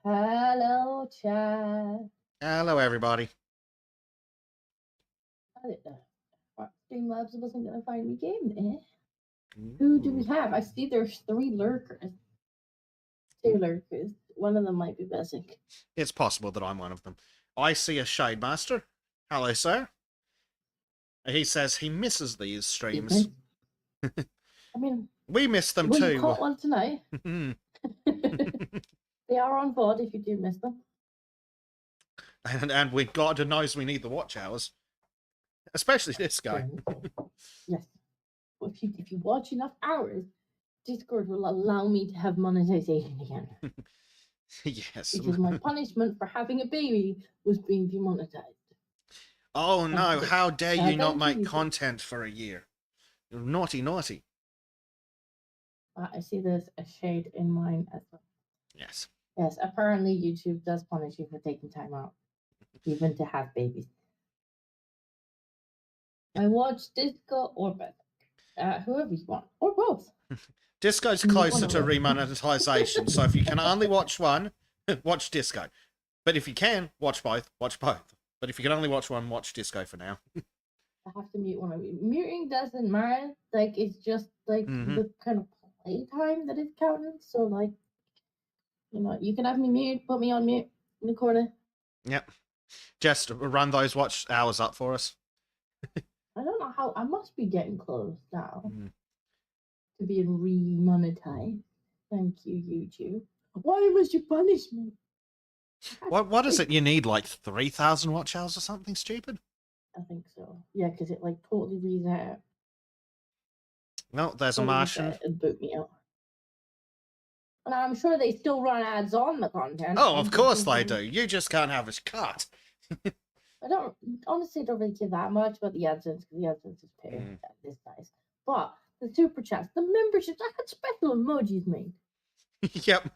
Hello, chat. Hello, everybody. I didn't know Streamlabs wasn't going to find me game there. Who do we have? I see there's 3 lurkers. 2 lurkers. One of them might be basic. It's possible that I'm one of them. I see a Shade Master. Hello, sir. He says he misses these streams. I mean, we miss them well, too. You caught one tonight. They are on VOD if you do miss them. And God knows we need the watch hours. Especially this guy. Yes. Well, if you watch enough hours, Discord will allow me to have monetization again. Yes. Because my punishment for having a baby was being demonetized. Oh no, how dare you not make content for a year. You're naughty, naughty. I see there's a shade in mine as well. Yes. Yes, apparently YouTube does punish you for taking time out, even to have babies. I watch Disco or Beth. Whoever you want, or both. Disco's closer to remonetization, so if you can only watch one, watch Disco. But if you can, watch both, watch both. But if you can only watch one, watch Disco for now. I have to mute one of you. Muting doesn't matter. Like, it's just, like, the kind of playtime that is counting. So, like, you know, you can have me mute, put me on mute in the corner. Yep. Just run those watch hours up for us. I don't know how. I must be getting close now to being re-monetized. Thank you, YouTube. Why must you punish me? What is it you need? Like 3,000 watch hours or something stupid? I think so. Yeah, because it like totally reset. No, there's a Martian. And boot me out. And I'm sure they still run ads on the content. Oh, of course they do. You just can't have a cut. I don't honestly don't really care that much about the AdSense because the AdSense is paid this size. But the super chats, the memberships, I had special emojis made. Yep.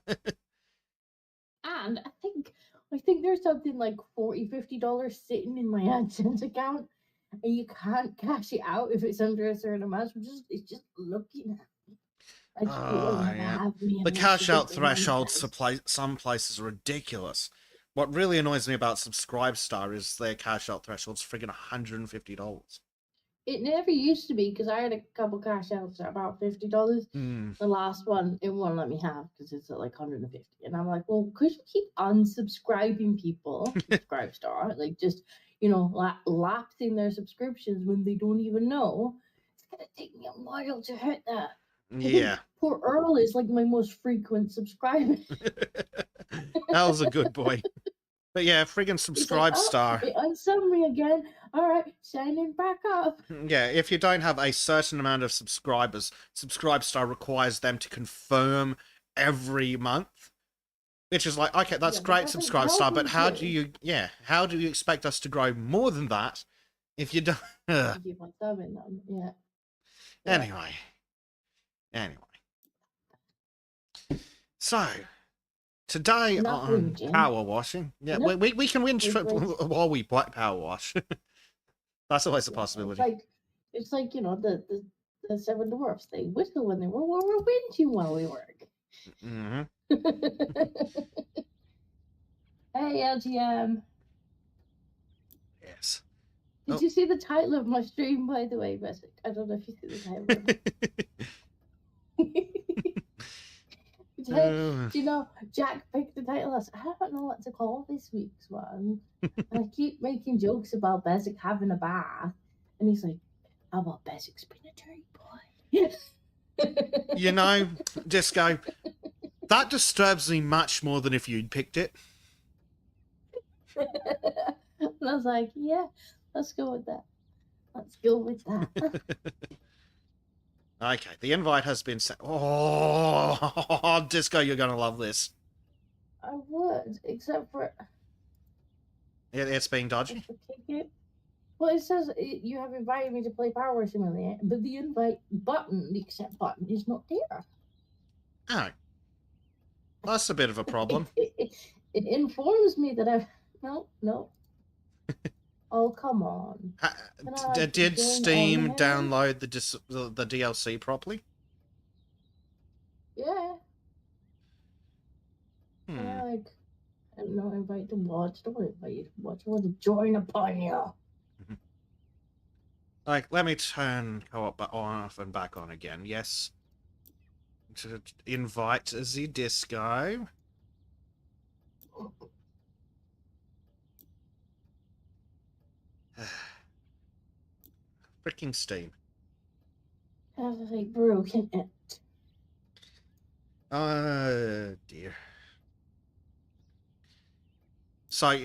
And I think there's something like $40-50 sitting in my AdSense account, and you can't cash it out if it's under a certain amount. So it's just looking at me. I just have me. The cash out thresholds for some places are ridiculous. What really annoys me about Subscribestar is their cash out thresholds friggin' $150. It never used to be because I had a couple cash outs at about $50. The last one, it won't let me have because it's at like $150. And I'm like, well, could you keep unsubscribing people? Subscribestar, like just, you know, lapsing their subscriptions when they don't even know. It's gonna take me a while to hit that. Yeah. Poor Earl is like my most frequent subscriber. That was a good boy. But yeah, friggin' Subscribestar. Like, oh, unsub me again. All right, signing back up. Yeah, if you don't have a certain amount of subscribers, Subscribestar requires them to confirm every month. Which is like, okay, that's great, Subscribestar, but how do you expect us to grow more than that if you don't? Keep on subbing them, yeah. Anyway. So, today on Power Washing, yeah, we can win while we power wash. That's always a possibility. It's like you know the seven dwarfs. They whistle when they were whinging while we work. Hey LGM. Yes. Did you see the title of my stream, by the way, Bessic? I don't know if you see the title. Do you know, Jack picked the title as, I don't know what to call this week's one. And I keep making jokes about Bessic having a bath. And he's like, how about Bessic's being a dirty boy? You know, Disco, that disturbs me much more than if you'd picked it. And I was like, yeah, let's go with that. Let's go with that. Okay, the invite has been sent. Oh, Disco, you're going to love this. I would, except for... It's being dodgy? Well, it says you have invited me to play Powerwash Simulator, but the invite button, the accept button, is not there. Oh. That's a bit of a problem. It informs me that I've... No. Oh, come on. Did Steam download the DLC properly? Yeah. I'm not invited to watch. I don't want to invite you to watch. I want to join upon you. Like, let me turn co-op off and back on again. Yes. To invite the disco. Freaking Steam. Have I broken it? Dear. So,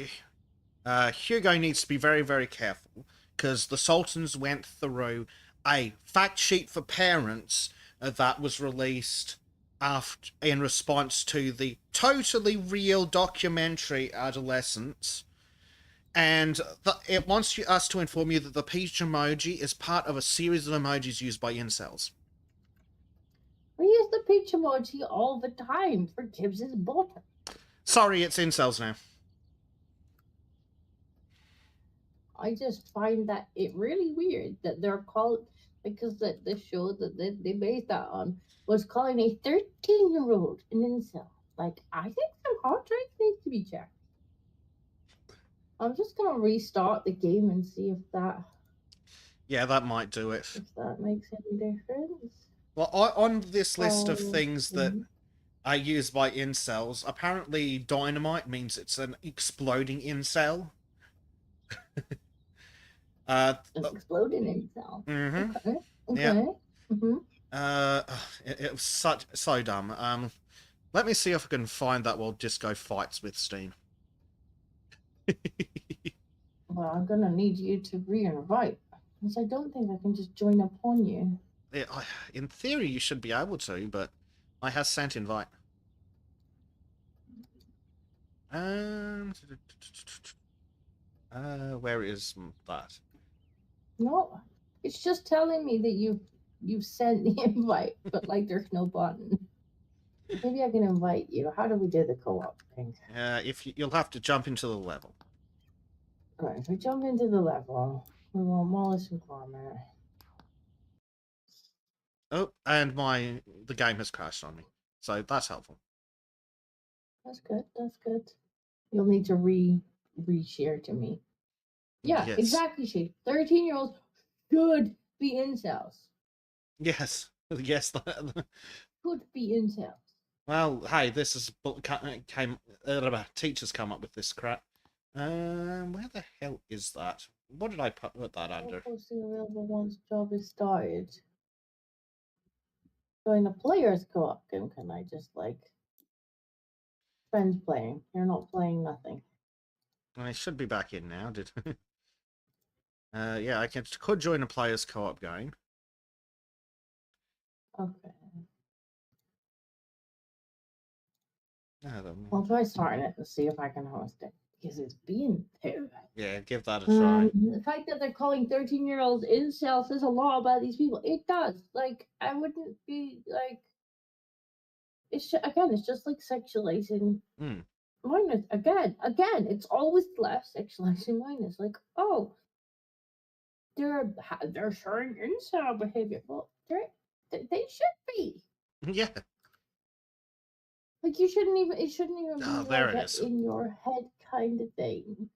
Hugo needs to be very, very careful because the Sultans went through a fact sheet for parents that was released after in response to the totally real documentary Adolescence. And it wants us to inform you that the peach emoji is part of a series of emojis used by incels. We use the peach emoji all the time for Gibbs's butter. Sorry, it's incels now. I just find that it really weird that they're called, because the show that they based that on was calling a 13-year-old an incel. Like, I think some heart rates needs to be checked. I'm just gonna restart the game and see if that. Yeah, that might do it. If that makes any difference. Well, on this list of things that are used by incels, apparently dynamite means it's an exploding incel. Exploding incel. Mm-hmm. Okay. Okay. Yeah. Mm-hmm. It was so dumb. Let me see if I can find that while Disco fights with Steam. Well, I'm gonna need you to re-invite, because I don't think I can just join upon you. In theory, you should be able to, but I have sent invite. Where is that? No, it's just telling me that you've sent the invite, but like there's no button. Maybe I can invite you. How do we do the co-op thing? If you'll have to jump into the level. All right, if we jump into the level, we want Wallace and Gromit. Oh, and the game has crashed on me, so that's helpful. That's good. That's good. You'll need to re-share to me. Yeah, Yes. exactly. 13-year-olds should be incels. Yes. Yes. Could be incels. Well, hey, this is teachers come up with this crap. Where the hell is that? What did I put that under? Posting available once job is started. Join the players co-op game. Can I just like friends playing? You're not playing nothing. I should be back in now. Yeah, I could join a players co-op game. Okay. Oh, I'll try starting it and see if I can host it, because it's being there. Yeah, give that a try. The fact that they're calling 13-year-olds incels says a lot about these people. It does. Like, I wouldn't be like. It's just like sexualizing minors. Again, it's always left sexualizing minors. Like, oh, they're showing incel behavior. Well, they should be. Yeah. Like, you shouldn't even. It shouldn't even be there like it is. in your head kind of thing.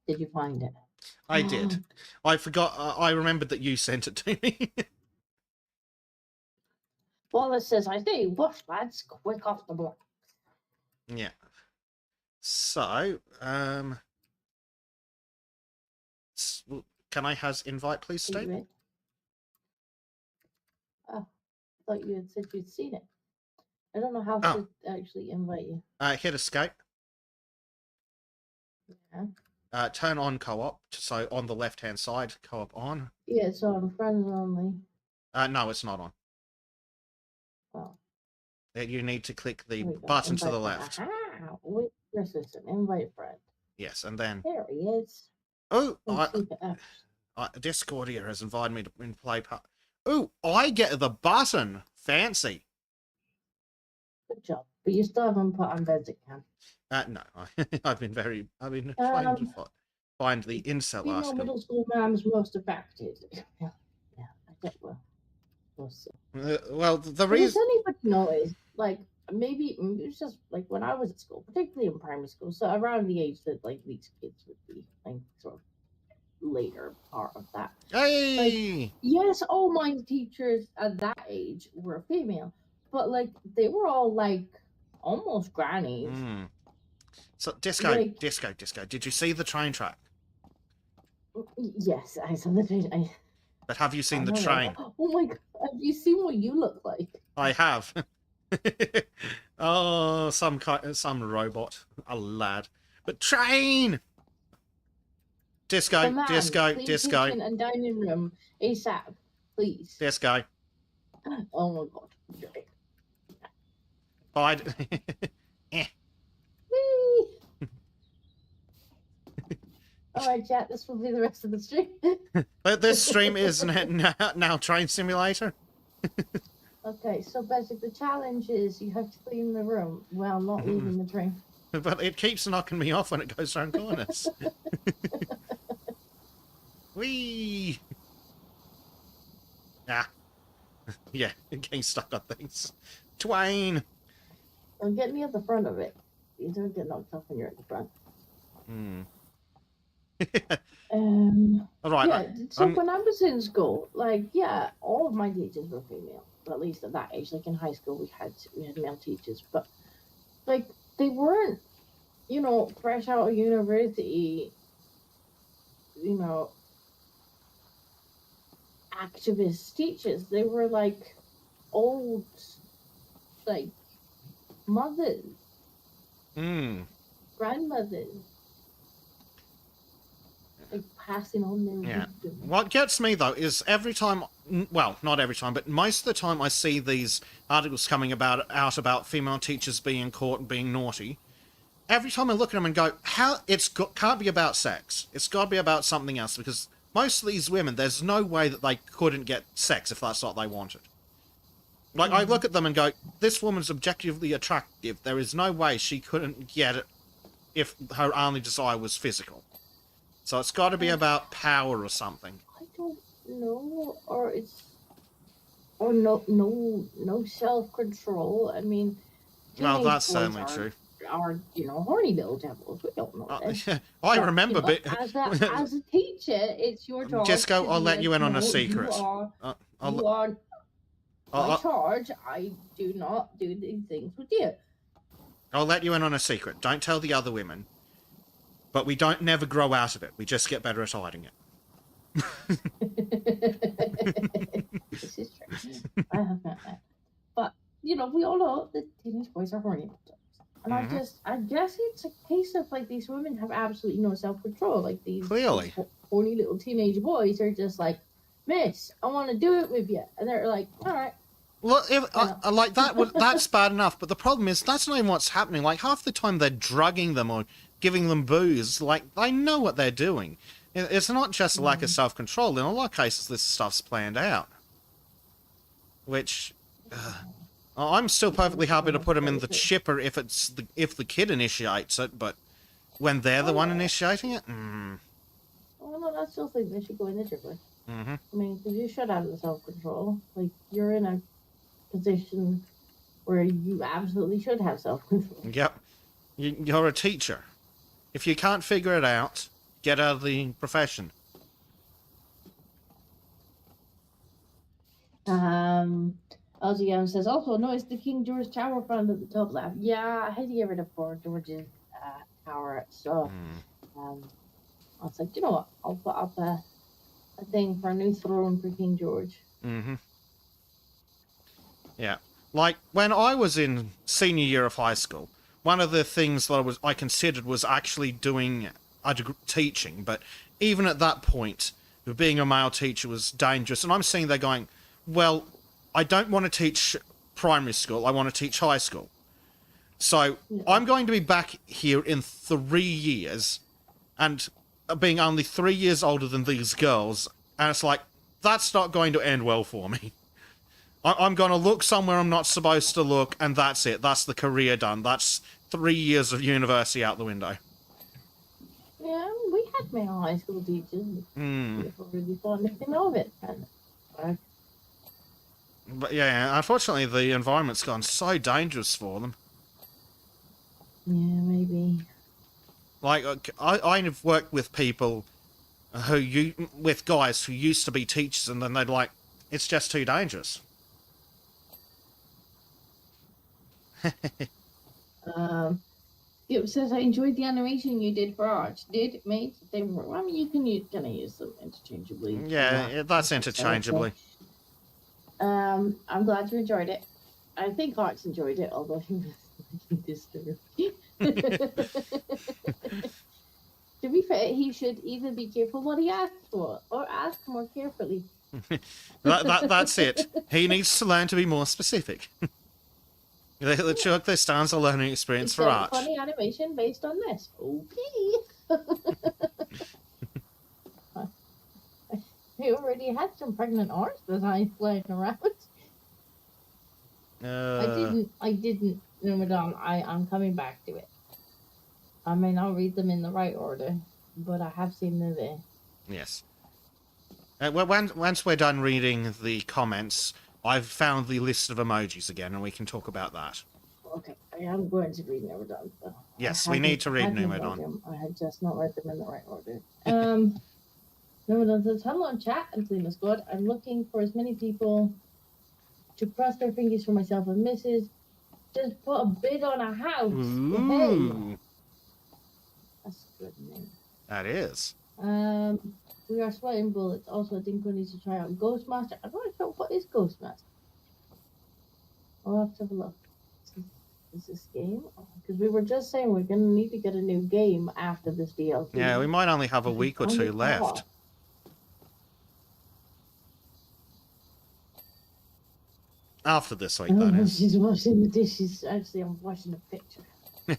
Did you find it? I did. I forgot. I remembered that you sent it to me. Wallace says, "I say, whoosh, lads, quick off the block." Yeah. So, can I has invite, please, Steve? Oh, I thought you had said you'd seen it. I don't know how to actually invite you. Hit escape. Yeah. Turn on co-op, so on the left-hand side, co-op on. Yeah, it's on friends only. No, it's not on. Oh. You need to click the button to the left. Aha! Wait, persistent. Invite friend. Yes, and then... There he is. Oh, Discord here has invited me to play part. Oh, I get the button. Fancy. Good job. But you still haven't put on Bezicam. No, I've been trying to find the incel article. Middle school mom's most affected. Yeah, I get well. Well, the reason. Does anybody notice? Like, maybe it was just like when I was at school, particularly in primary school, so around the age that like these kids would be, like sort of later part of that. Like, Hey! yes, all my teachers at that age were female, but like they were all like almost grannies. Mm. So, disco. Like, Did you see the train track? yes, I saw the train. But have you seen I the don't know. train? Oh my god, have you seen what you look like? I have. Oh, some robot, a lad. But train. Disco. Clean kitchen and dining room ASAP, please. Disco. Oh my god. Bye. Eh. Whee! Alright, chat, this will be the rest of the stream. But this stream is now Train Simulator. Okay, so basically the challenge is you have to clean the room while not leaving the train. But it keeps knocking me off when it goes around corners. Whee! Ah. Yeah, getting stuck on things. Twain! Well, get me at the front of it. You don't get knocked off when you're at the front. Hmm. All right. Yeah, so when I was in school, like, yeah, all of my teachers were female. At least at that age, like in high school, we had male teachers, but like they weren't, fresh out of university, activist teachers. They were like old, like mothers, grandmothers. Like passing on their wisdom. What gets me though is every time, well, not every time, but most of the time I see these articles coming out about female teachers being caught and being naughty. Every time I look at them and go, can't be about sex. It's got to be about something else, because most of these women, there's no way that they couldn't get sex if that's what they wanted. Like, I look at them and go, this woman's objectively attractive. There is no way she couldn't get it if her only desire was physical. So it's got to be about power or something. I don't know, or no self-control. I mean, well, that's certainly true. Are horny little devils? We don't know this. I remember, as a teacher, it's your job. Disco, I'll let you in on a secret. You are my charge. I do not do these things with you. I'll let you in on a secret. Don't tell the other women. But we don't never grow out of it. We just get better at hiding it. This is true. I have met that. But, we all know that teenage boys are horny. And I guess it's a case of, like, these women have absolutely no self-control. Like, these horny little teenage boys are just like, miss, I want to do it with you. And they're like, all right. Well, like, that's bad enough. But the problem is, that's not even what's happening. Like, half the time they're drugging them or giving them booze. Like, they know what they're doing. It's not just a lack of self-control. In a lot of cases, this stuff's planned out. Which, I'm still perfectly happy to put them in the chipper if the kid initiates it, but when they're the one initiating it, Well, no, I still think they should go in the chipper. I mean, because you should have the self-control. Like, you're in a position where you absolutely should have self-control. Yep. You're a teacher. If you can't figure it out, get out of the profession. LGM says, also notice the King George Tower front at the top left. Yeah, I had to get rid of Port George's tower, so I was like, you know what, I'll put up a thing for a new throne for King George. Yeah. Like, when I was in senior year of high school, one of the things that I considered was actually doing teaching, but even at that point, being a male teacher was dangerous. And I'm sitting there going, well, I don't want to teach primary school, I want to teach high school. So I'm going to be back here in 3 years, and being only 3 years older than these girls, and it's like, that's not going to end well for me. I'm going to look somewhere I'm not supposed to look, and that's it. That's the career done. That's 3 years of university out the window. Yeah, we had male high school teachers. People really thought anything of it. And But yeah, unfortunately, the environment's gone so dangerous for them. Yeah, maybe. Like, I've worked with people with guys who used to be teachers, and then they'd like, it's just too dangerous. It says I enjoyed the animation you did for Arch. Did mate? They were. I mean, you can kind of use them interchangeably. Yeah, that's interchangeably. I'm glad you enjoyed it. I think Arch enjoyed it, although he was disturbed. To be fair, he should either be careful what he asks for or ask more carefully. That's it. He needs to learn to be more specific. The Chuck this stands a learning experience for Arch. Funny animation based on this. Okay. He already had some pregnant Arch designs flying around. I didn't, no, madame. I'm coming back to it. I may not read them in the right order, but I have seen them there. Yes. Well, once we're done reading the comments, I've found the list of emojis again, and we can talk about that. Okay, I am going to read Nemadon. Yes, we need to read Nemadon. I had just not read them in the right order. Nemadon says, hello in chat and Selena Squad. I'm looking for as many people to cross their fingers for myself and Mrs. Just put a bid on a house. Ooh. Hey. That's a good name. That is. We are sweating bullets. Also, I think we need to try out Ghostmaster. I'm not sure what is Ghostmaster. I'll have to have a look. Is this game? Because we were just saying we're going to need to get a new game after this DLC. Yeah, we might only have a week or two left. After this week, that is. She's washing the dishes. Actually, I'm washing a picture. There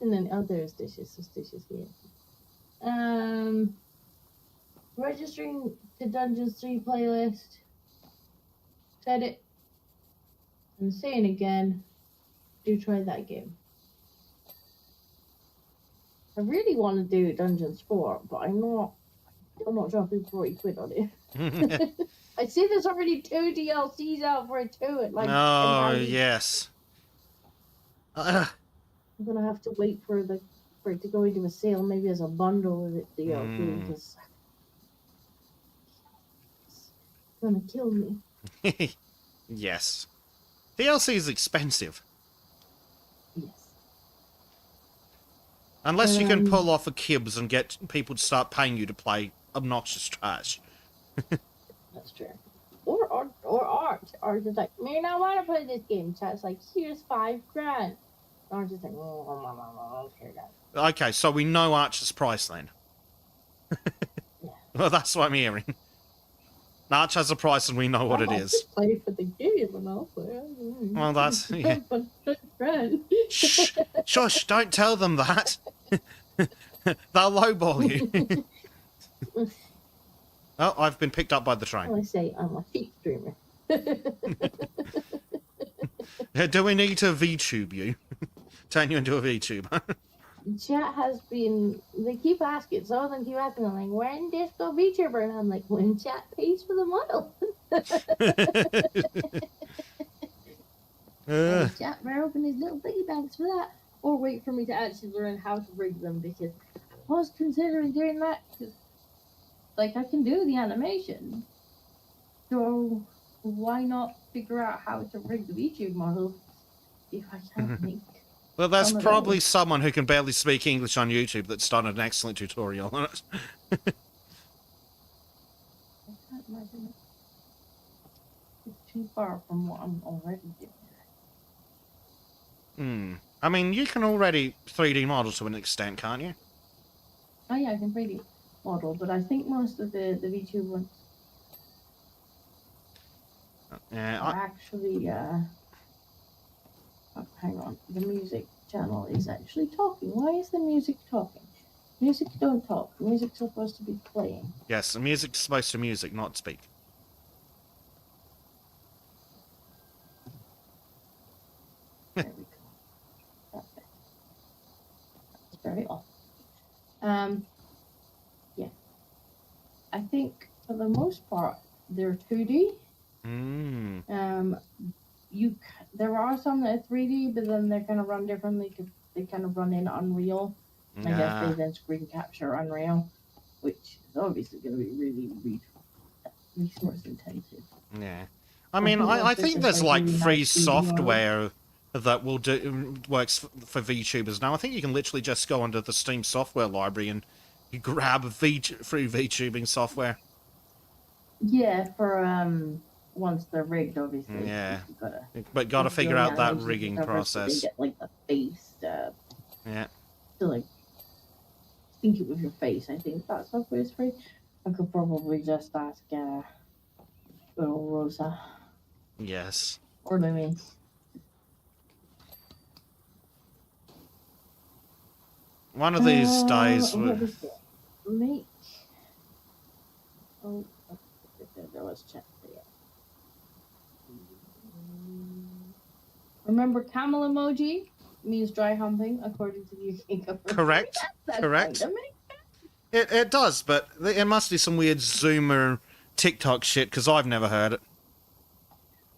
isn't any. Oh, there's dishes. There's dishes here. Registering to Dungeons 3 playlist. Said it. I'm saying again. Do try that game. I really want to do Dungeons 4, but I'm not dropping 40 quid on it. I see there's already 2 DLCs out for it too. Oh, yes. I'm gonna have to wait for it to go into a sale, maybe as a bundle with it DLC, because it's gonna kill me. Yes. DLC is expensive. Yes. Unless you can pull off a Kibbs and get people to start paying you to play obnoxious trash. That's true. Or Art. Art is like, man, I want to play this game. Chat's like, here's $5 grand. Art's just like, oh, okay, guys. Okay, so we know Archer's price then. Yeah. Well, that's what I'm hearing. Arch has a price and we know what it is. Play for the game and I'll play. Well, that's... Yeah. Shush, don't tell them that. They'll lowball you. Oh, I've been picked up by the train. I say I'm a feet streamer. Do we need to VTube you? Turn you into a VTuber? Chat has been... They keep asking. Some of them keep asking. I'm like, when Disco VTuber? And I'm like, when chat pays for the model. Chat better open his little piggy banks for that. Or wait for me to actually learn how to rig them, because I was considering doing that. Cause, like, I can do the animation. So why not figure out how to rig the VTube model if I can't make... Well, there's probably someone who can barely speak English on YouTube that's done an excellent tutorial on it. I can't imagine it. It's too far from what I'm already doing. I mean, you can already 3D model to an extent, can't you? Oh yeah, I can 3D model, but I think most of the VTube ones are actually... Oh, hang on, the music channel is actually talking. Why is the music talking? Music don't talk. Music's supposed to be playing. Yes, the music's supposed to music, not speak. There we go. Perfect. That's very awesome. Yeah. I think for the most part they're 2D. Mm. There are some that are 3D, but then they kind of run differently because they kind of run in Unreal. I guess they then screen capture Unreal, which is obviously going to be really resource intensive. Yeah. I mean, I think there's like really free nice 3D software that will works for VTubers now. I think you can literally just go onto the Steam software library and you grab free VTubing software. Yeah, for once they're rigged, obviously. Yeah. Gotta, But gotta figure out that rigging so process. they get like the face Yeah. to like sync it with your face. I think that software is free. I could probably just ask little Rosa. Yes. Or Louie. One of these days. What is it? Make. Oh, there was chat there. Remember, camel emoji means dry humping, according to the UK government. Correct. Correct. It does, but it must be some weird Zoomer TikTok shit because I've never heard it.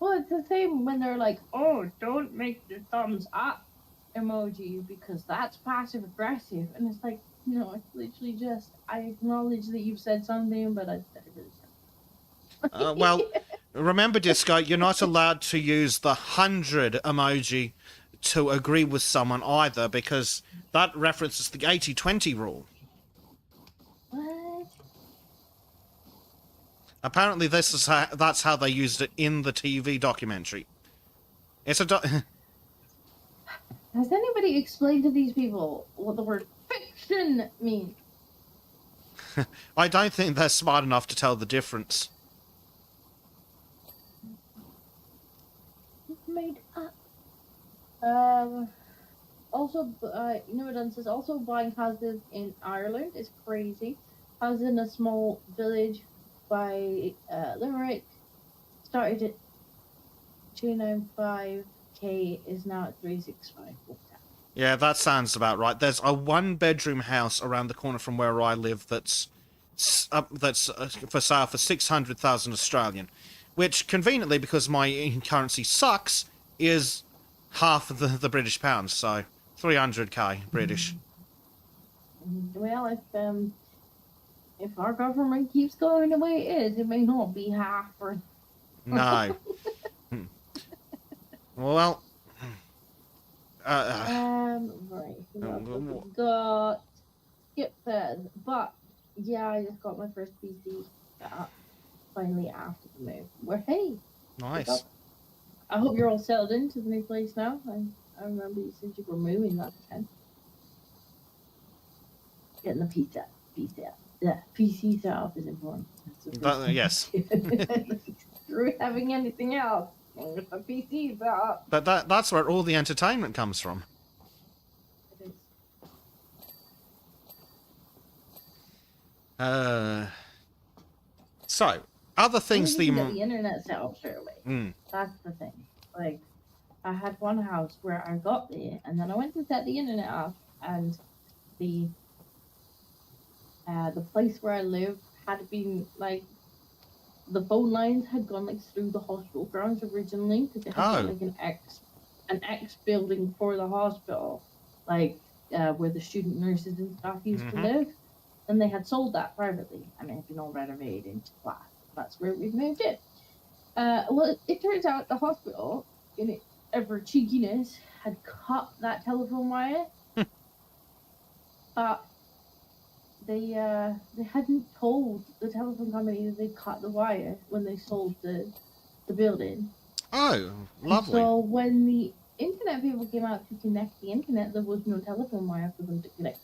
Well, it's the same when they're like, "Oh, don't make the thumbs up emoji because that's passive aggressive," and it's like, it's literally just I acknowledge that you've said something, but I really well, remember, Disco, you're not allowed to use the 100 emoji to agree with someone either because that references the 80-20 rule. What? Apparently, that's how they used it in the TV documentary. It's a Has anybody explained to these people what the word fiction means? I don't think they're smart enough to tell the difference. It's made up. Also, it says also buying houses in Ireland is crazy. Houses in a small village by Limerick started at 295k is now at 365. Yeah, that sounds about right. There's a one-bedroom house around the corner from where I live that's for sale for 600,000 Australian, which conveniently, because my currency sucks, is half of the British pound, so 300k British. Well, if our government keeps going the way it is, it may not be half or... No. Well... right. Got Skip says, but yeah, I just got my first PC finally after the move. Well, hey, nice. I hope you're all settled into the new place now. I remember you said you were moving that time. Getting the PC set up is important. Yes. Screw having anything else. With the PC set up. But that's where all the entertainment comes from. It is. So, other things the internet set up straight away. That's the thing. Like, I had one house where I got there, and then I went to set the internet up, and the place where I live had been like the phone lines had gone like through the hospital grounds originally because it had like an X building for the hospital, like where the student nurses and stuff used to live, and they had sold that privately and it had been all renovated into flats. That's where we've moved in. Well, it turns out the hospital, in its ever cheekiness, had cut that telephone wire, but they hadn't told the telephone company that they cut the wire when they sold the building. Oh, lovely. So when the internet people came out to connect the internet, there was no telephone wire for them to connect.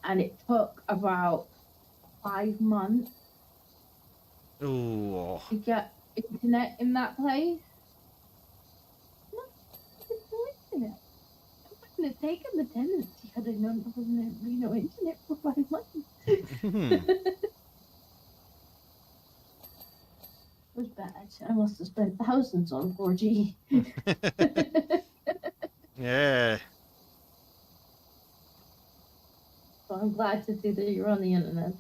And it took about 5 months to get internet in that place. No internet. I wouldn't have taken the tenancy had I known there wasn't no internet for 5 months. It was bad. I must have spent thousands on 4G. Yeah. So I'm glad to see that you're on the internet.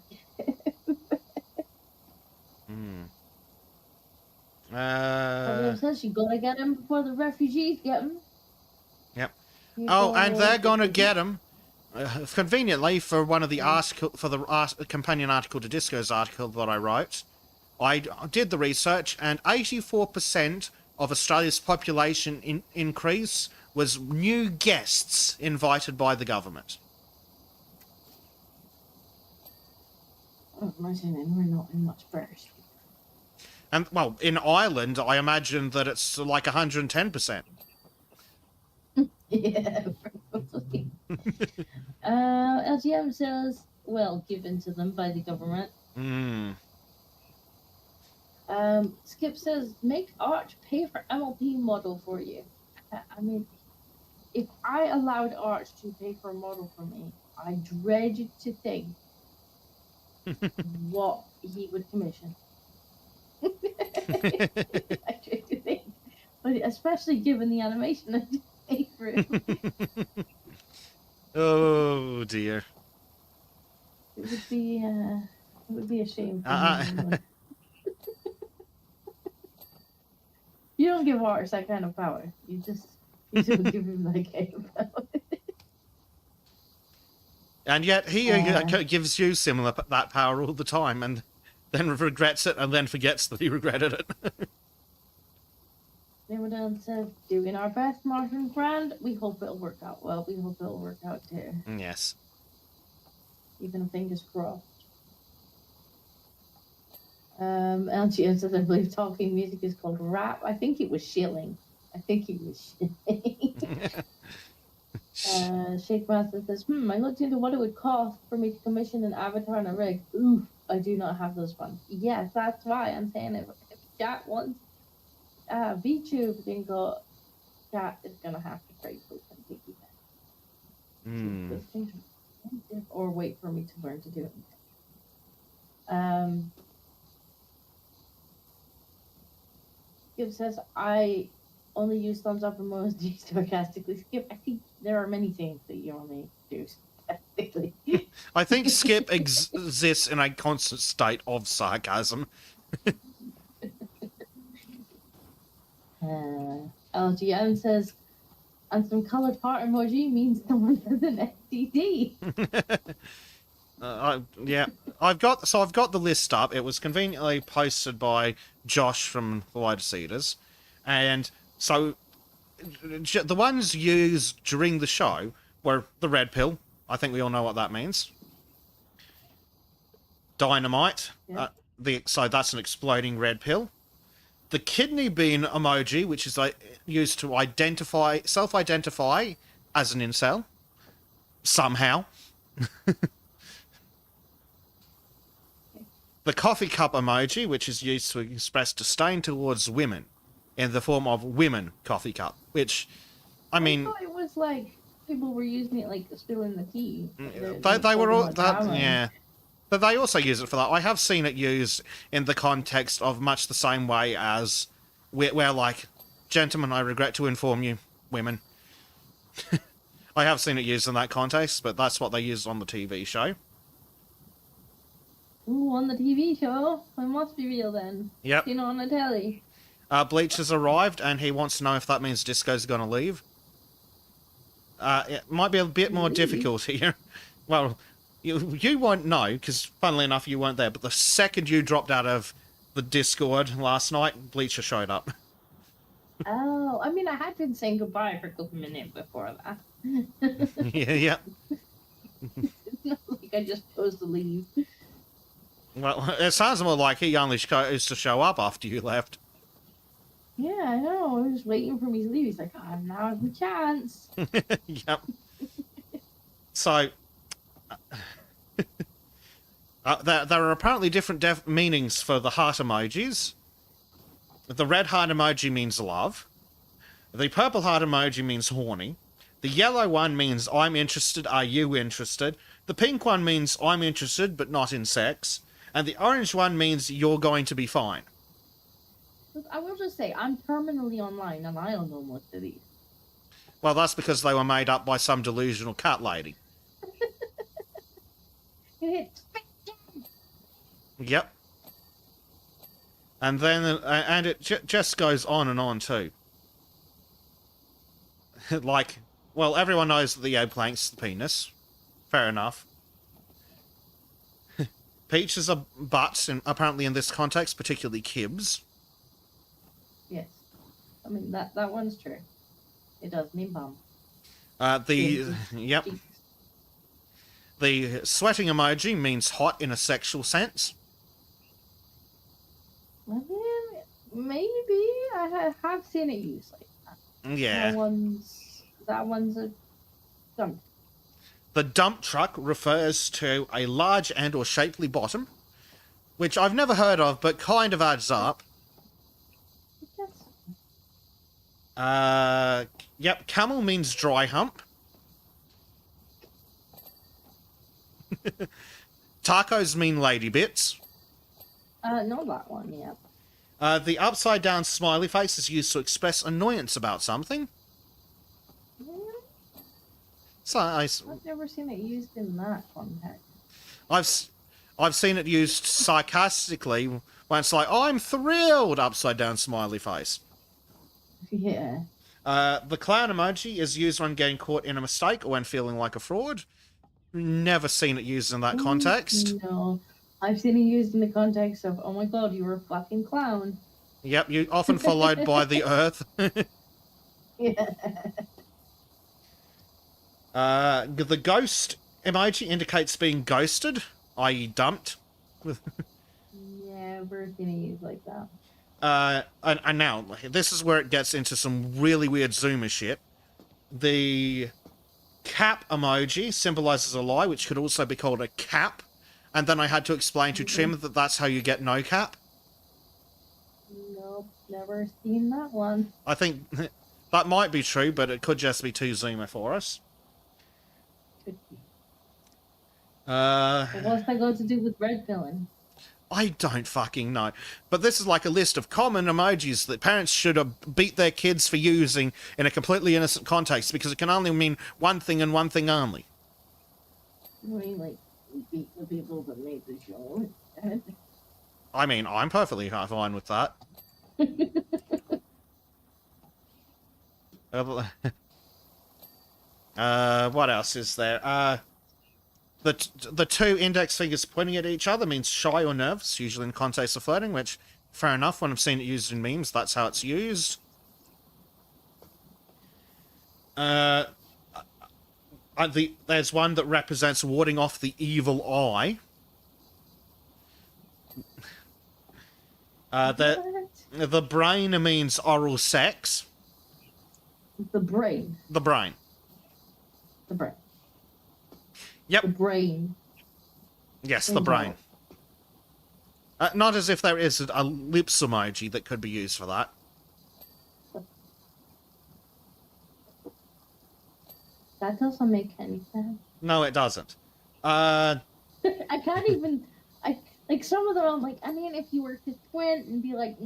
Somebody says you gotta get him before the refugees get him. Yep. Oh, and they're gonna get him. Conveniently, for one of the companion article to Disco's article that I wrote, I did the research, and 84% of Australia's population increase was new guests invited by the government. Oh, imagine, and we're not in much better shape. And, well, in Ireland, I imagine that it's like 110%. Yeah, probably. LGM says, well, given to them by the government. Skip says, make Arch pay for MLP model for you. I mean, if I allowed Arch to pay for a model for me, I dread to think what he would commission. I dread to think. But especially given the animation I just paid for it. Oh, dear. It would be a shame. You don't give Arch that kind of power. You just don't give him that kind of power. And yet he gives you that power all the time, and then regrets it, and then forgets that he regretted it. Everyone says, doing our best, Martin Brand. We hope it'll work out well. We hope it'll work out too. Yes. Even fingers crossed. LGM says, I believe talking music is called rap. I think it was shilling. Shake Master says, I looked into what it would cost for me to commission an avatar and a rig. Oof, I do not have those funds. Yes, that's why I'm saying if Chat wants VTube, then Chat is gonna have to break with some piggyback. Or wait for me to learn to do it. Skip says, I only use thumbs up emojis sarcastically. Skip, I think there are many things that you only do sarcastically. I think Skip exists in a constant state of sarcasm. LGM says, and some colored heart emoji means someone has an STD. Yeah, I've got the list up. It was conveniently posted by Josh from the Lighter Cedars, and so the ones used during the show were the red pill. I think we all know what that means. Dynamite. Yeah. So that's an exploding red pill. The kidney bean emoji, which is used to self-identify as an incel somehow. The coffee cup emoji, which is used to express disdain towards women in the form of women coffee cup, which, I mean... thought it was like people were using it like spilling the tea. They were all... yeah. But they also use it for that. I have seen it used in the context of much the same way as we're like, gentlemen, I regret to inform you, women. I have seen it used in that context, but that's what they use on the TV show. Ooh, on the TV show? It must be real then. Yep. You know, on the telly. Bleach has arrived, and he wants to know if that means Disco's going to leave. It might be a bit more difficult here. Well, you won't know, because funnily enough, you weren't there, but the second you dropped out of the Discord last night, Bleacher showed up. Oh, I mean, I had been saying goodbye for a couple minutes before that. Yeah. It's not like I just chose to leave. Well, it sounds more like he only chose to show up after you left. Yeah, I know. I was waiting for me to leave. He's like, oh, now I have a chance. Yep. So, there are apparently different meanings for the heart emojis. The red heart emoji means love. The purple heart emoji means horny. The yellow one means I'm interested, are you interested? The pink one means I'm interested, but not in sex. And the orange one means you're going to be fine. I will just say, I'm terminally online, and I don't know most of these. Well, that's because they were made up by some delusional cat lady. Yep. And then, and it just goes on and on too. Like, well, everyone knows that the eggplank's the penis. Fair enough. Peach is a butt, apparently in this context, particularly Kibs. Yes. I mean, that one's true. It does mean bum. Yep. The sweating emoji means hot in a sexual sense. I mean, maybe I have seen it used like that. Yeah. That one's a dump. The dump truck refers to a large and or shapely bottom, which I've never heard of, but kind of adds up. Yep, camel means dry hump. Tacos mean lady bits. Not that one, yeah. The upside down smiley face is used to express annoyance about something. So I've never seen it used in that context. I've seen it used sarcastically when it's like, I'm thrilled, upside down smiley face. Yeah. The clown emoji is used when getting caught in a mistake or when feeling like a fraud. Never seen it used in that context. No. I've seen it used in the context of, oh my god, you were a fucking clown. Yep, you often followed by the earth. Yeah. The ghost emoji indicates being ghosted, i.e. dumped. Yeah, we're gonna use like that. And now, this is where it gets into some really weird zoomer shit. The cap emoji symbolizes a lie, which could also be called a cap. And then I had to explain to Trim that that's how you get no cap. Nope, never seen that one. I think that might be true, but it could just be too zoomer for us. Could be. What's that got to do with red villain? I don't fucking know. But this is like a list of common emojis that parents should have beat their kids for using in a completely innocent context, because it can only mean one thing and one thing only. I mean, like, beat the people that made the show. I mean, I'm perfectly fine with that. What else is there? The two index fingers pointing at each other means shy or nervous, usually in context of flirting, which, fair enough, when I've seen it used in memes, that's how it's used. There's one that represents warding off the evil eye. The brain means oral sex. The brain. The brain. The brain. Yep. The brain. Yes, the brain. Not as if there is a lips emoji that could be used for that. That doesn't make any sense. No, it doesn't. I can't even... Like, some of them, I'm like, I mean, if you were to squint and be like,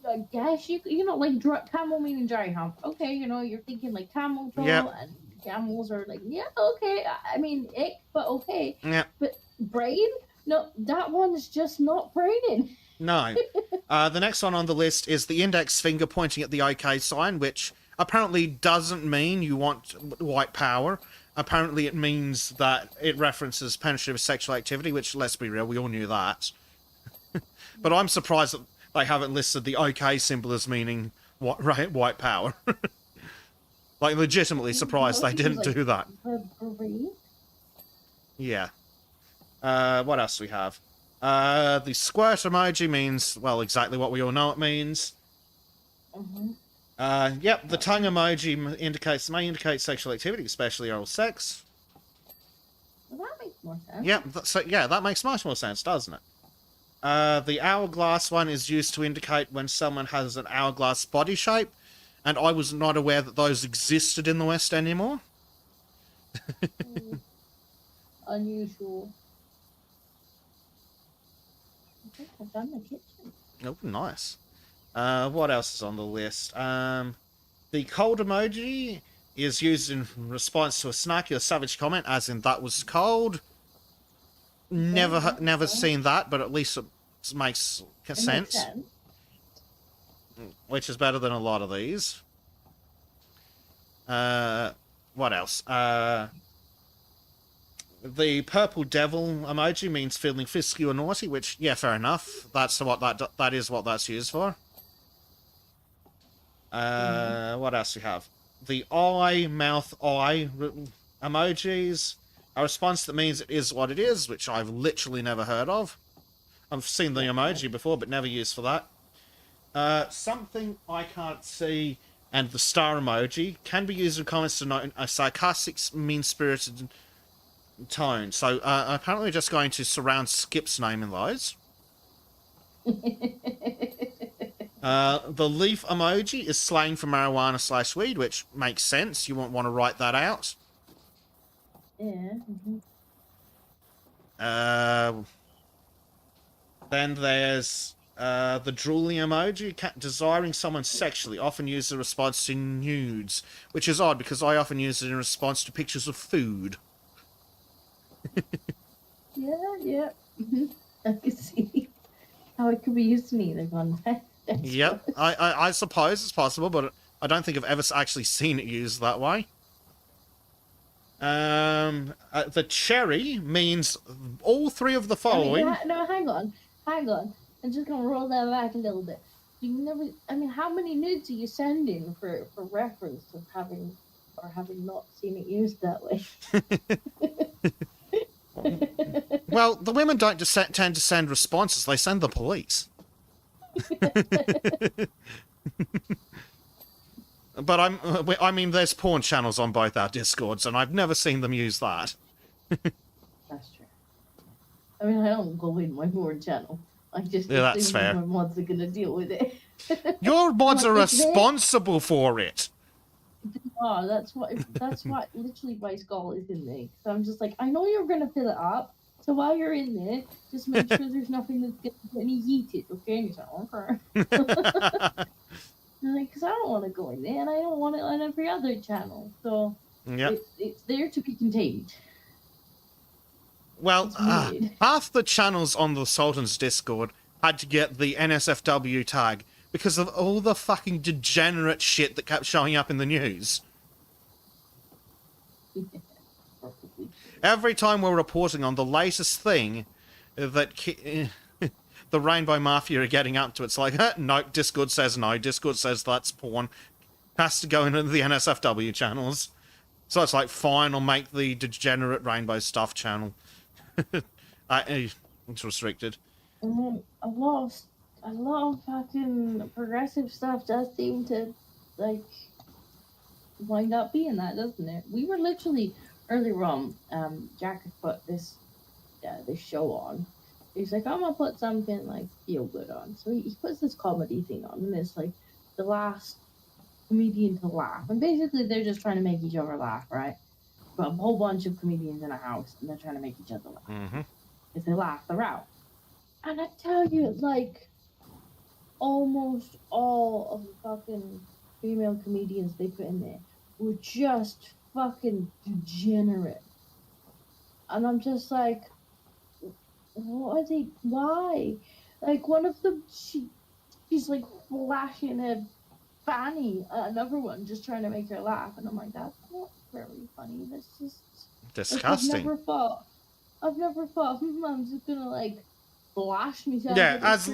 I guess you know, like, camel meaning dry hump. Okay, you know, you're thinking, like, camel toe, yep. And camels are like, yeah, okay. I mean, ick, but okay. Yeah. But brain? No, that one's just not braining. No. The next one on the list is the index finger pointing at the OK sign, which apparently doesn't mean you want white power. Apparently it means that it references penetrative sexual activity, which, let's be real, we all knew that. But I'm surprised that they haven't listed the OK symbol as meaning white power. Like, legitimately surprised they didn't do that. Yeah. What else do we have? The squirt emoji means, well, exactly what we all know it means. Yep, the tongue emoji may indicate sexual activity, especially oral sex. Well, that makes more sense. Yep, that makes much more sense, doesn't it? The hourglass one is used to indicate when someone has an hourglass body shape, and I was not aware that those existed in the West anymore. Unusual. I think I've done the kitchen. Oh, nice. What else is on the list? The cold emoji is used in response to a snarky or savage comment, as in that was cold. Never seen that, but at least makes It sense. makes sense. Which is better than a lot of these. What else? The purple devil emoji means feeling frisky or naughty, which, yeah, fair enough. That's what that is what that's used for. What else do we have? The eye, mouth, eye emojis. A response that means it is what it is, which I've literally never heard of. I've seen the emoji before, but never used for that. Something I can't see, and the star emoji can be used in comments to note a sarcastic, mean-spirited tone. So apparently just going to surround Skip's name in those. The leaf emoji is slang for marijuana/weed, which makes sense. You won't want to write that out. Yeah. Then there's the drooling emoji, desiring someone sexually, often used in response to nudes, which is odd because I often use it in response to pictures of food. Yeah. I can see how it could be used in either context. Yep, I suppose it's possible, but I don't think I've ever actually seen it used that way. The cherry means all three of the following. No, hang on. I'm just gonna roll that back a little bit. You never. I mean, how many nudes are you sending for reference of having not seen it used that way? Well, the women don't tend to send responses; they send the police. But I mean, there's porn channels on both our Discords, and I've never seen them use that. That's true. I mean, I don't go in my porn channel. I just that's fair. My mods are gonna deal with it. Your mods are responsible for it. Oh, that's what literally my skull is in there. So I'm just like, I know you're gonna fill it up. So while you're in there, just make sure there's nothing that's gonna get me yeeted, okay? And he's like, okay. Because I don't want to go in there, and I don't want it on every other channel. So it's there to be contained. Well, half the channels on the Sultan's Discord had to get the NSFW tag because of all the fucking degenerate shit that kept showing up in the news. Every time we're reporting on the latest thing that the Rainbow Mafia are getting up to, it's like, no, Discord says no. Discord says that's porn. Has to go into the NSFW channels. So it's like, fine, I'll make the degenerate Rainbow Stuff channel. It's restricted. A lot of fucking progressive stuff does seem to, like, wind up being that, doesn't it? We were literally, earlier on, Jack had put this show on. He's like, I'm gonna put something like feel good on. So he puts this comedy thing on, and it's like the last comedian to laugh. And basically, they're just trying to make each other laugh, right? But a whole bunch of comedians in a house, and they're trying to make each other laugh. Mm-hmm. If they laugh, they're out. And I tell you, like, almost all of the fucking female comedians they put in there were just fucking degenerate. And I'm just like, what are they? Why? Like, one of them, she's like flashing a fanny at another one, just trying to make her laugh. And I'm like, that's not very funny. That's just disgusting. Like, I've never thought, I'm just gonna, like, flash myself. Yeah, as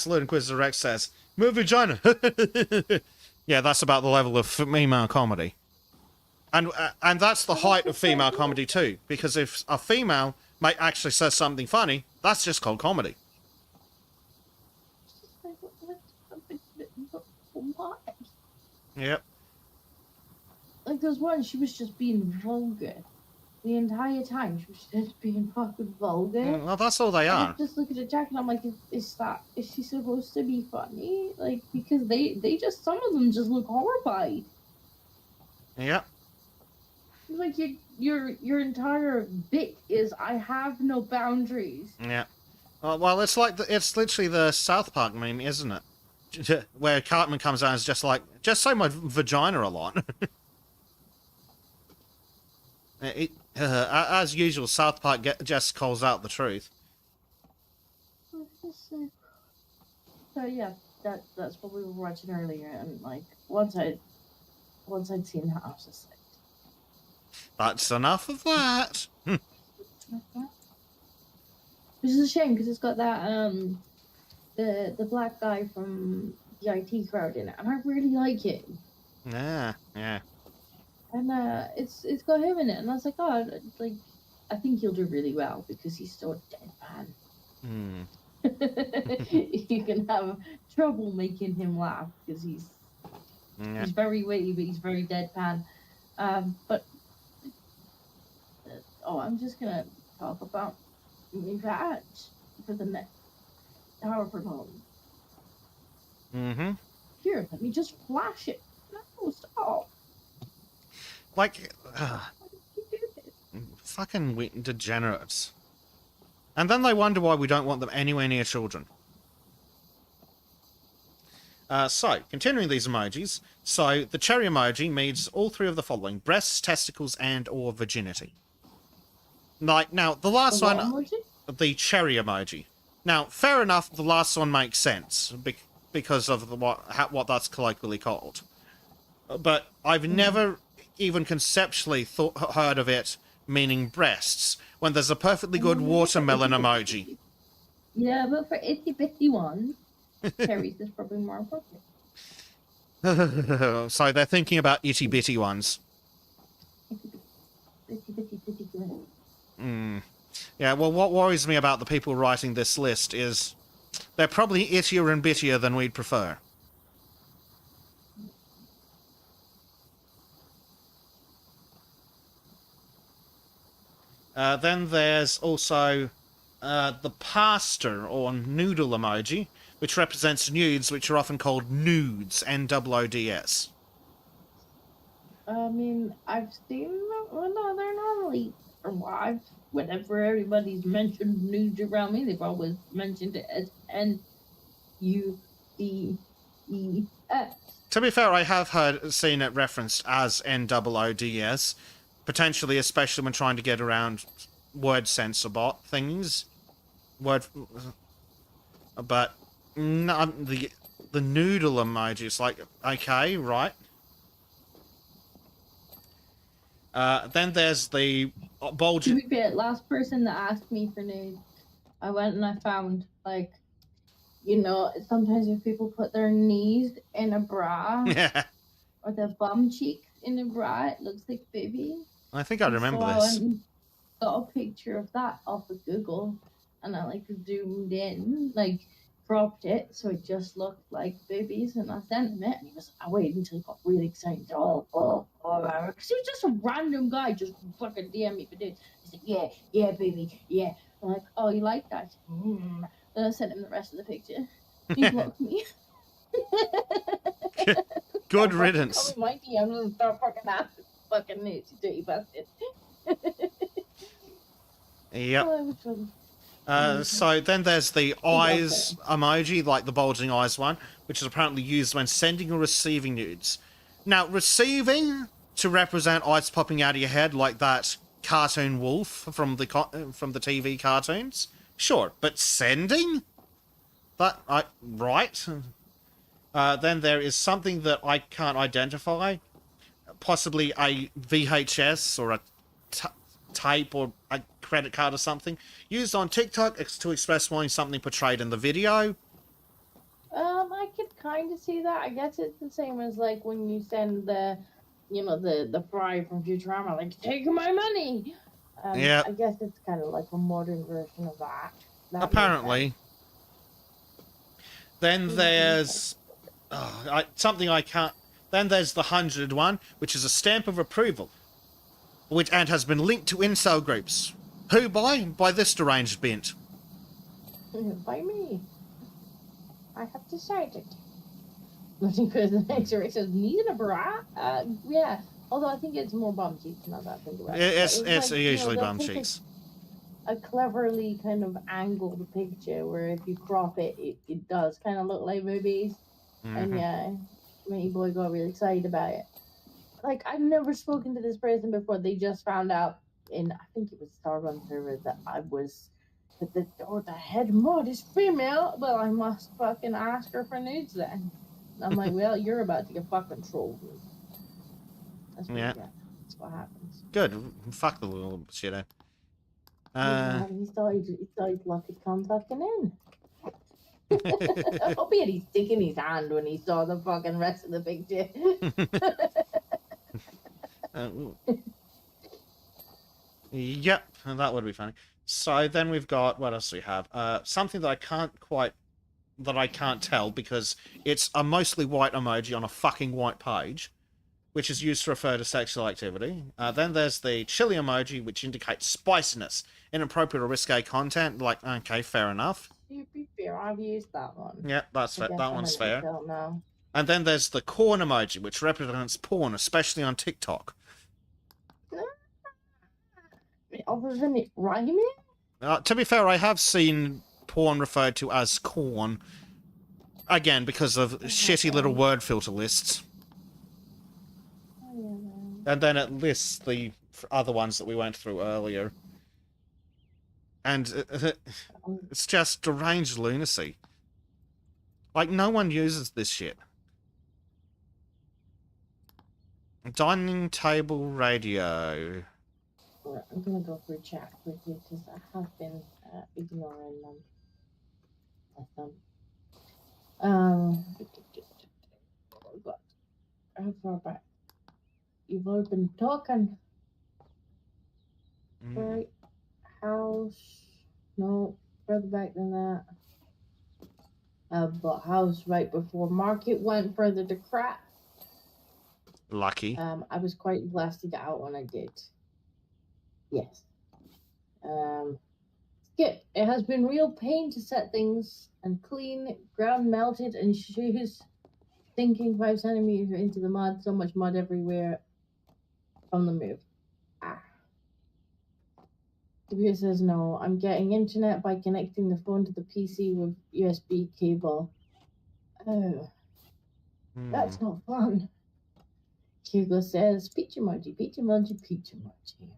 Ludinquisitor Rex says, move vagina. Yeah, that's about the level of female comedy. And that's the height of female comedy too, because if a female actually says something funny, that's just called comedy. Why? Yep. Like, there's one, she was just being vulgar. The entire time, she was just being fucking vulgar. Well, that's all they are. I just look at the Jack and I'm like, is she supposed to be funny? Like, because they just, some of them just look horrified. Yep. Like, your entire bit is, I have no boundaries. Yeah. Well, it's literally the South Park meme, isn't it? Where Cartman comes out and is just like, just say my vagina a lot. As usual, South Park just calls out the truth. So yeah, that's what we were watching earlier, and like once I'd seen that, I was just like, That's enough of that. which is a shame because it's got that the black guy from the IT crowd in it, and I really like it. Yeah. And it's got him in it, and I was like, oh, like I think he'll do really well because he's so deadpan. Hmm. You can have trouble making him laugh because he's very witty, but he's very deadpan. But I'm just gonna talk about my badge for the next hour for home. Mm-hmm. Here, let me just flash it. No, stop. Like, Why did you do this? fucking degenerates. And then they wonder why we don't want them anywhere near children. So, continuing these emojis. So, the cherry emoji means all three of the following: breasts, testicles, and or virginity. Like, now, the last one, Emoji? the cherry emoji. Now, fair enough, the last one makes sense, because of what that's colloquially called. But I've never even conceptually heard of it meaning breasts, when there's a perfectly good watermelon emoji. Yeah, but for itty bitty ones, cherries is probably more appropriate. So they're thinking about itty bitty ones. Itty bitty good. Yeah, well, what worries me about the people writing this list is they're probably ittier and bittier than we'd prefer. Then there's also the pasta or noodle emoji, which represents nudes, which are often called nudes, N-O-O-D-S. I mean, I've seen them. Well, no, they're normally. Whenever everybody's mentioned nudes around me, they've always mentioned it as N-U-D-E-S. To be fair, I have seen it referenced as N-O-O-D-S, potentially, especially when trying to get around word censor bot things. But no, the noodle emoji is like, okay, right. Then there's the bulge. To be fair, last person that asked me for nudes, I went and I found, like, sometimes if people put their knees in a bra or their bum cheeks in a bra, it looks like baby. I think I remember this. I went and got a picture of that off of Google, and I zoomed in, cropped it so it just looked like babies, and I sent him it, and I waited until he got really excited. Because he was just a random guy, just fucking DM me for this. He said, yeah, baby, yeah. I'm like, oh, you like that? Then I sent him the rest of the picture. He blocked me. Good riddance. Call me my DMs and start fucking asking fucking nudes, you dirty bastard. Yep. Oh, so then there's the eyes emoji, like the bulging eyes one, which is apparently used when sending or receiving nudes. Now, receiving to represent eyes popping out of your head, like that cartoon wolf from the TV cartoons, sure. But sending, right? Then there is something that I can't identify, possibly a VHS or a tape or a credit card or something, used on TikTok to express wanting something portrayed in the video. I could kind of see that. I guess it's the same as like when you send the fry from Futurama, like, take my money. Yeah. I guess it's kind of like a modern version of that. Apparently. Then there's something I can't. Then there's the 100 one, which is a stamp of approval, and has been linked to incel groups. Who by? By this deranged bint. By me. I have decided. Because the next race says, need a bra? Yeah. Although I think it's more bum cheeks, not that I think about it. It's usually bum cheeks. A cleverly kind of angled picture where if you crop it, it does kind of look like boobies. Mm-hmm. And yeah, my boy got really excited about it. Like, I've never spoken to this person before. They just found out I think it was Starbucks server, that I was the head mod is female. Well, I must fucking ask her for nudes then. And I'm like, well, you're about to get fucking trolled. That's what you get. That's what happens. Good. Fuck the little shithead. He thought he'd luck had come fucking in. I hope he had his stick in his hand when he saw the fucking rest of the picture. Yep, that would be funny. So then we've got, what else do we have? Something that I can't tell because it's a mostly white emoji on a fucking white page, which is used to refer to sexual activity. Then there's the chili emoji, which indicates spiciness, inappropriate or risque content. Like, okay, fair enough. To be fair, I've used that one. Yep, that's fair. That one's fair. I don't know. And then there's the corn emoji, which represents porn, especially on TikTok. Other than it rhyming? To be fair, I have seen porn referred to as corn. Again, because of shitty little word filter lists. And then it lists the other ones that we went through earlier. And it's just deranged lunacy. Like, no one uses this shit. Dining table radio. I'm gonna go through chat quickly because I have been ignoring them. Oh God, how far back? You've all been talking. Right, house. No, further back than that. But house right before market went further to crap. Lucky. I was quite blasted out when I did. Yes. Skip. It has been real pain to set things and clean, ground melted, and shoes sinking 5 centimeters into the mud. So much mud everywhere from the move. Computer says no. I'm getting internet by connecting the phone to the PC with USB cable. Oh, that's not fun. Hugo says peach emoji, peach emoji, peach emoji.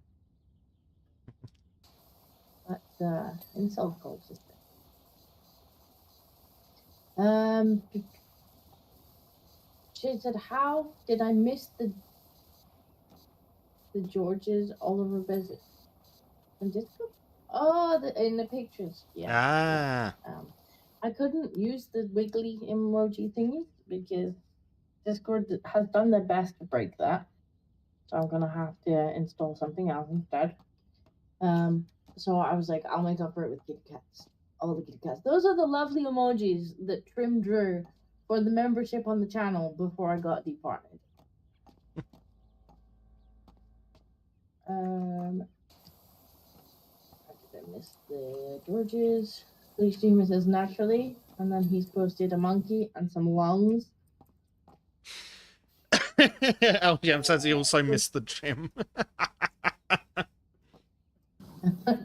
That's insult culture. She said, "How did I miss the George's Oliver visit and disco? Oh, in the pictures, yeah. I couldn't use the wiggly emoji thingy because Discord has done their best to break that, so I'm gonna have to install something else instead. So I was like, I'll make up for it with kitty cats. All the kitty cats. Those are the lovely emojis that Trim drew for the membership on the channel before I got departed. I missed the Georges. Please streamer says naturally, and then he's posted a monkey and some lungs. LGM says he also missed the trim.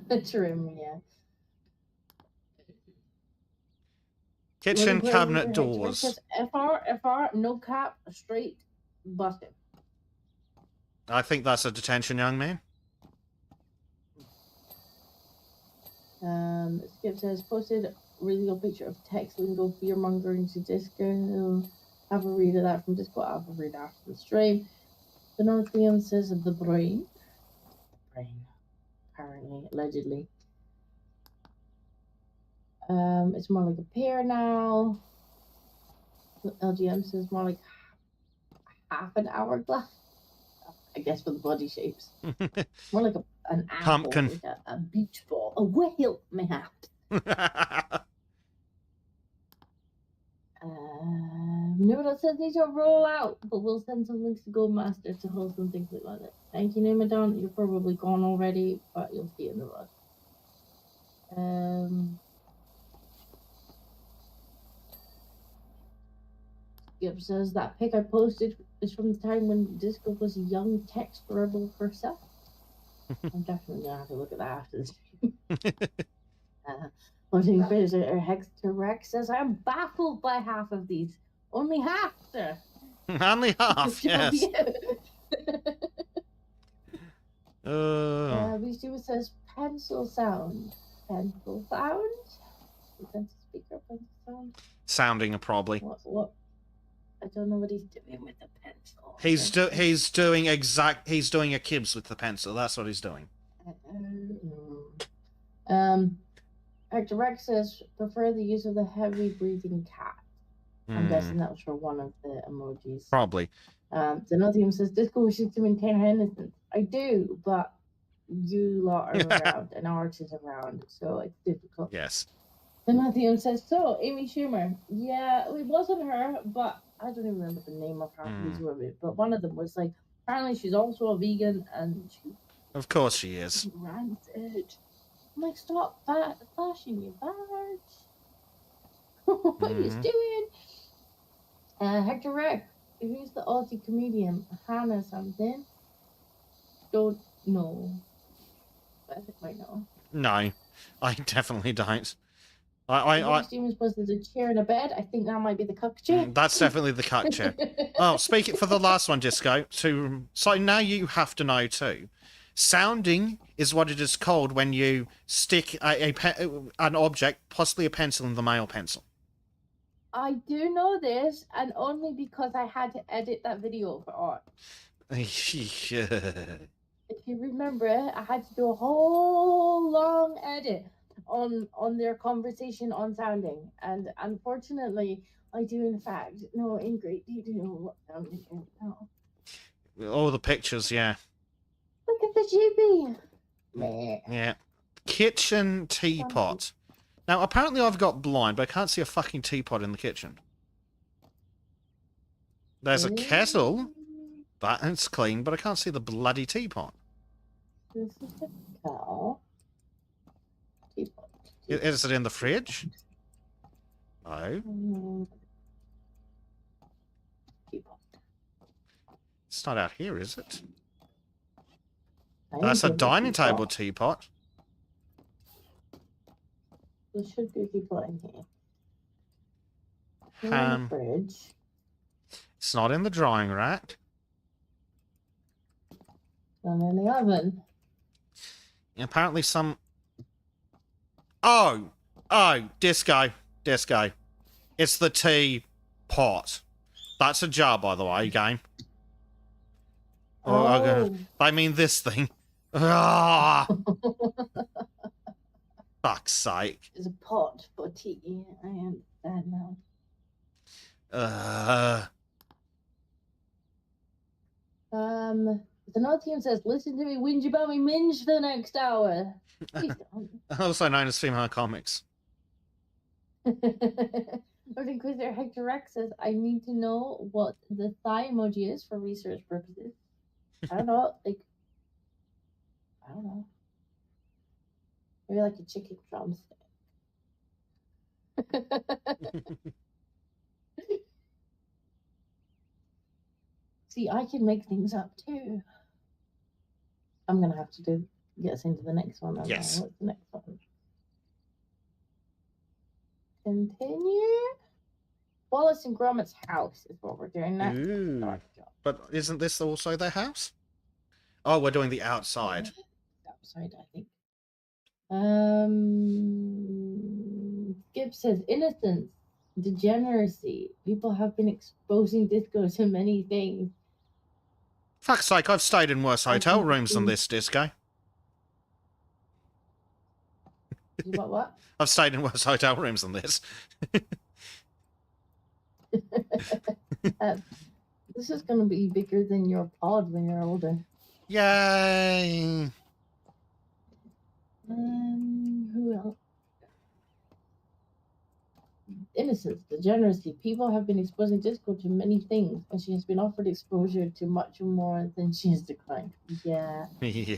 The trim, yeah. Kitchen cabinet doors. Says FR, no cap, straight, busted. I think that's a detention, young man. Skip says posted really good picture of text lingo fear mongering to Disco. Have a read of that from Disco. I'll have a read after the stream. The North Liam says of the brain, apparently, allegedly. It's more like a pear now. LGM says more like half an hourglass. I guess for the body shapes. More like an apple, pumpkin, like a beach ball, a whale, mayhaps. Nudo says these are roll out, but we'll send some links to Gold Master to host some things like that. Thank you, Numadon. You're probably gone already, but you'll see in the rod. Skip says that pic I posted is from the time when Disco was a young text rebel herself. I'm definitely gonna have to look at that after the stream. Loading Visitor Hector Rex says, I'm baffled by half of these. Only half, sir. Only half, yes. VStreamer says pencil sound. Pencil sound? Pencil speaker, pencil sound? Sounding probably. What? I don't know what he's doing with the pencil. He's doing a Kibs with the pencil. That's what he's doing. Hector Rex says prefer the use of the heavy breathing cat. I'm guessing that was for one of the emojis. Probably. Zenothium says Disco wishes to maintain her innocence. I do, but you lot are around and Art is around, so it's difficult. Yes. Zenothium says, so Amy Schumer. Yeah, it wasn't her, but I don't even remember the name of her. But one of them was like, apparently she's also a vegan, and she. Of course she is. Ranted. I'm like, stop flashing your badge. What are you doing? Hector Rex, who's the Aussie comedian? Hannah something? Don't know. I think I know. No, I definitely don't. I was supposed to do a chair and a bed. I think that might be the cuck chair. That's definitely the cuck chair. Oh, speaking for the last one, Disco. So now you have to know too. Sounding is what it is called when you stick an object, possibly a pencil, in the male pencil. I do know this, and only because I had to edit that video for Art. If you remember, I had to do a whole long edit on their conversation on sounding, and unfortunately, I do in fact know in great detail what sounding is now. All the pictures, yeah. Look at the GB. Yeah. Kitchen teapot. Now, apparently I've got blind, but I can't see a fucking teapot in the kitchen. There's a kettle. That's clean, but I can't see the bloody teapot. This is the kettle. Teapot. Is it in the fridge? No. Teapot. It's not out here, is it? That's a dining table teapot. There should be a teapot in here. In the fridge. It's not in the drying rack. Not in the oven. Apparently some... Oh, Disco. It's the teapot. That's a jar, by the way, game. I mean this thing. Ah! Fuck's sake. It's a pot for tea. I understand now. The North team says, listen to me whinge about me minge for the next hour. Please don't. Also known as female comics. Lord Inquisitor Hector Rex says, I need to know what the thigh emoji is for research purposes. I don't know. Maybe like a chicken drumstick. See, I can make things up too. I'm gonna have to get us into the next one. Yes. What's the next one? Continue. Wallace and Gromit's house is what we're doing next. Ooh. But isn't this also their house? Oh, we're doing the outside. Outside, I think. Skip says innocence, degeneracy. People have been exposing Disco to many things. Fuck's sake, I've stayed in worse hotel rooms than this, Disco. What? I've stayed in worse hotel rooms than this. This is going to be bigger than your pod when you're older. Yay! Who else? Innocence, degeneracy. People have been exposing Disco to many things, and she has been offered exposure to much more than she has declined. Yeah. Yeah.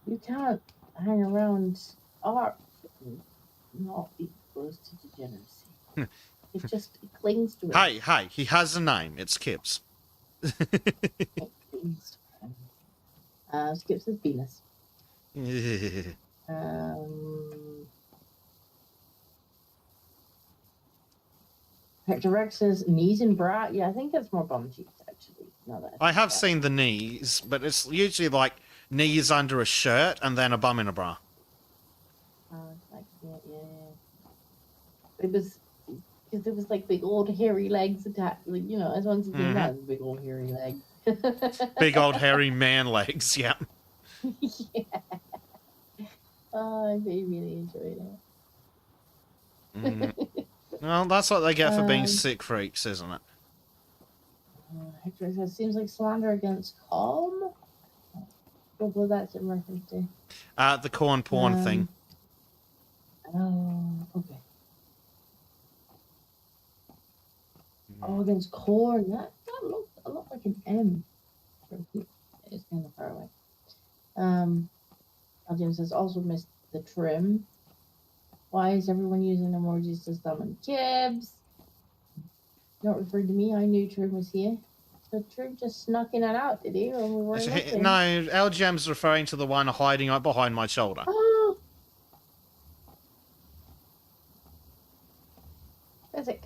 You can't hang around art and not be exposed to degeneracy. It clings to it. Hey, he has a name. It's Kibs. It clings to him. Skip says Venus. Hector Rex says knees and bra. Yeah, I think that's more bum cheeks, actually. I have seen the knees, but it's usually like knees under a shirt and then a bum in a bra. Oh, like, yeah. It was because it was like big old hairy legs attached. Like, you know, as one thing has big old hairy legs. Big old hairy man legs, yeah. Yeah. Oh, I really enjoyed it. Well, that's what they get for being sick freaks, isn't it? Hector says, seems like slander against calm. What that's in reference to? The corn porn thing. Oh, okay. Oh, against corn. That looked a lot like an M. It's kind of far away. James says, also missed the trim. Why is everyone using emojis to summon Jibs? Not referring to me, I knew Trim was here. So Trim just snuck in and out, did he? When we weren't looking? No, LGM's referring to the one hiding up behind my shoulder. Oh! Physic.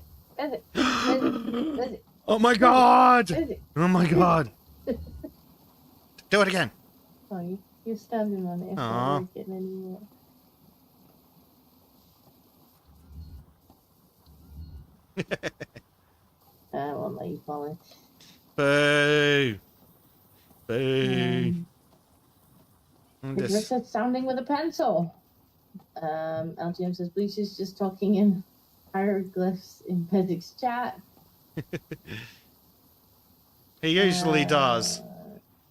Oh my god! Oh my god! Do it again. Oh, you're standing on it. Aww. Getting anymore. I won't let you fall in. Boo! Boo! Rick said sounding with a pencil. LGM says Bleach is just talking in hieroglyphs in Pedic's chat. He usually does.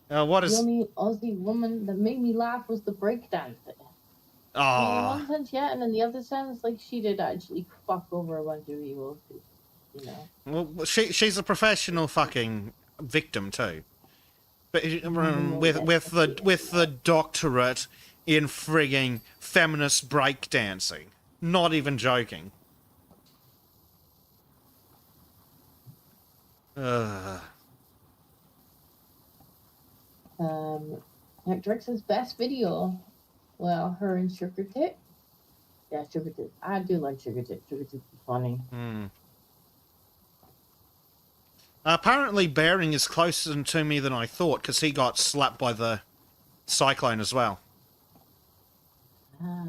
What is... The only Aussie woman that made me laugh was the breakdancer. In one sense, yeah, and in the other sense, like, she did actually fuck over a bunch of people, you know. Well, she's a professional fucking victim too, but with the doctorate in frigging feminist breakdancing. Not even joking. Drix's best video. Well, her and Sugar Tit. Yeah, Sugar Tit. I do like Sugar Tit. Sugar Tit is funny. Apparently, Bering is closer to me than I thought, because he got slapped by the cyclone as well. I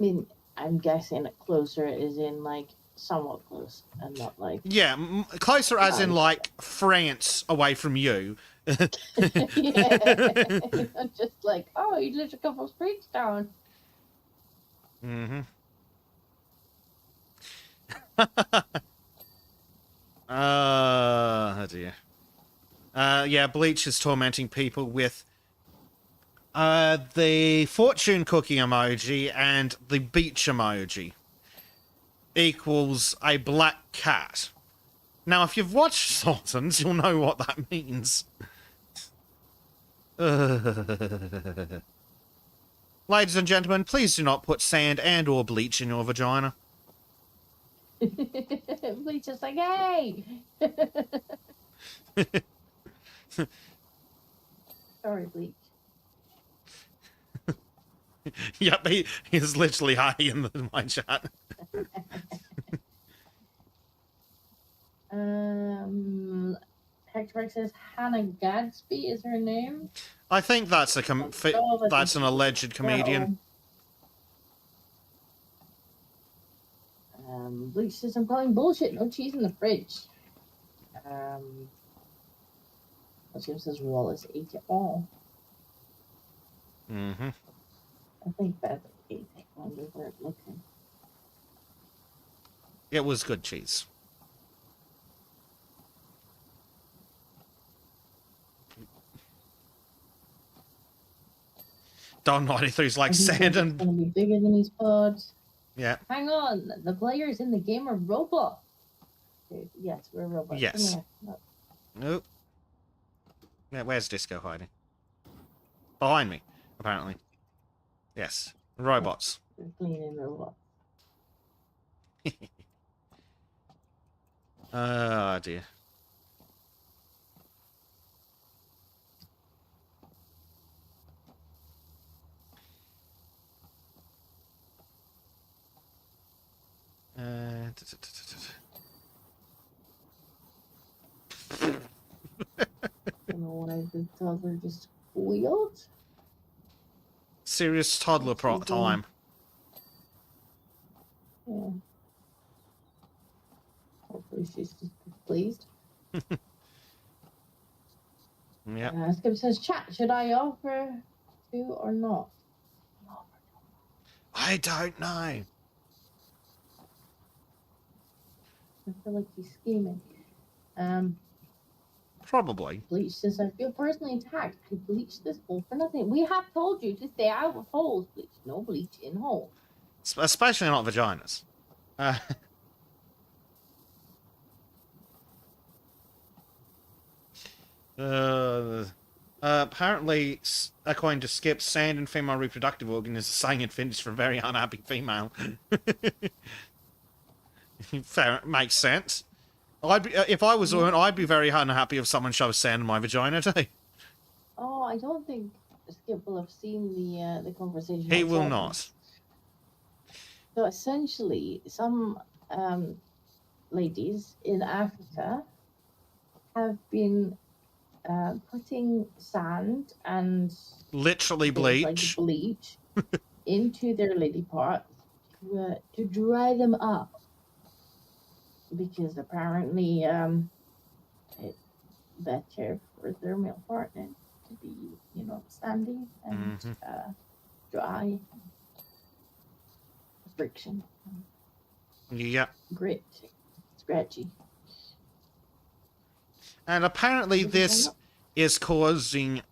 mean, I'm guessing closer is in, like, somewhat close, and not like... Yeah, closer as in, like, France away from you. Yeah. Just like, oh, you lived a couple streets down. Oh dear. Yeah, Bleach is tormenting people with the fortune cookie emoji and the beach emoji equals a black cat. Now, if you've watched Sultans, you'll know what that means. Ladies and gentlemen, please do not put sand and or bleach in your vagina. Bleach is like, hey! Sorry, Bleach. Yep, he's literally high in my chat. Hector says Hannah Gadsby is her name. I think that's that's an alleged comedian. Bleach says I'm calling bullshit. No cheese in the fridge. Jim says Wallace ate it all. I think that's ate it when we weren't looking. It was good cheese. Don 93's like sand and... It's gonna be bigger than his pods. Yeah. Hang on, the players in the game are robots. Yes, we're robots. Yes. Nope. Yeah, where's Disco hiding? Behind me, apparently. Yes. Robots. We're cleaning robots. Oh dear. like the toddler just squealed. Serious toddler time. Yeah. Hopefully she's just pleased. Yeah. Skip says, chat, should I offer to or not? I don't know. I feel like he's scheming. Probably. Bleach says, I feel personally attacked. I bleached this hole for nothing. We have told you to stay out of holes, Bleach. No bleach in holes. Especially not vaginas. Apparently, according to Skip, sand and female reproductive organ is a saying and finish for a very unhappy female. Fair, makes sense. If I was a woman, I'd be very unhappy if someone shoves sand in my vagina too. Oh, I don't think Skip will have seen the conversation. He will not. So essentially, some ladies in Africa have been putting sand and literally bleach, like bleach into their lady parts to dry them up, because apparently it's better for their male partner to be, sandy and dry, friction. Yeah. Grit, scratchy. And apparently this is causing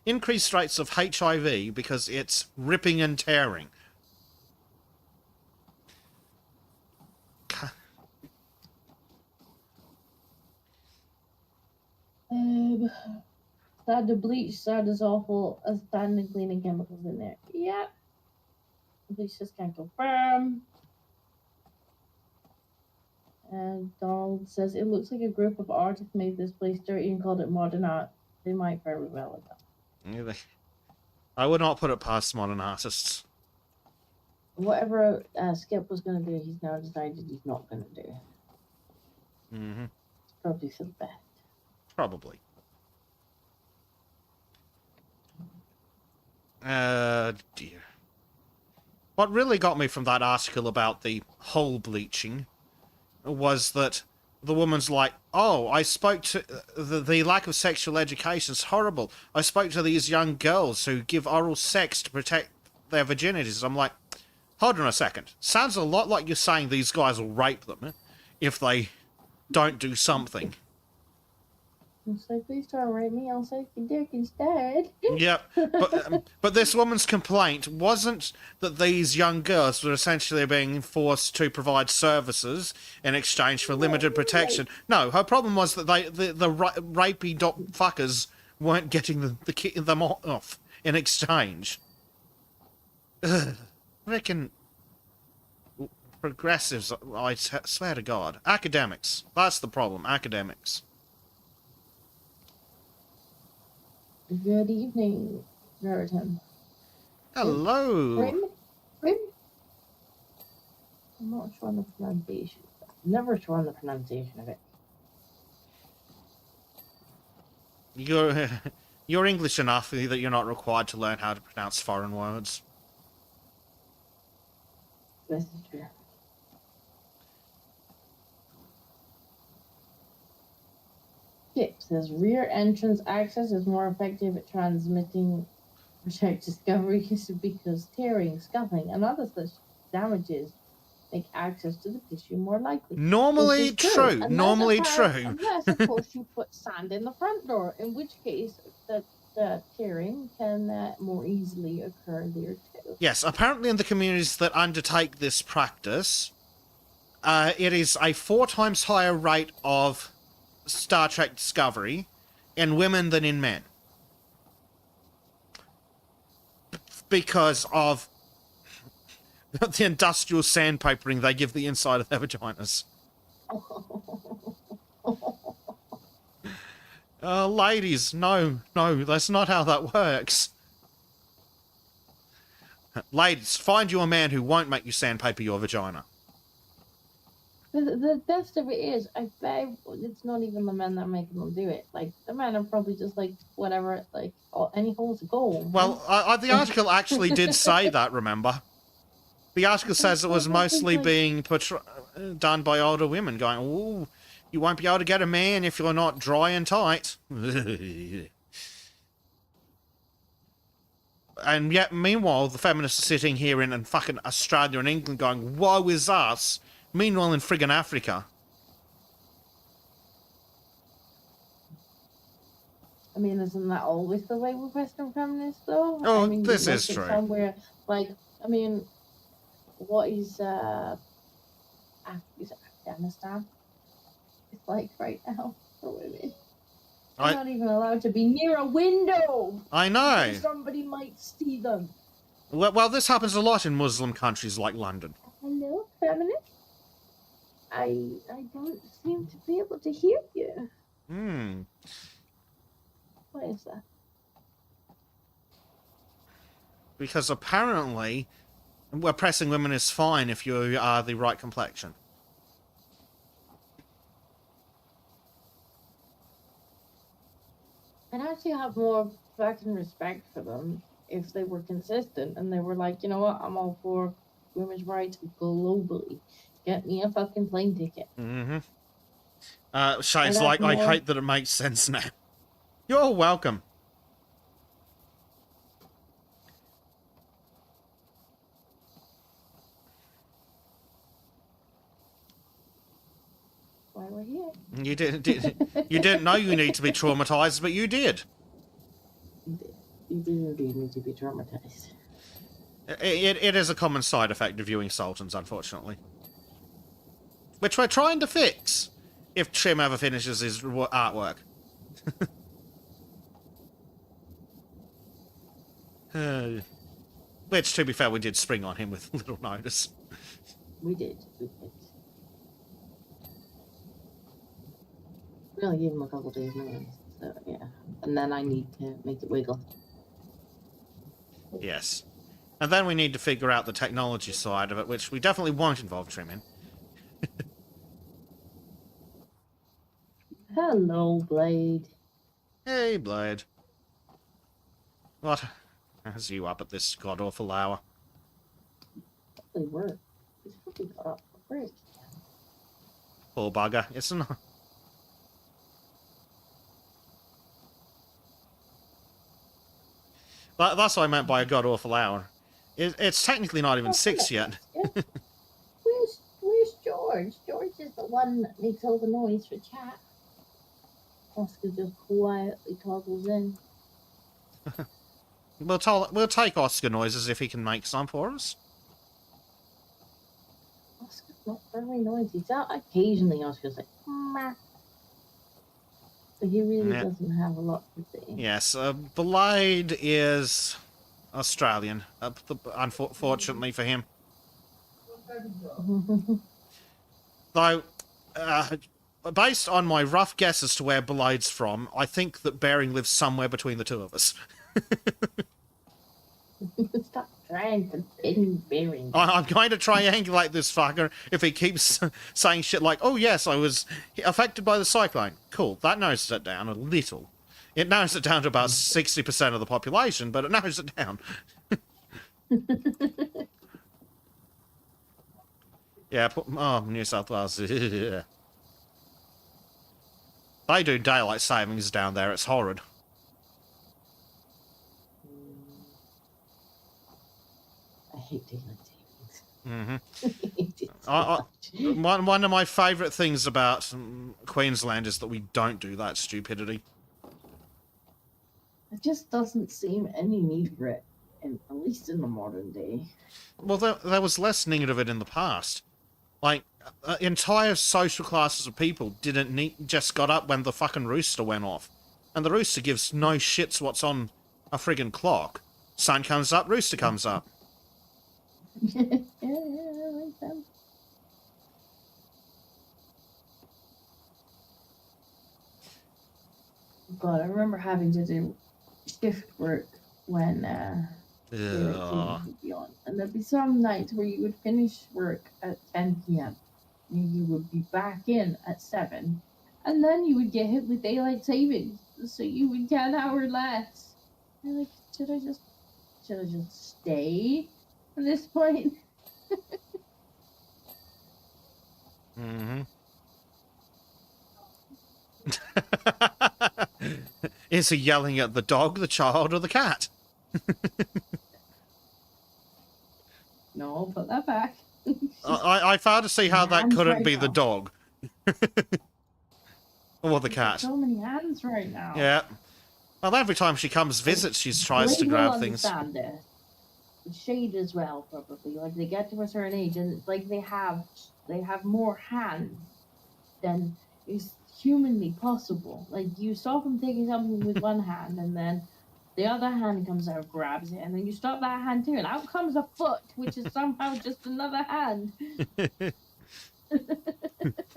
increased rates of HIV because it's ripping and tearing. Sad to bleach, sad is awful, as sand and cleaning chemicals in there. Yeah. Bleach just can't confirm. And Donald says, it looks like a group of artists made this place dirty and called it modern art. They might very well have done. I would not put it past modern artists. Whatever Skip was going to do, he's now decided he's not going to do. It's probably for the best. Probably. Dear. What really got me from that article about the hole bleaching was that the woman's like, oh, I spoke to... The lack of sexual education is horrible. I spoke to these young girls who give oral sex to protect their virginities. I'm like, hold on a second. Sounds a lot like you're saying these guys will rape them if they don't do something. It's like, please don't rape me, I'll suck your dick instead. Yep, but this woman's complaint wasn't that these young girls were essentially being forced to provide services in exchange for limited protection. No, her problem was that the rapey fuckers weren't getting them off in exchange. Frickin' progressives, I swear to God. Academics. That's the problem, academics. Good evening, Veritan. Hello. Prim? I'm not sure on the pronunciation. Never sure on the pronunciation of it. You're English enough that you're not required to learn how to pronounce foreign words. This is true. Skip says rear entrance access is more effective at transmitting project discoveries because tearing, scuffing, and other such damages make access to the tissue more likely. Normally true. Normally true. Unless, of course, you put sand in the front door, in which case the tearing can more easily occur there too. Yes, apparently in the communities that undertake this practice, it is a 4 times higher rate of Star Trek Discovery in women than in men. Because of the industrial sandpapering they give the inside of their vaginas. Ladies, no, that's not how that works. Ladies, find you a man who won't make you sandpaper your vagina. The best of it is, I bet it's not even the men that are making them do it. Like, the men are probably just like, whatever, like, any hole's a goal. Well, the article actually did say that, remember? The article says it was mostly being done by older women, going, "Ooh, you won't be able to get a man if you're not dry and tight." And yet, meanwhile, the feminists are sitting here in fucking Australia and England going, "Woe is us." Meanwhile, in friggin' Africa. I mean, isn't that always the way with Western feminists, though? Oh, I mean, this is true. Somewhere, like, I mean, what is Afghanistan? It's like right now for women. They're not even allowed to be near a window. I know. Somebody might see them. Well, this happens a lot in Muslim countries like London. Hello, feminist? I don't seem to be able to hear you. Why is that? Because apparently, oppressing women is fine if you are the right complexion. I'd actually have more fucking respect for them if they were consistent and they were like, you know what, I'm all for women's rights globally. Get me a fucking plane ticket. Shane's like, I hate that it makes sense now. You're welcome. Why we're here. You didn't know you need to be traumatized, but you did. You do indeed need to be traumatized. It is a common side effect of viewing Sultans, unfortunately. Which we're trying to fix, if Trim ever finishes his artwork. Which, to be fair, we did spring on him with little notice. We did. We only gave him a couple days notice, so yeah. And then I need to make it wiggle. Yes. And then we need to figure out the technology side of it, which we definitely won't involve Trim in. Hello, Blade. Hey, Blade. What has you up at this god-awful hour? They were. He's probably got up for break. Poor bugger, isn't it? That's what I meant by a god-awful hour. It's technically not even 6 yet. Where's George? George is the one that makes all the noise for chat. Oscar just quietly toggles in. We'll take Oscar noises if he can make some for us. Oscar's not very noisy. Occasionally Oscar's like, meh. But he really doesn't have a lot to say. Yes, Blade is Australian, unfortunately for him. Though, based on my rough guess as to where Blade's from, I think that Bering lives somewhere between the two of us. Stop trying to pin Bering. I'm going to triangulate this fucker if he keeps saying shit like, oh yes, I was affected by the cyclone. Cool, that narrows it down a little. It narrows it down to about 60% of the population, but it narrows it down. Yeah, New South Wales. They do daylight savings down there, it's horrid. I hate daylight savings. One of my favourite things about Queensland is that we don't do that stupidity. It just doesn't seem any need for it, at least in the modern day. Well, there was less need of it in the past. Like, entire social classes of people just got up when the fucking rooster went off. And the rooster gives no shits what's on a friggin' clock. Sun comes up, rooster comes up. Yeah, I like that. God, I remember having to do shift work when Yeah. would be on. And there'd be some nights where you would finish work at 10 p.m. you would be back in at 7, and then you would get hit with daylight savings, so you would get an hour less. You're like, should I just stay at this point? Mm-hmm. Is he yelling at the dog, the child, or the cat? No, put that back. I fail to see how that couldn't right be now. the dog. Or the cat. So many hands right now. Yeah. Well, every time she comes visit, she tries to grab things. It. Shade as well, probably. Like, they get to a certain age, and it's like they have more hands than is humanly possible. Like, you stop them taking something with one hand, and then the other hand comes out, grabs it, and then you stop that hand too, and out comes a foot, which is somehow just another hand. I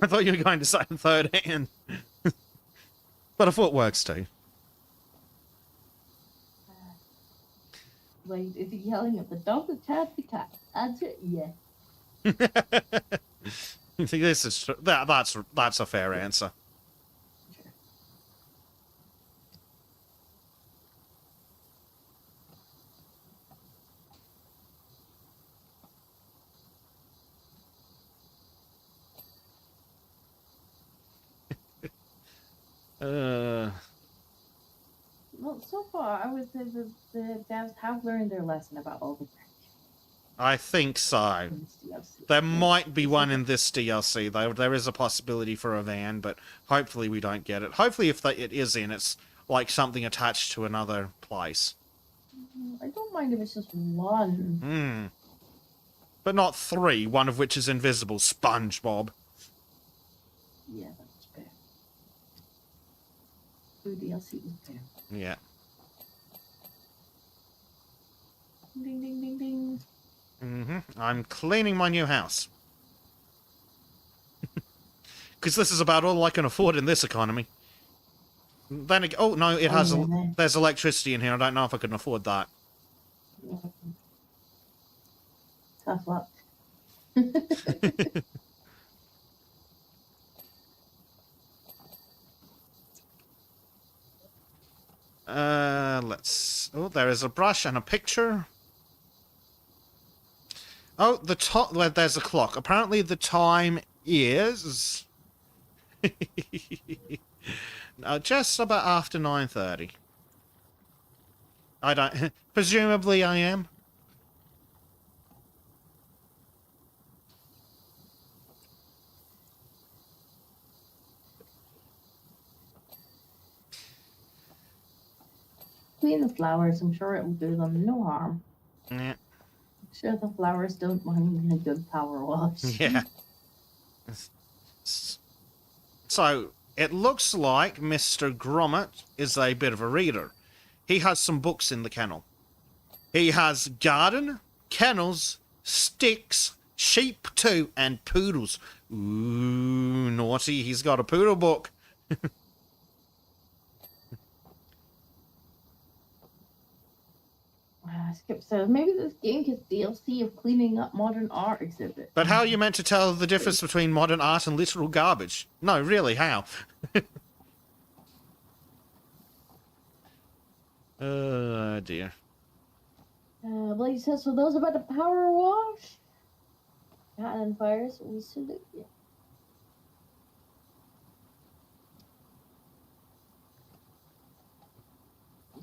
thought you were going to say a third hand. But a foot works too. Wait, is he yelling at the dog, the cat, the cat? That's it, yeah. You think this is true? That's a fair answer. Well, so far, I would say that the devs have learned their lesson about overtime. I think so. There might be one in this DLC, though. There is a possibility for a van, but hopefully we don't get it. Hopefully if it is in, it's like something attached to another place. I don't mind if it's just one. But not 3, one of which is invisible. SpongeBob. Yeah, that's fair. 2 DLC is fair. Yeah. Ding, ding, ding, ding. I'm cleaning my new house. Because this is about all I can afford in this economy. Then again, oh no, it has there's electricity in here. I don't know if I can afford that. Tough luck. Let's... Oh, there is a brush and a picture. Oh, the top... Well, there's a clock. Apparently the time is... just about after 9:30. I don't... Presumably I am. Clean the flowers. I'm sure it will do them no harm. Yeah. I'm sure the flowers don't mind a good power wash. Yeah. So, it looks like Mr. Gromit is a bit of a reader. He has some books in the kennel. He has garden, kennels, sticks, sheep too, and poodles. Ooh, naughty. He's got a poodle book. Skip says, maybe this game gets DLC of cleaning up modern art exhibit. But how are you meant to tell the difference between modern art and literal garbage? No, really, how? Oh, dear. Blake says, for those about the power wash, and fires, we salute you.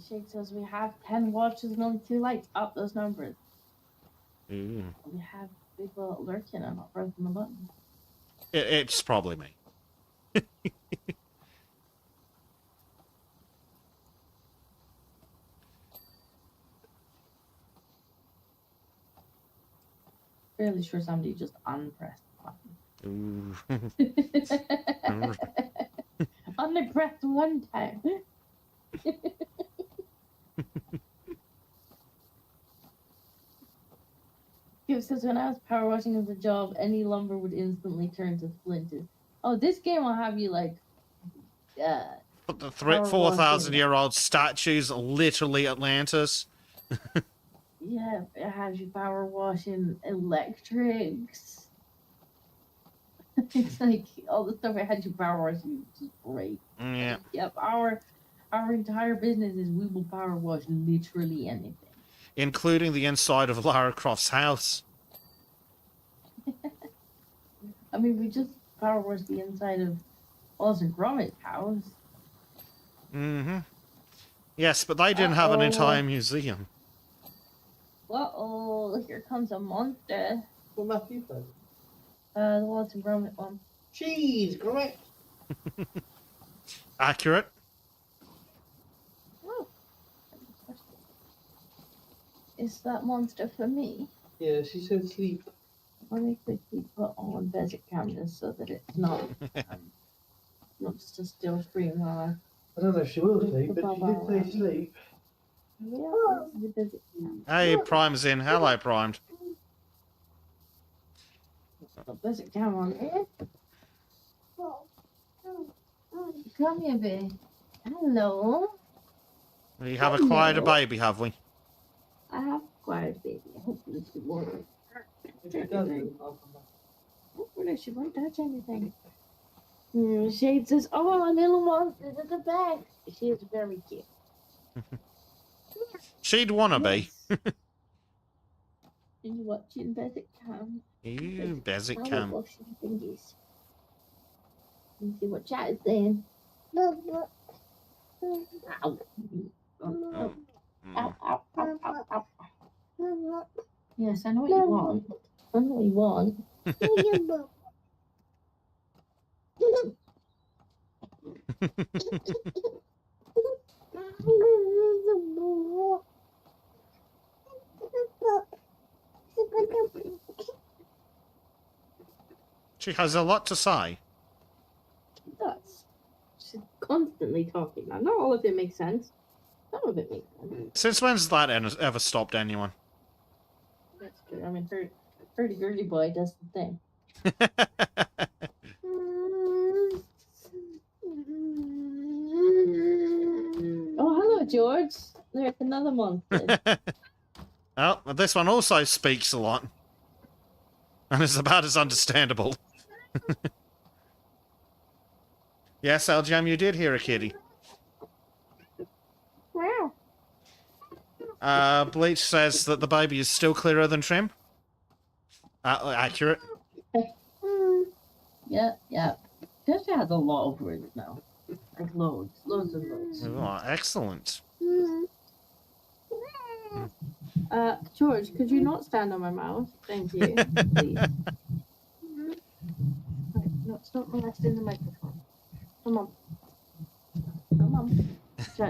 Shake says, we have 10 watches and only 2 lights. Up those numbers. Ooh. We have people lurking and not pressing the button. It's probably me. Fairly sure somebody just unpressed the button. Ooh. Only pressed one time. It says, when I was power washing as a job, any lumber would instantly turn to splinters. Oh, this game will have you like, But the 4,000-year-old statues are literally Atlantis. Yeah, it has you power washing electrics. It's like all the stuff I had to power wash, which is great. Yeah. Yep, our entire business is we will power wash literally anything. Including the inside of Lara Croft's house. I mean, we just power wash the inside of Wallace and Gromit's house. Mm-hmm. Yes, but they didn't have an entire museum. Uh-oh, here comes a monster. What map you play? The Wallace and Gromit one. Cheese, correct. Accurate. Oh. Is that monster for me? Yeah, she said sleep. Let me quickly put on basic cameras so that it's not not just a still screen while I don't know if she will sleep, but she did say sleep. the basic camera. Hey, Prime's in. Hello, Primed. The basic camera on here. Come here, babe. Hello. We have acquired a baby, have we? I have acquired a baby. Hopefully she won't. If it doesn't, I'll come back. Hopefully she won't touch anything. Shade says, "Oh, a little monster at the back." She is very cute. She'd wanna be. Yes. Are you watching Basic Cam? You basic cam. Washing thingies. Let me see what chat is saying. Ow. Ow. Ow, ow, ow, ow, ow. Yes, I know what you want. I know what you want. She has a lot to say. She does. She's constantly talking. Now, not all of it makes sense. Some of it makes sense. Since when's that ever stopped anyone? That's true. I mean, Pretty Girly Boy does the thing. Oh, hello, George. There's another monster. Oh, this one also speaks a lot. And is about as understandable. Yes, Aljam, you did hear a kitty. Wow. Bleach says that the baby is still clearer than Trim. Accurate. Yeah. She has a lot of words now. Like loads and loads. Oh, excellent. George, could you not stand on my mouth? Thank you, please. Right, no, stop molesting the microphone. Come on. Why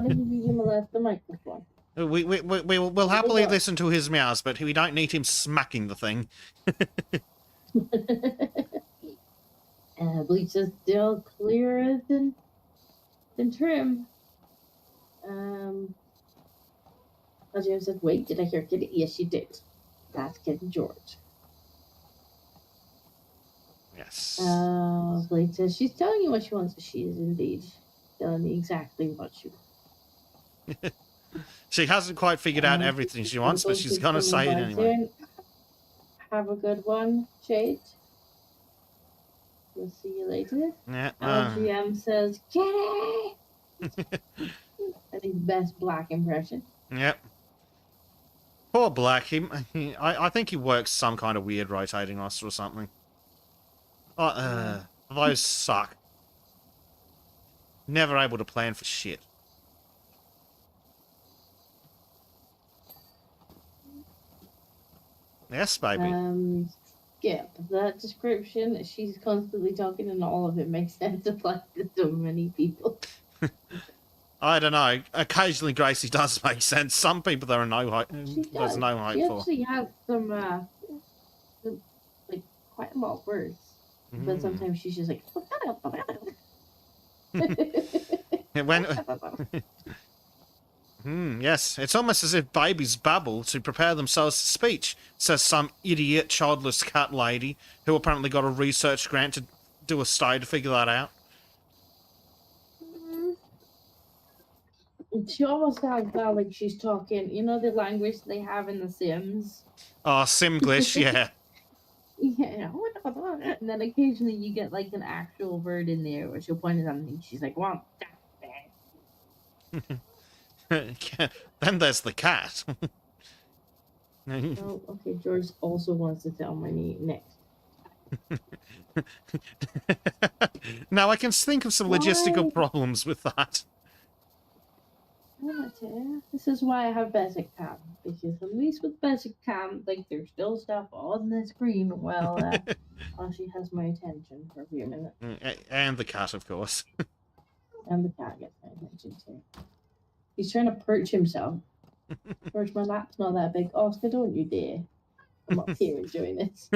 did you molest the microphone? We'll happily listen to his meows, but we don't need him smacking the thing. Bleach is still clearer than Trim. Ajay said, "Wait, did I hear Kitty?" Yes, you did. That's Kitty George. Yes. Bleach says she's telling you what she wants. She is indeed telling you exactly what she wants. She hasn't quite figured out everything she wants, but she's gonna say it anyway. Have a good one, Jade. We'll see you later. Yeah. LGM says, "Kitty!" I think best black impression. Yep. Poor Black. I think he works some kind of weird rotating roster or something. Those suck. Never able to plan for shit. Yes, baby. Skip that description. She's constantly talking, and all of it makes sense. Applies to so many people. I don't know. Occasionally, Gracie does make sense. Some people there are no hope. There's no hope She for. actually has some, like quite a lot of words, but sometimes she's just like. Yes, it's almost as if babies babble to prepare themselves for speech, says some idiot childless cat lady who apparently got a research grant to do a study to figure that out. She almost sounds like she's talking, you know, the language they have in The Sims. Oh, Simglish, yeah. Yeah, what the And then occasionally you get like an actual bird in there where she'll point at something. She's like, "Well, that's bad." Then there's the cat. Oh, okay. George also wants to sit on my knee next. Now I can think of some logistical problems with that. This is why I have basic cam, because at least with basic cam, like there's still stuff on the screen while she has my attention for a few minutes. And the cat, of course. And the cat gets my attention too. He's trying to perch himself. George, my lap's not that big. Oscar, don't you dare. I'm up here doing this.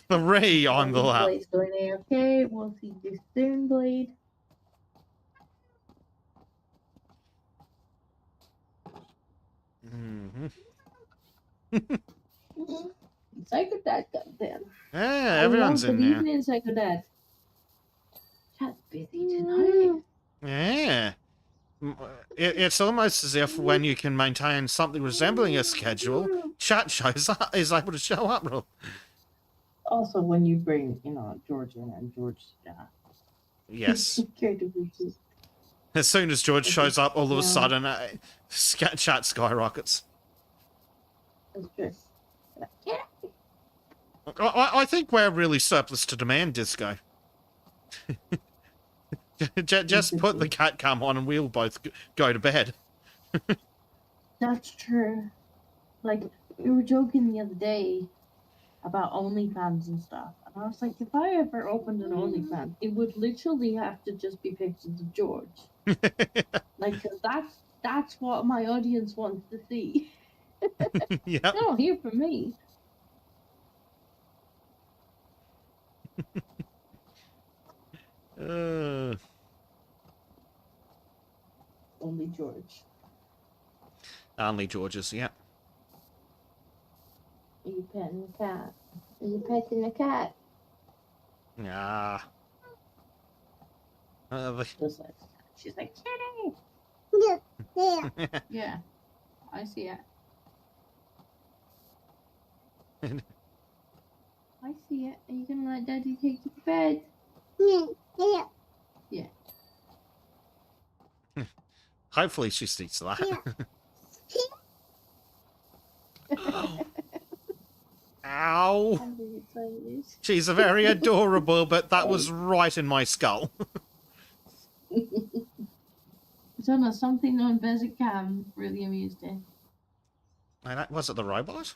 3 on the lap. Blade's going AFK. We'll see this soon, Blade. Psycho Dad got there. Yeah, everyone's in good there. evening, Psycho Dad. Chat's busy tonight. Yeah. It's almost as if when you can maintain something resembling a schedule, chat is able to show up. Also, when you bring, George in and George. Yes. As soon as George shows up, all of a sudden, chat skyrockets. That's true. I think we're really surplus to demand, Disco. Just put the cat cam on and we'll both go to bed. That's true. Like, we were joking the other day about OnlyFans and stuff. And I was like, if I ever opened an OnlyFans, it would literally have to just be pictures of George. Like, 'cause that's what my audience wants to see. Yeah. They don't hear from me. Only George. Only George's, yeah. Are you petting the cat? Are you petting the cat? Yeah. Just like, she's like, kitty! Yeah, I see it. I see it. Are you gonna let Daddy take you to bed? Yeah. Hopefully she sticks to that. Ow! She's a very adorable, but that was right in my skull. I don't know, something on Basic Cam really amused him. Was it the robot?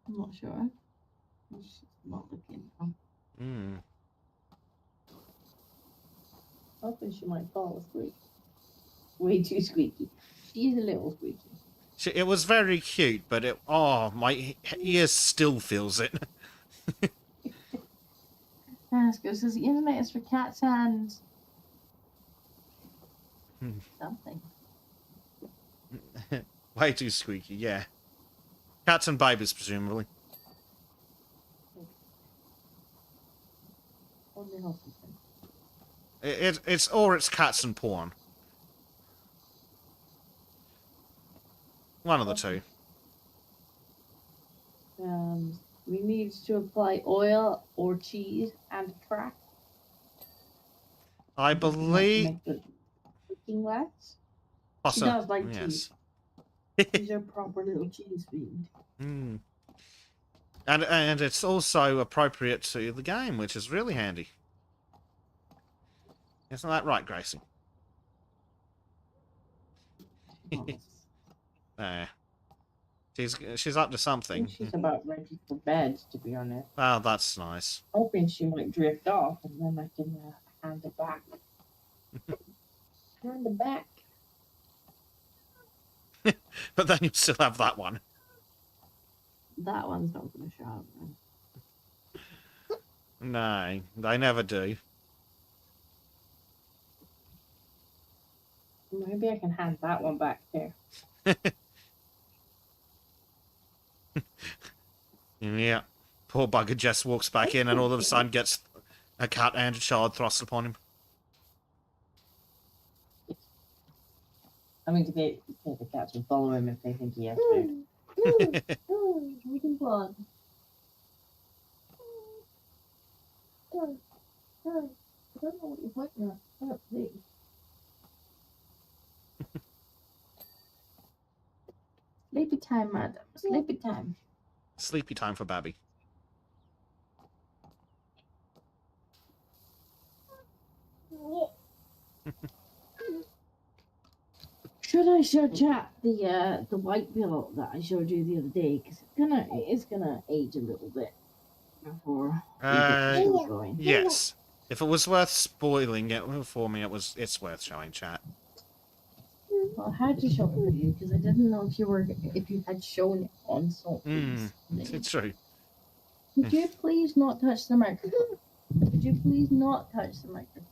I'm not sure. She's not looking. Hoping she might fall asleep. Way too squeaky. She's a little squeaky. It was very cute, but my ear still feels it. Asco says the internet is for cats and something. Way too squeaky, yeah. Cats and babies, presumably. It's cats and porn. One of the two. We need to apply oil or cheese and a track. I believe. Cooking wax. She does like cheese. These are proper little cheese fiend. And it's also appropriate to the game, which is really handy. Isn't that right, Gracie? She's up to something. I think she's about ready for bed, to be honest. Oh, that's nice. Hoping she might drift off, and then I can hand it back. Hand it back. But then you still have that one. That one's not going to show up. No, they never do. Maybe I can hand that one back there. Yeah. Poor bugger just walks back in and all of a sudden gets a cat and a child thrust upon him. I mean, the cats will follow him if they think he has food. We can vlog. Sorry. Sorry. I don't know what you're pointing at. Oh, please. Sleepy time, madam. Sleepy time. Sleepy time for Babby. Should I show chat the white bill that I showed you the other day? Because it is gonna age a little bit before we get the show going. Yes. If it was worth spoiling it for me, it's worth showing chat. Well, I had to show it for you because I didn't know if you had shown it on something. It's true. Could you please not touch the microphone? Could you please not touch the microphone?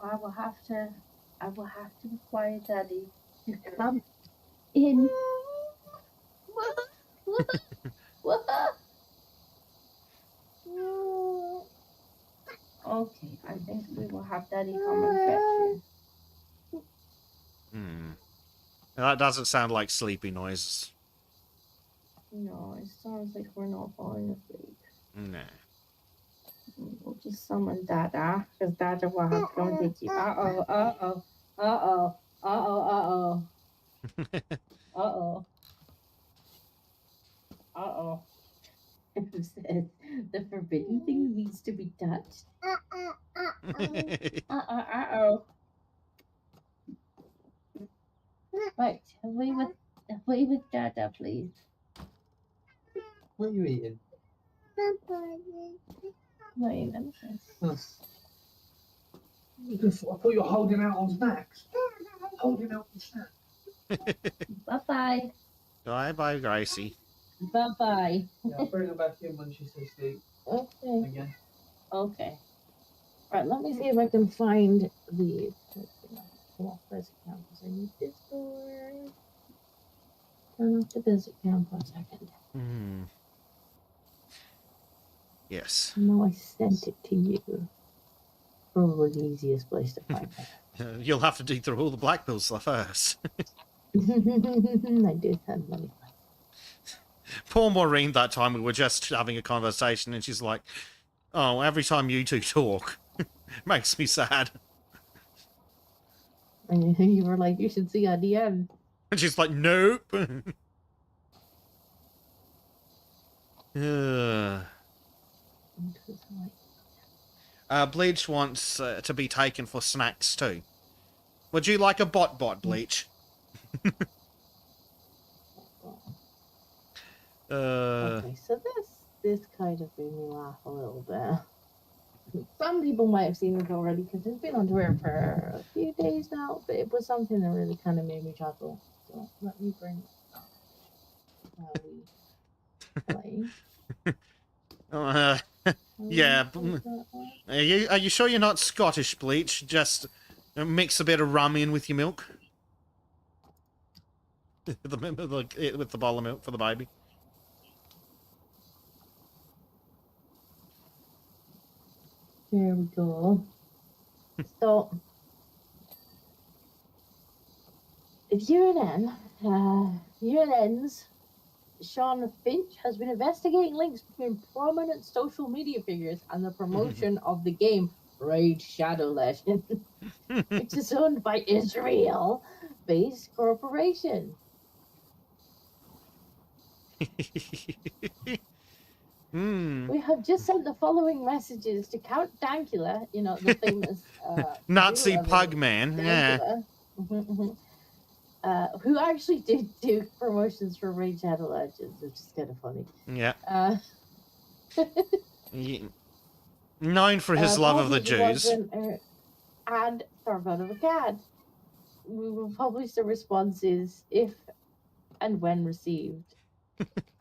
I will have to require Daddy to come in. Okay, I think we will have Daddy come and fetch you. That doesn't sound like sleepy noises. No, it sounds like we're not falling asleep. Nah. We'll just summon Dada, because Dada will have to go and take you. Uh-oh, uh-oh, uh-oh, uh-oh, uh-oh. Uh-oh. Uh-oh. It says the forbidden thing needs to be touched. Uh-oh. Right, away with Dada, please. What are you eating? No, you never. Oh. I thought you were holding out on snacks. Holding out on snacks. Bye-bye. Bye-bye, Gracie. Bye-bye. Yeah, I'll bring her back in when she's asleep. Okay. Again. Okay. Right, let me see if I can find the this account because I need Discord. Turn off the this account for a second. Yes. No, I sent it to you. Probably the easiest place to find it. You'll have to dig through all the Black Bill stuff first. I did send money. Poor Maureen, that time we were just having a conversation and she's like, oh, every time you two talk, makes me sad. And you were like, you should see at the end. And she's like, nope. Bleach wants to be taken for snacks too. Would you like a bot, Bleach? Okay, so this kind of made me laugh a little bit. Some people might have seen it already because it's been on Twitter for a few days now, but it was something that really kind of made me chuckle. So let me bring it up while we play. Yeah. Are you sure you're not Scottish, Bleach? Just mix a bit of rum in with your milk. With the bowl of milk for the baby. There we go. So, UNN's Sean Finch has been investigating links between prominent social media figures and the promotion of the game Raid Shadow Legends, which is owned by Israel-based corporation. We have just sent the following messages to Count Dankula, the famous Nazi pug man, yeah. Who actually did do promotions for Raid Shadow Legends, which is kind of funny. Yeah. Known for his love of the Jews. And Starve Out of a Cat. We will publish the responses if and when received.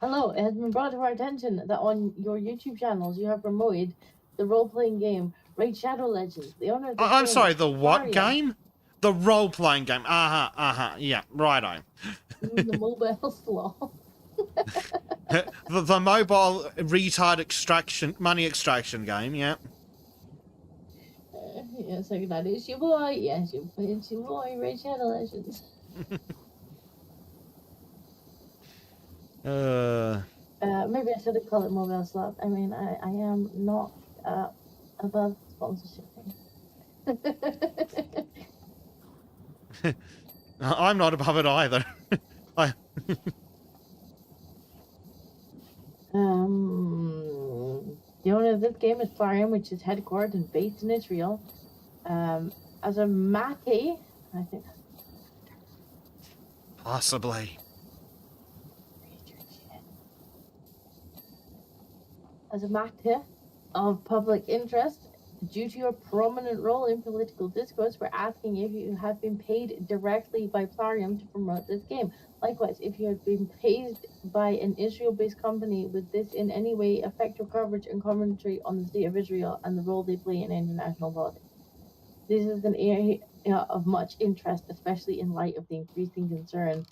Hello, it has been brought to our attention that on your YouTube channels you have promoted the role-playing game Raid Shadow Legends. The owner of the I'm sorry, the what game? The role-playing game. Yeah, righto. The mobile sloth. the mobile retard money extraction game, yeah. Yes, like that is your boy. Yes, it's your boy, Raid Shadow Legends. Maybe I should have called it mobile slot. I mean, I am not above sponsorship thing. I'm not above it either. I... The owner of this game is Plarium, which is headquartered and based in Israel. As a Mate, I think. Possibly. As a matter of public interest, due to your prominent role in political discourse, we're asking if you have been paid directly by Plarium to promote this game. Likewise, if you have been paid by an Israel-based company, would this in any way affect your coverage and commentary on the state of Israel and the role they play in international politics? This is an area of much interest, especially in light of the increasing concern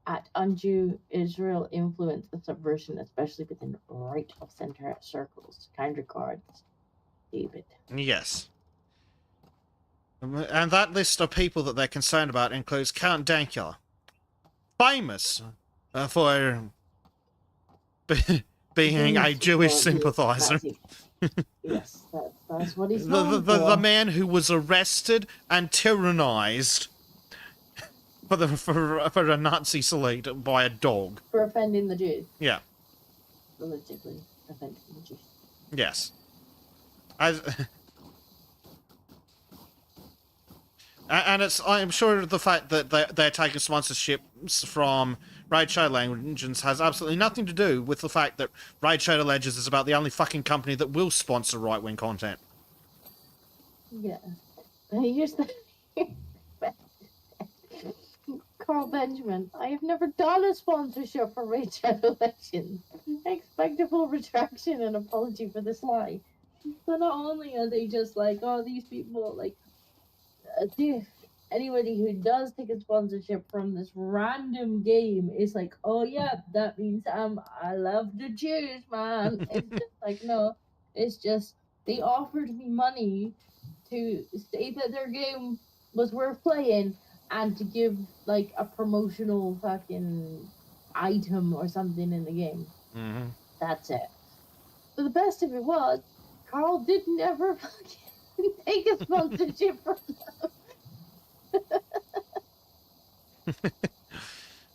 at undue Israel influence and subversion, especially within right-of-center circles. Kind regards, David. Yes. And that list of people that they're concerned about includes Count Dankula, famous for being a Jewish sympathizer. Yes, that's what he's the man who was arrested and tyrannized for a Nazi salute by a dog. For offending the Jews. Yeah. Allegedly offending the Jews. Yes. And I'm sure the fact that they're taking sponsorships from Raid Shadow Legends has absolutely nothing to do with the fact that Raid Shadow Legends is about the only fucking company that will sponsor right-wing content. Yeah. Here's the... Carl Benjamin, I have never done a sponsorship for Raid Shadow Legends. I expect a full retraction and apology for this lie. So not only are they just like, oh, these people, like, anybody who does take a sponsorship from this random game is like, oh yeah, that means I love the Jews, man. It's just like, no, it's just they offered me money to state that their game was worth playing and to give like a promotional fucking item or something in the game. Mm-hmm. That's it. But the best of it was, Carl didn't ever fucking take a sponsorship from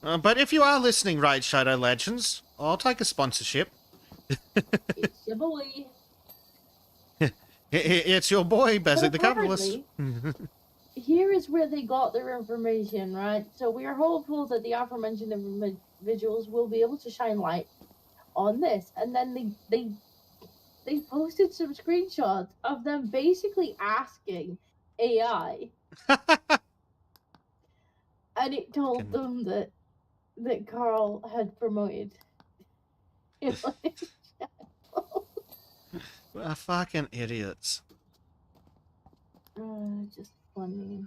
them. But if you are listening, Raid Shadow Legends, I'll take a sponsorship. It's your boy. It's your boy, Bezzy the Capitalist. Here is where they got their information, right? So we are hopeful that the aforementioned individuals will be able to shine light on this. And then they posted some screenshots of them basically asking AI. And it told them that Carl had promoted. Fucking idiots. Just funny.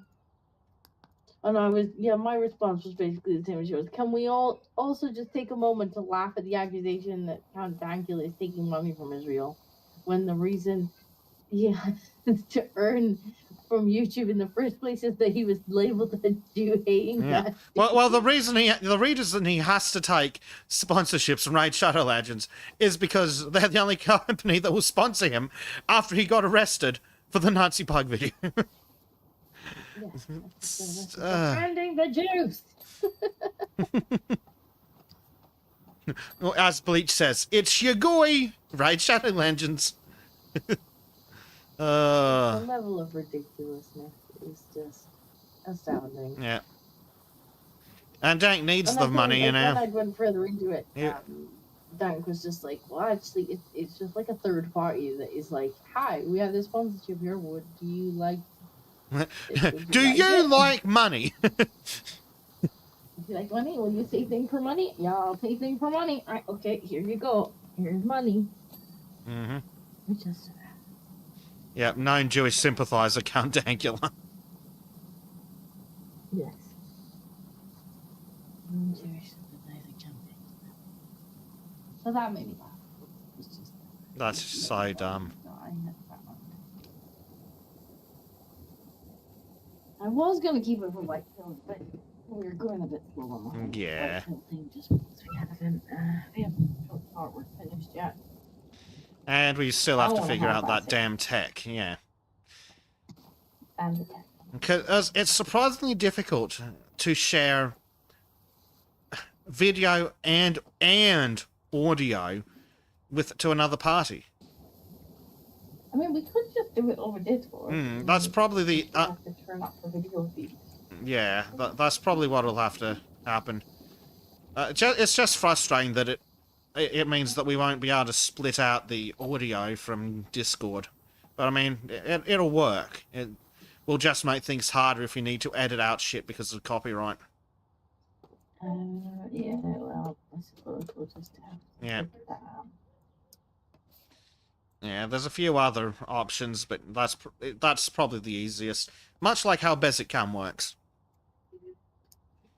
And my response was basically the same as yours. Can we all also just take a moment to laugh at the accusation that Count Dankula is taking money from Israel, when the reason he has to earn from YouTube in the first place is that he was labeled a Jew-hating Nazi? Well, the reason he has to take sponsorships from Raid Shadow Legends is because they're the only company that will sponsor him after he got arrested for the Nazi pug video. Defending the Jews. Well, as Bleach says, it's your guy, Raid Shadow Legends. The level of ridiculousness is just astounding. Yeah. And Dank needs the money, you know. When I went further into it, Dank was just like, well, actually, it's just like a third party that is like, hi, we have this sponsorship here. Would you like... Do you like money? If you like money, will you say thing for money? Yeah, I'll say thing for money. All right, okay, here you go. Here's money. Mm-hmm. Which is... Yep, known Jewish sympathizer, Count Dankula. Yes. Known Jewish sympathizer, Count Dankula. So that made me laugh. It's just... That's so dumb. No, I had that one. I was gonna keep it for White Pill, but we were going a bit slow on the Yeah. White Pill thing just because we haven't got the artwork finished yet. And we still have I to wanna figure have out that that damn tech, yeah. And the tech. Because it's surprisingly difficult to share video and audio to another party. I mean, we could just do it over Discord. That's probably the... We have to turn off the video feeds. yeah, that's probably what'll have to happen. It's just frustrating that it means that we won't be able to split out the audio from Discord. But I mean, it'll work. We'll just make things harder if we need to edit out shit because of copyright. Yeah, well, I suppose we'll just have to figure that out. Yeah, there's a few other options, but that's probably the easiest. Much like how Bezicam works.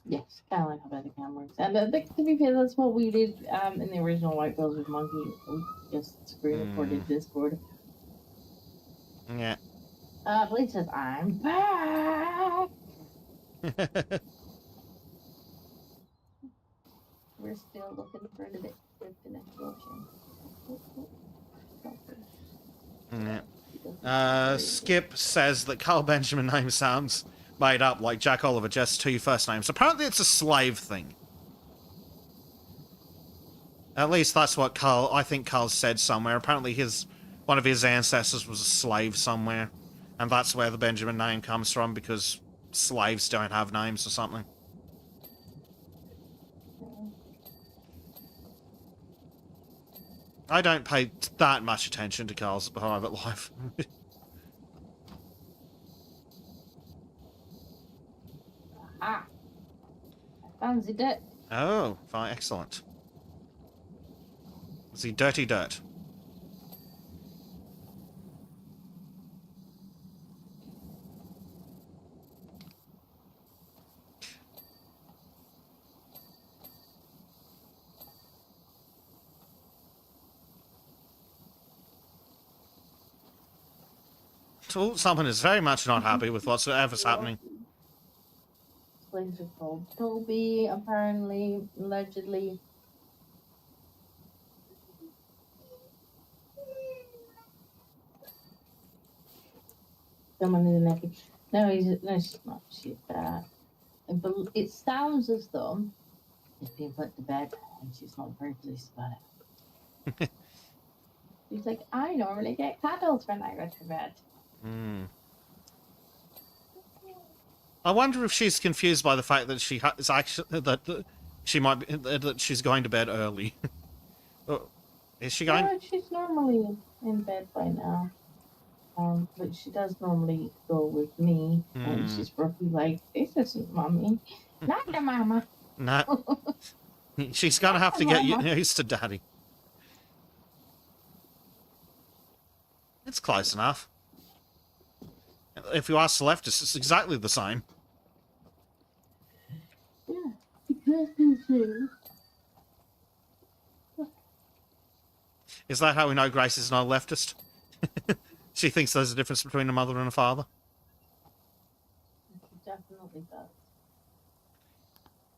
Yes, kind of like how the cam works. And to be fair, that's what we did in the original White Girls with Monkey. We just screen recorded Discord. Yeah. Blade says, I'm back! We're still looking for the next option. Yeah. Skip says that Carl Benjamin name sounds made up like Jack Oliver, just two first names. Apparently it's a slave thing. At least that's what I think Carl said somewhere. Apparently one of his ancestors was a slave somewhere. And that's where the Benjamin name comes from, because slaves don't have names or something. I don't pay that much attention to Carl's private life. I found the dirt. Oh, fine, excellent. The dirty dirt. So someone is very much not happy with whatsoever's happening. Slaves are called Toby, apparently, allegedly. Someone is naked. No, she's not. She's it sounds as though it's being put to bed, and she's not very pleased about it. She's like, I normally get cuddles when I go to bed. I wonder if she's confused by the fact that that she's going to bed early. Is she going? No, she's normally in bed by now. But she does normally go with me, and she's probably like, "This isn't mommy, not the mama." No, she's gonna have to get used to daddy. It's close enough. If you ask the leftist, it's exactly the same. Yeah, exactly the same. Is that how we know Grace is not a leftist? She thinks there's a difference between a mother and a father? She definitely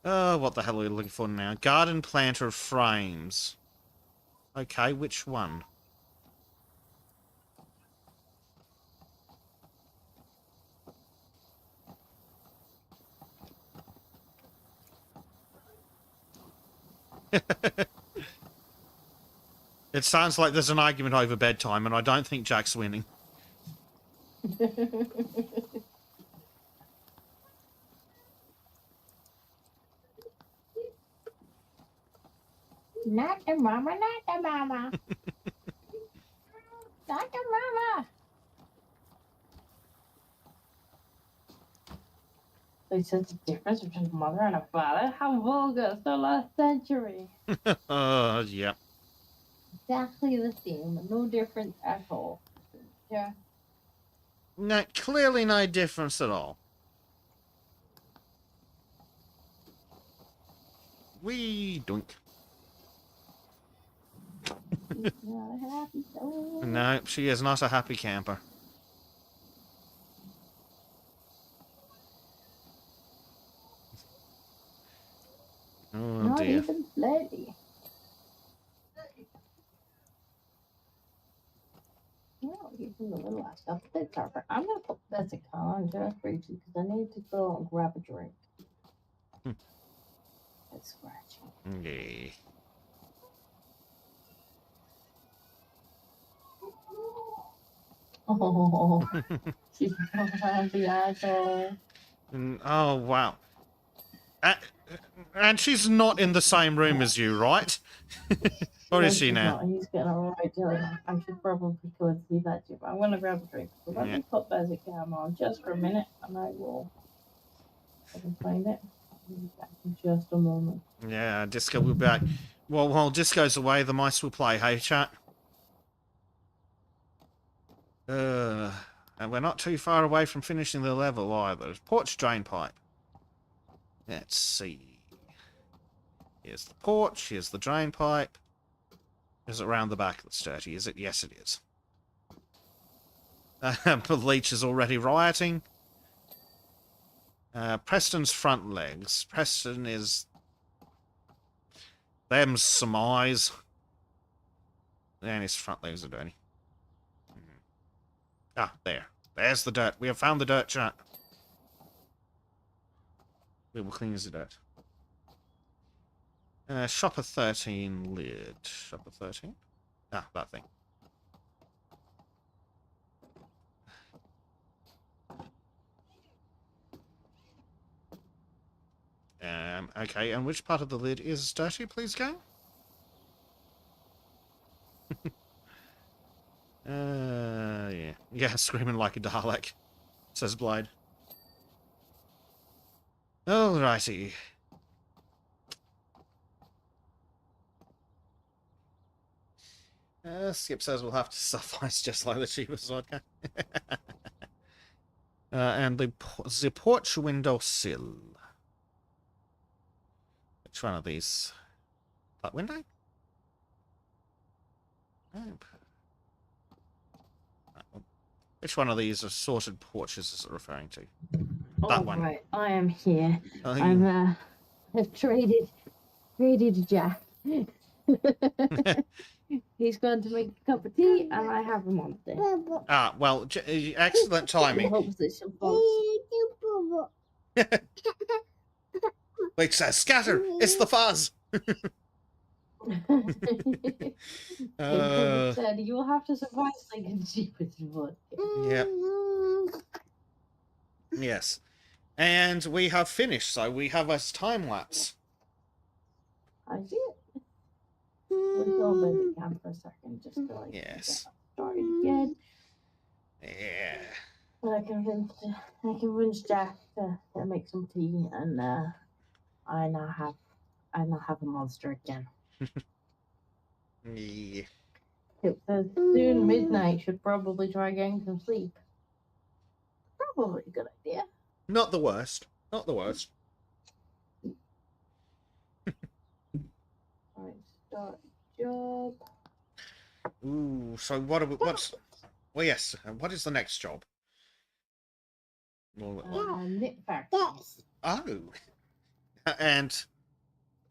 does. What the hell are we looking for now? Garden planter frames. Okay, which one? It sounds like there's an argument over bedtime, and I don't think Jack's winning. Not the mama, not the mama. Not the mama. They said the difference between a mother and a father? How vulgar, so last century. Yeah. Exactly the same, no difference at all. Yeah. No, clearly no difference at all. Wee doink. She's not a happy soul. No, she is not a happy camper. Oh Not dear. even Fleddy. you can do the last couple bits are. I'm gonna put this on just briefly because I need to go and grab a drink. It's scratching. Yeah. Oh, she's the asshole. Oh, wow. And she's not in the same room as you, right? Or is she She's now? not. He's getting all right. I should probably go and see that too. But I'm gonna grab a drink. So let me put Bezicam on just for a minute, and I will. I can find it. I'll be back in just a moment. Yeah, Disco will be back. Well, while Disco's away, the mice will play. Hey, chat. And we're not too far away from finishing the level either. Porch drain pipe. Let's see. Here's the porch. Here's the drain pipe. Is it round the back that's dirty? Is it? Yes, it is. Bleach is already rioting. Preston's front legs. Preston is... Them's some eyes. And his front legs are dirty. Ah, there. There's the dirt. We have found the dirt, chat. We will clean as the dirt. Shopper 13 lid. Shopper 13? Ah, that thing. Okay, and which part of the lid is dirty, please, gang? Yeah. Yeah, screaming like a Dalek, says Blade. Alrighty. Skip says we'll have to suffice just like the cheapest vodka. And the porch window sill. Which one of these? That window? Nope. Which one of these assorted porches is it referring to? That one. Right, I am here. Oh, I've traded Jack. He's going to make a cup of tea, and I have a monster. Ah, well, excellent timing. Hopes this shall fall. Wait, says scatter. It's the fuzz. Said you will have to survive thinking cheap with your wood. Yep. Yes. And we have finished, so we have a time lapse. I see it. We'll go visit camp for a second, just to like Yes. get started again. Yeah. But I convinced Jack to make some tea, and I now have a monster again. Yeah. It says soon midnight. Should probably try getting some sleep. Probably a good idea. Not the worst. Not the worst. Alright, start job. Ooh, so what's... Well, yes, what is the next job? Knit factory. Oh. And...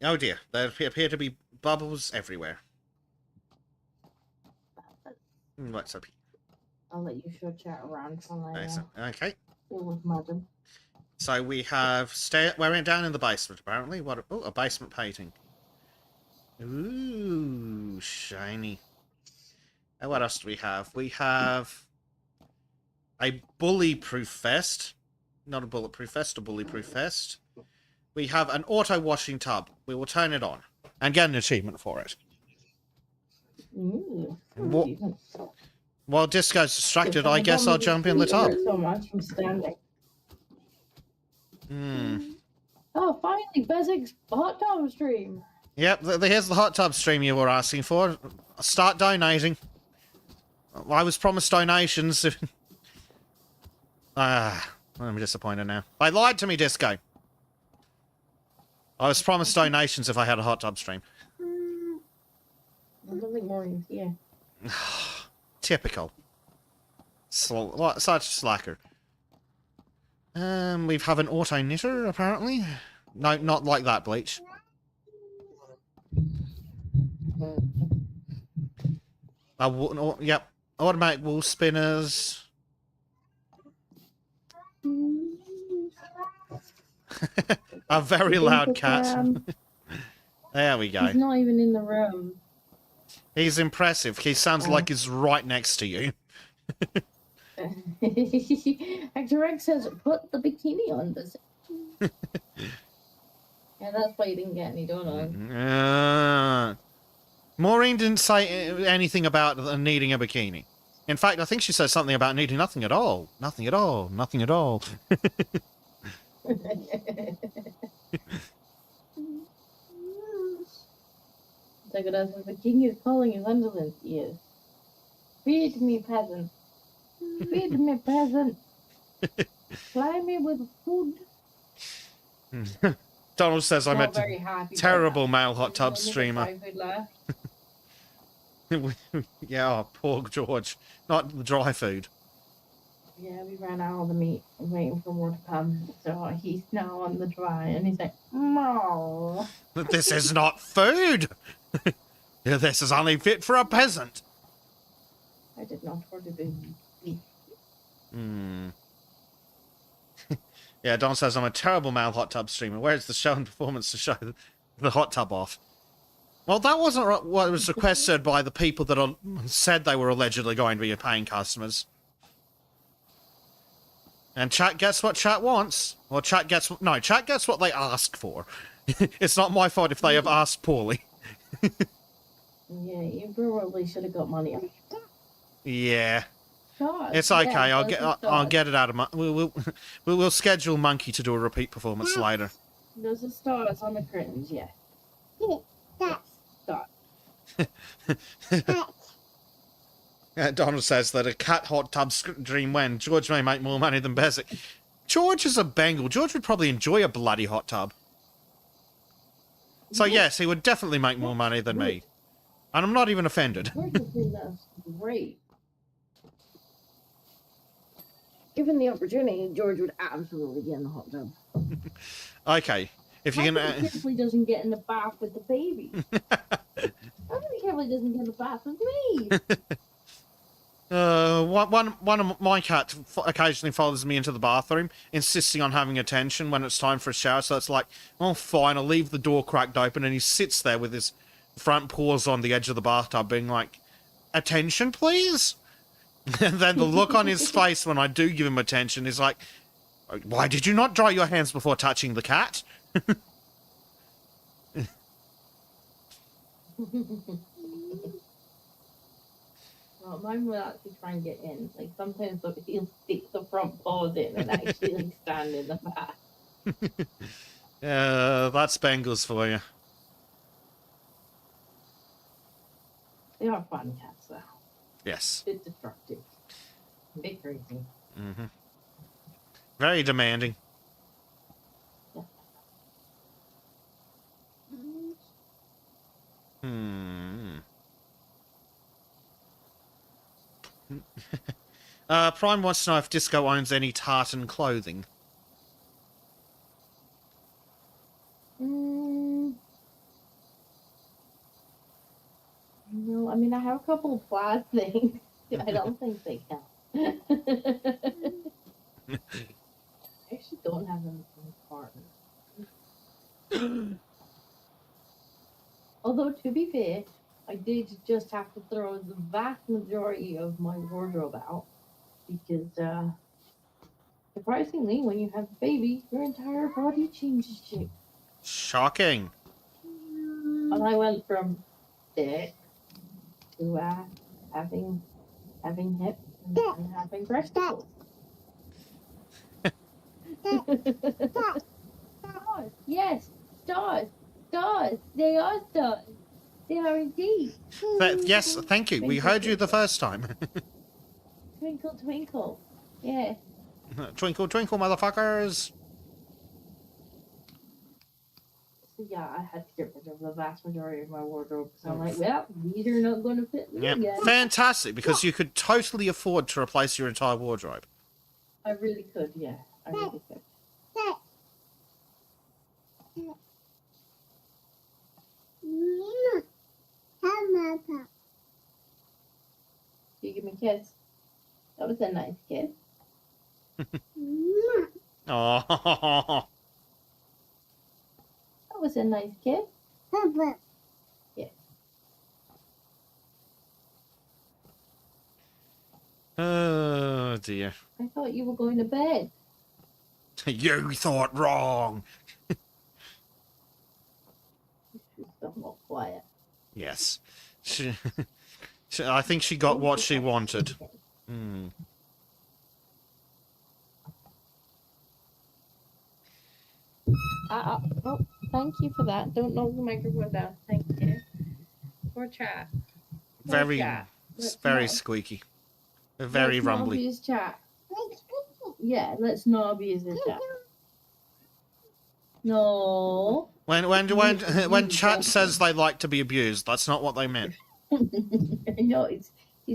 Oh dear, there appear to be bubbles everywhere. What's up? I'll let you show chat around while I Okay. deal with madam. So we have we're down in the basement apparently. What? Oh, a basement painting. Ooh, shiny. And what else do we have? We have a bully-proof vest. Not a bulletproof vest, a bully-proof vest. We have an auto-washing tub. We will turn it on and get an achievement for it. Ooh, While Disco's distracted, I guess I'll jump in the tub. So much from standing. Oh, finally, Bezik's hot tub stream. Yep, here's the hot tub stream you were asking for. Start donating. I was promised donations. I'm disappointed now. They lied to me, Disco. I was promised donations if I had a hot tub stream. I don't think Maureen's here. Typical. Such a slacker. We have an auto knitter, apparently. No, not like that, Bleach. Yep. automatic wool spinners. A very loud cat. There we go. He's not even in the room. He's impressive. He sounds like he's right next to you. Actor Rex says, put the bikini on, does it? Yeah, that's why you didn't get any donuts. Maureen didn't say anything about needing a bikini. In fact, I think she said something about needing nothing at all. Nothing at all. Nothing at all. The king is calling his underlings. Yes. Feed me, peasant. Feed me, peasant. Fly me with food. Donald says I'm a terrible male hot tub streamer. Yeah, oh, poor George. Not the dry food. Yeah, we ran out of the meat. I'm waiting for more to come. So he's now on the dry, and he's like, "No, this is not food. This is only fit for a peasant." I did not order the meat. Yeah, Don says I'm a terrible male hot tub streamer. Where's the show and performance to show the hot tub off? Well, that wasn't what was requested by the people that said they were allegedly going to be paying customers. And chat gets what chat wants. Or chat gets what they ask for. It's not my fault if they have asked poorly. Yeah, you probably should have got money. Yeah. God, It's okay. yeah, I'll get it out of my. We'll schedule Monkey to do a repeat performance later. There's the stars on the curtains. Yeah. Stars. Donald says that a cat hot tub dream when George may make more money than Bezic. George is a Bengal. George would probably enjoy a bloody hot tub. So yes, he would definitely make more money than me. And I'm not even offended. That's great. Given the opportunity, George would absolutely get in the hot tub. Okay. If you can... He carefully doesn't get in the bath with the baby. How carefully doesn't get in the bath with me? One of my cat occasionally follows me into the bathroom, insisting on having attention when it's time for a shower. So it's like, oh, fine, I'll leave the door cracked open, and he sits there with his front paws on the edge of the bathtub, being like, attention, please? And then the look on his face when I do give him attention is like, why did you not dry your hands before touching the cat? Well, mine will actually try and get in. Like, sometimes he'll stick the front paws in and actually like, stand in the bath. That's Bengals for you. They are fun cats, though. Yes. A bit destructive. A bit crazy. Mm-hmm. Very demanding. Prime wants to know if Disco owns any tartan clothing. No, I mean, I have a couple of plaid things. I don't think they count. I actually don't have anything partner. Although, to be fair, I did just have to throw the vast majority of my wardrobe out because, surprisingly, when you have a baby, your entire body changes shape. Shocking. And I went from thick to having hips and having breasticles. Stars. Yes, stars. Stars. They are stars. They are indeed. Yes, thank you. We heard you the first time. Twinkle, twinkle. Yeah. Twinkle, twinkle, motherfuckers. So yeah, I had to get rid of the vast majority of my wardrobe. So I'm like, well, these are not going to fit me again. Fantastic, because you could totally afford to replace your entire wardrobe. I really could, yeah. I really could. You give me kiss. That was a nice kiss. Oh. That was a nice kiss. Yes. Oh dear. I thought you were going to bed. You thought wrong. She's still not quiet. Yes. I think she got what she wanted. Oh, thank you for that. Don't knock the microphone down. Thank you. Poor chat. Very, very not- squeaky. Very let's not rumbly. abuse chat. Yeah, let's not abuse the chat. No. When chat says they like to be abused, that's not what they meant. No, it's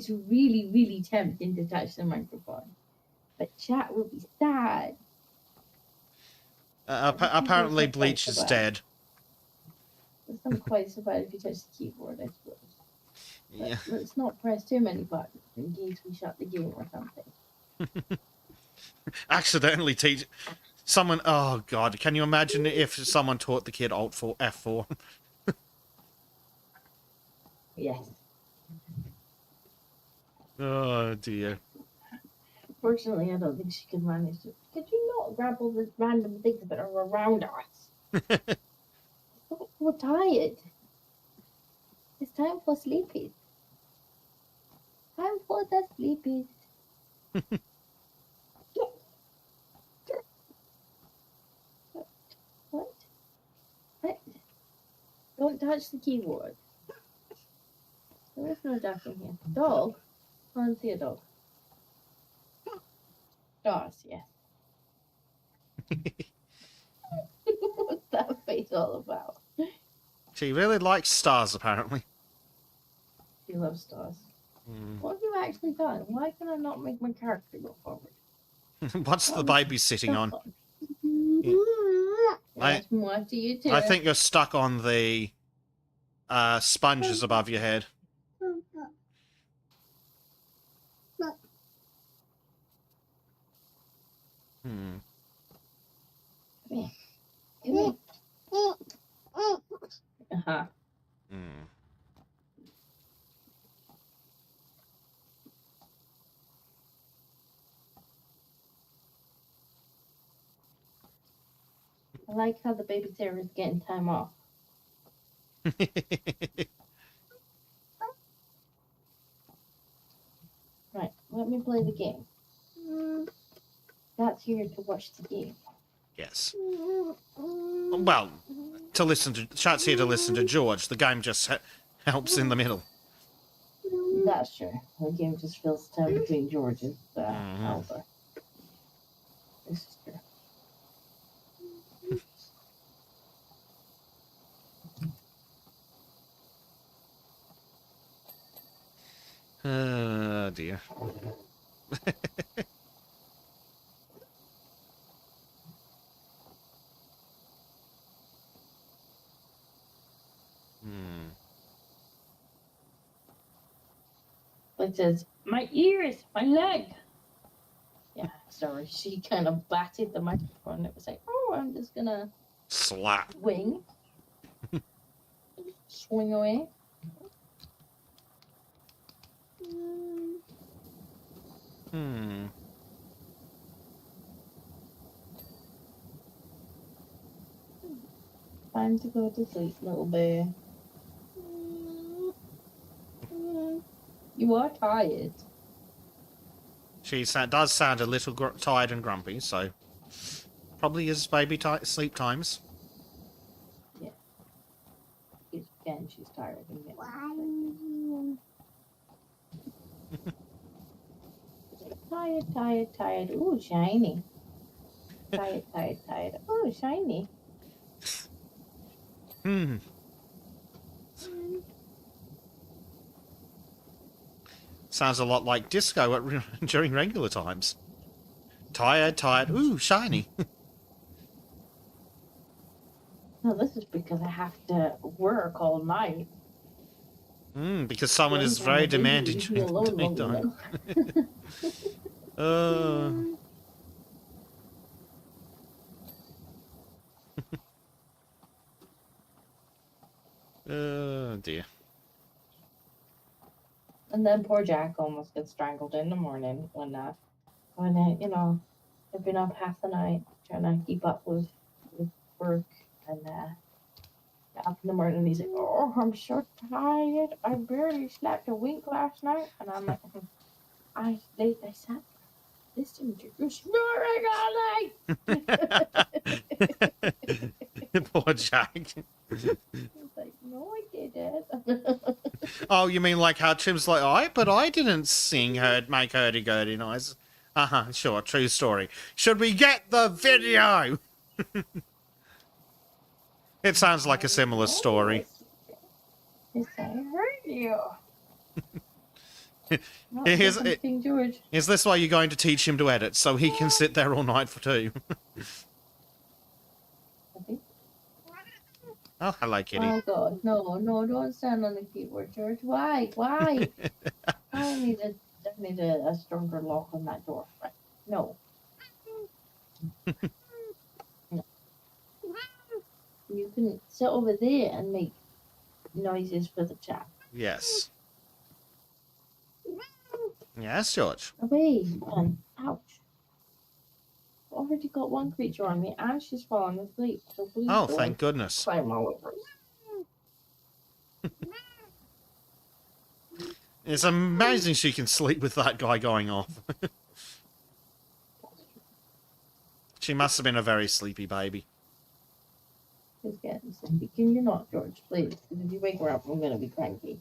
really, really tempting to touch the microphone. But chat will be sad. Apparently Bleach is dead. It's not quite so bad if you touch the keyboard, I suppose. But Yeah. let's not press too many buttons in case we shut the game or something. Accidentally teach someone. Oh God! Can you imagine if someone taught the kid Alt for F4? Yes. Oh dear. Fortunately, I don't think she could manage to. Could you not grab all the random things that are around us? We're tired. It's time for sleepy. Time for the sleepy. What? What? Don't touch the keyboard. There's no duck in here. Dog? I don't see a dog. Dogs, yes. What's that face all about? She really likes stars, apparently. She loves stars. What have you actually done? Why can I not make my character go forward? What's the baby sitting on? That's more to you too. I think you're stuck on the sponges above your head. Come here. Come here. Uh-huh. I like how the babysitter is getting time off. Right, let me play the game. That's here to watch the game. Yes. Well, to listen to chat's here to listen to George. The game just helps in the middle. That's true. The game just fills time between George and Alpha. This is true. Oh dear. It says, my ears, my leg. Yeah, sorry. She kind of batted the microphone. It was like, oh, I'm just going to Slap. swing. Swing away. Time to go to sleep, little bear. You are tired. She does sound a little tired and grumpy, so probably is baby sleep times. Yeah. Again, she's tired. Tired. Ooh, shiny. Tired. Ooh, shiny. Sounds a lot like disco during regular times. Tired. Ooh, shiny. No, this is because I have to work all night. Because someone is very demanding during the daytime. Oh dear. And then poor Jack almost gets strangled in the morning when you know, I've been up half the night trying to keep up with work, and up in the morning he's like, "Oh, I'm so tired. I barely slept a wink last night," and I'm like, I sat listening to you snoring all night. Poor Jack. He's like, "No, I didn't." Oh, you mean like how Tim's like, but I didn't make hurdy-gurdy noise. Sure, true story. Should we get the video? It sounds like a similar story. Yes, I heard you. King George. Is this why you're going to teach him to edit, so he can sit there all night for 2? Oh, hello, kitty. Oh God, no, don't stand on the keyboard, George. Why? I need a stronger lock on that door. No. No. You can sit over there and make noises for the chat. Yes. Yes, George. Away, man. Ouch. I've already got one creature on me and she's fallen asleep. So please Oh, don't thank goodness. climb all over us. It's amazing she can sleep with that guy going off. She must have been a very sleepy baby. She's getting sleepy. Can you not, George, please? Because if you wake her up, I'm going to be cranky.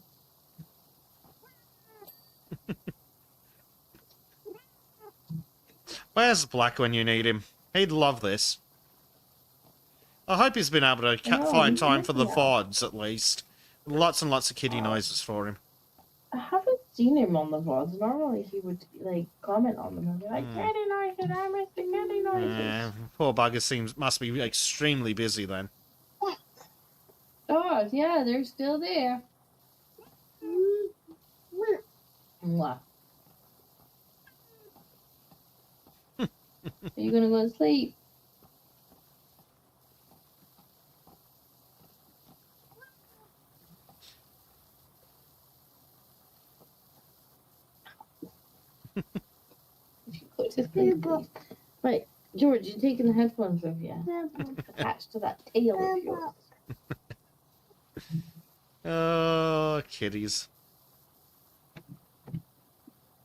Where's Black when you need him? He'd love this. I hope he's been able to find time for the VODs, at least. Lots and lots of kitty noises for him. I haven't seen him on the VODs. Normally he would, like, comment on them and be like, "Kitty noises, I miss the kitty noises." Poor bugger must be extremely busy then. Oh, yeah, they're still there. Mwah. Are you gonna go to sleep? Go to sleep, please. Right, George, you're taking the headphones with you. Attached to that tail of yours. Oh, kitties.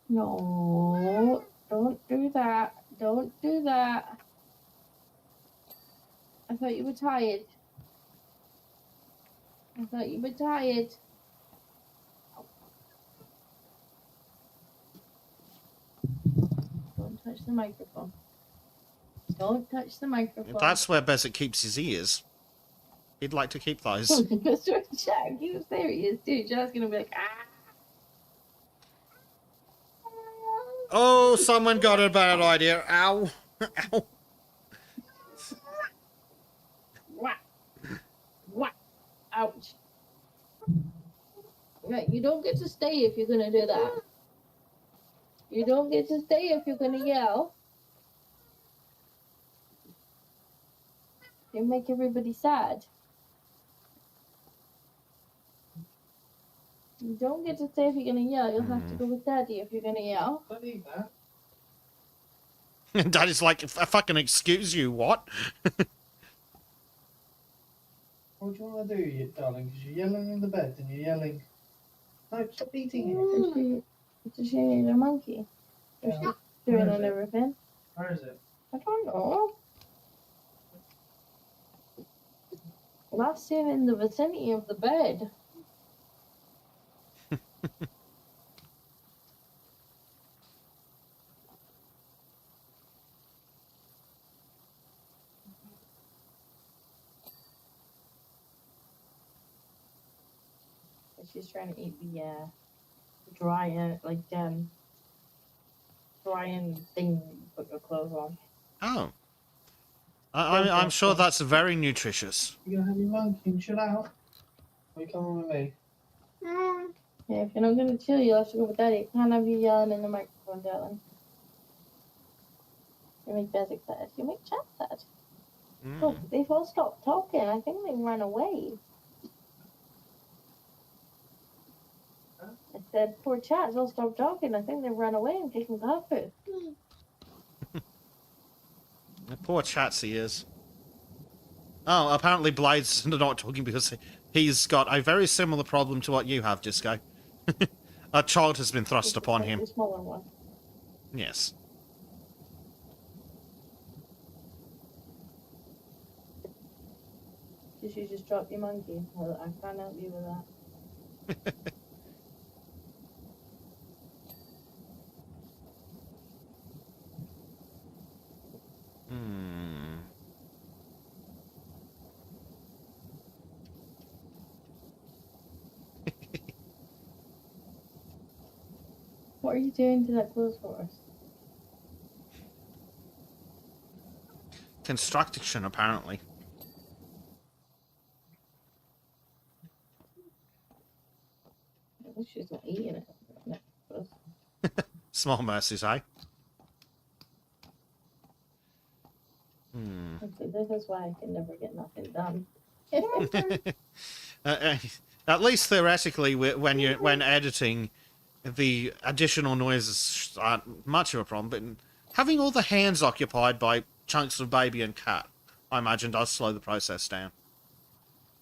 No, don't do that. Don't do that. I thought you were tired. Don't touch the microphone. Don't touch the microphone. That's where Bezic keeps his ears. He'd like to keep those. Jack, he was there. He is too. Jack's gonna be like, ah. Oh, someone got a bad idea. Ow. Ow. What? Ouch. Right, you don't get to stay if you're gonna do that. You don't get to stay if you're gonna yell. You make everybody sad. You don't get to stay if you're gonna yell. You'll have to go with Daddy if you're gonna yell. I need that. Daddy's like, if I fucking excuse you, what? What do you want to do, you darling? Because you're yelling in the bed and you're yelling. No, stop eating it. Does she need a monkey? Is Yeah. she doing Where is on it? everything? Where is it? I don't know. Last seen in the vicinity of the bed. She's trying to eat the drying thing that you put your clothes on. Oh. I'm sure that's very nutritious. You gonna have your monkey and chill out? Or you coming with me? Yeah, if you're not gonna chill, you'll have to go with Daddy. Can't have you yelling in the microphone, darling. You make Baz excited. You make Chat sad. Look, they've all stopped talking. I think they ran away. I said, poor Chat's all stopped talking. I think they've run away and taken coffee. Poor Chatsy is. Oh, apparently Blade's not talking because he's got a very similar problem to what you have, Disco. A child has been thrust upon him. The smaller one. Yes. Did you just drop your monkey? Well, I can't help you with that. What are you doing to that clothes horse? Construction, apparently. At least she's not eating it. Small mercies, eh? Okay, this is why I can never get nothing done. At least theoretically, when editing, the additional noises aren't much of a problem, but having all the hands occupied by chunks of baby and cat, I imagine, does slow the process down.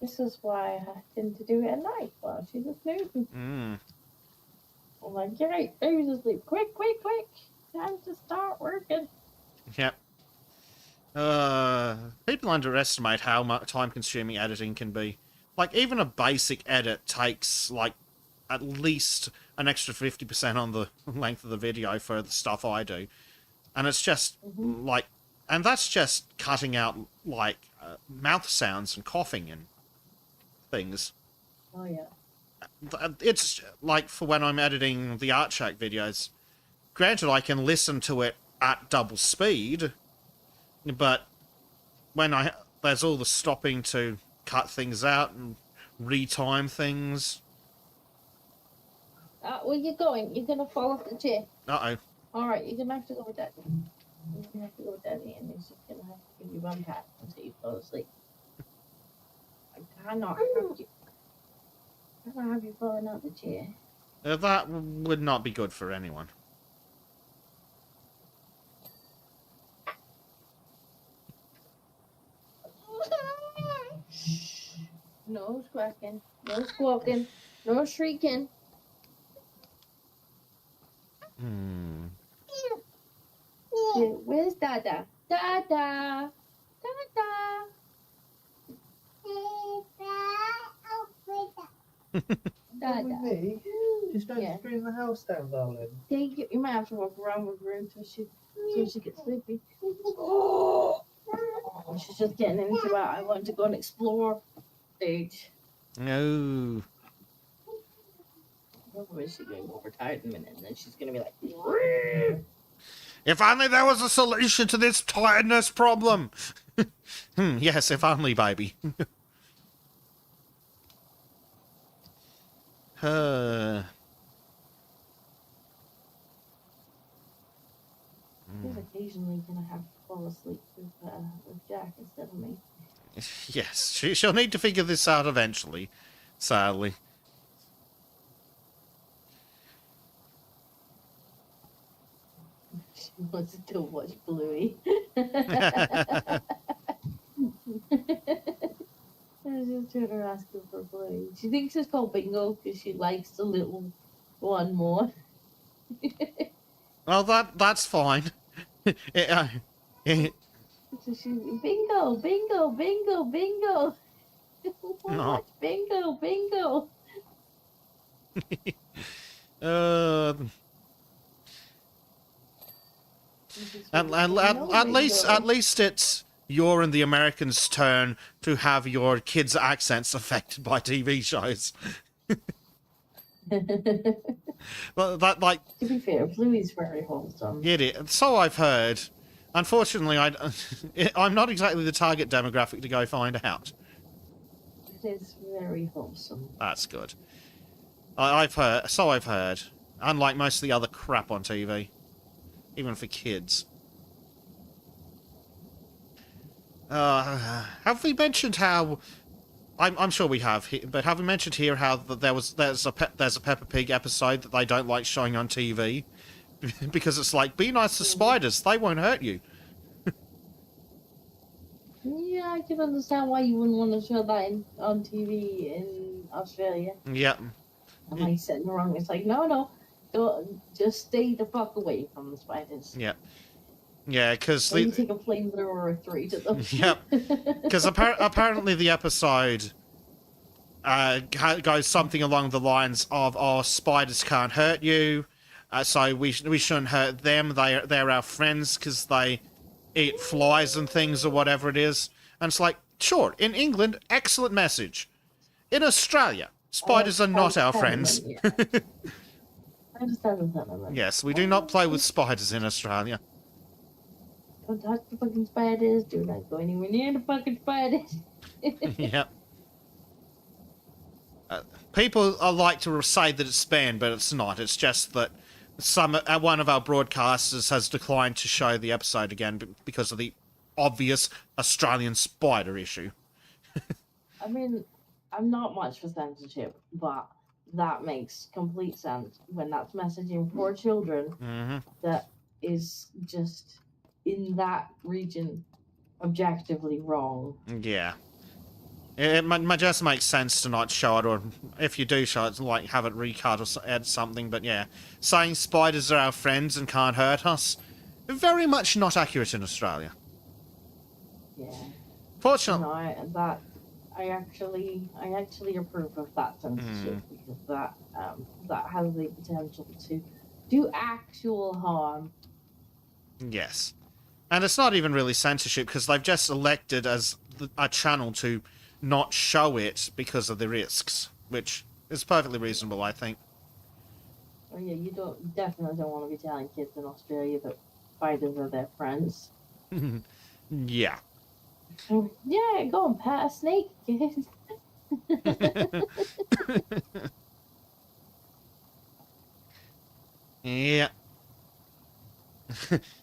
This is why I tend to do it at night while she's asleep. I'm like, you're right, baby's asleep. Quick, quick, quick. Time to start working. Yep. People underestimate how much time-consuming editing can be. Like, even a basic edit takes, like, at least an extra 50% on the length of the video for the stuff I do. And it's just, like... And that's just cutting out, like, mouth sounds and coughing and things. Oh, yeah. It's, like, for when I'm editing the Art Shack videos. Granted, I can listen to it at double speed, but when there's all the stopping to cut things out and retime things. Where you going? You're gonna fall off the chair. Uh-oh. Alright, you're gonna have to go with Daddy. You're gonna have to go with Daddy, and he's just gonna have to give you one pat until you fall asleep. I cannot have you falling out the chair. That would not be good for anyone. No squawking, no squawking, no shrieking. Where's Dada? Dada! Dada! Dada. With me? Just don't scream the house down, darling. You might have to walk around with her until she gets sleepy. Oh, she's just getting into it. I want to go and explore stage. No. Otherwise she's going to be overtired in a minute, and then she's going to be like... If only there was a solution to this tiredness problem. Yes, if only, baby. He's occasionally going to have to fall asleep with Jack instead of me. Yes, she'll need to figure this out eventually, sadly. She wants to watch Bluey. I was just trying to ask her for Bluey. She thinks it's called Bingo because she likes the little one more. Well, that's fine. So she's Bingo, Bingo, Bingo, Bingo. Watch Bingo, Bingo. At least it's your and the Americans' turn to have your kids' accents affected by TV shows. But like, to be fair, Bluey's very wholesome. So I've heard. Unfortunately, I'm not exactly the target demographic to go find out. It is very wholesome. That's good. I've heard. So I've heard. Unlike most of the other crap on TV, even for kids. Have we mentioned how? I'm sure we have, but have we mentioned here how there's a Peppa Pig episode that they don't like showing on TV because it's like, be nice to spiders, they won't hurt you. Yeah, I can understand why you wouldn't want to show that on TV in Australia. Yeah. Am I sitting wrong? It's like, no, don't, just stay the fuck away from the spiders. Yeah. Yeah, because you take a flamethrower or three to them. Yep. Because apparently the episode goes something along the lines of, "Oh, spiders can't hurt you, so we shouldn't hurt them. They're our friends because they eat flies and things or whatever it is." And it's like, sure, in England, excellent message. In Australia, spiders are not our friends. Yes, we do not play with spiders in Australia. Don't touch the fucking spiders. Do not go anywhere near the fucking spiders. Yep. People like to say that it's banned, but it's not. It's just that one of our broadcasters has declined to show the episode again because of the obvious Australian spider issue. I mean, I'm not much for censorship, but that makes complete sense when that's messaging for children that is just in that region objectively wrong. Yeah. It just makes sense to not show it, or if you do show it, like have it recut or add something, but yeah. Saying spiders are our friends and can't hurt us, very much not accurate in Australia. Yeah. Fortunately... No, I actually approve of that censorship because that has the potential to do actual harm. Yes. And it's not even really censorship because they've just elected as a channel to not show it because of the risks, which is perfectly reasonable, I think. Oh yeah, you definitely don't want to be telling kids in Australia that spiders are their friends. Yeah. Yeah, go and pet a snake, kids. Yeah.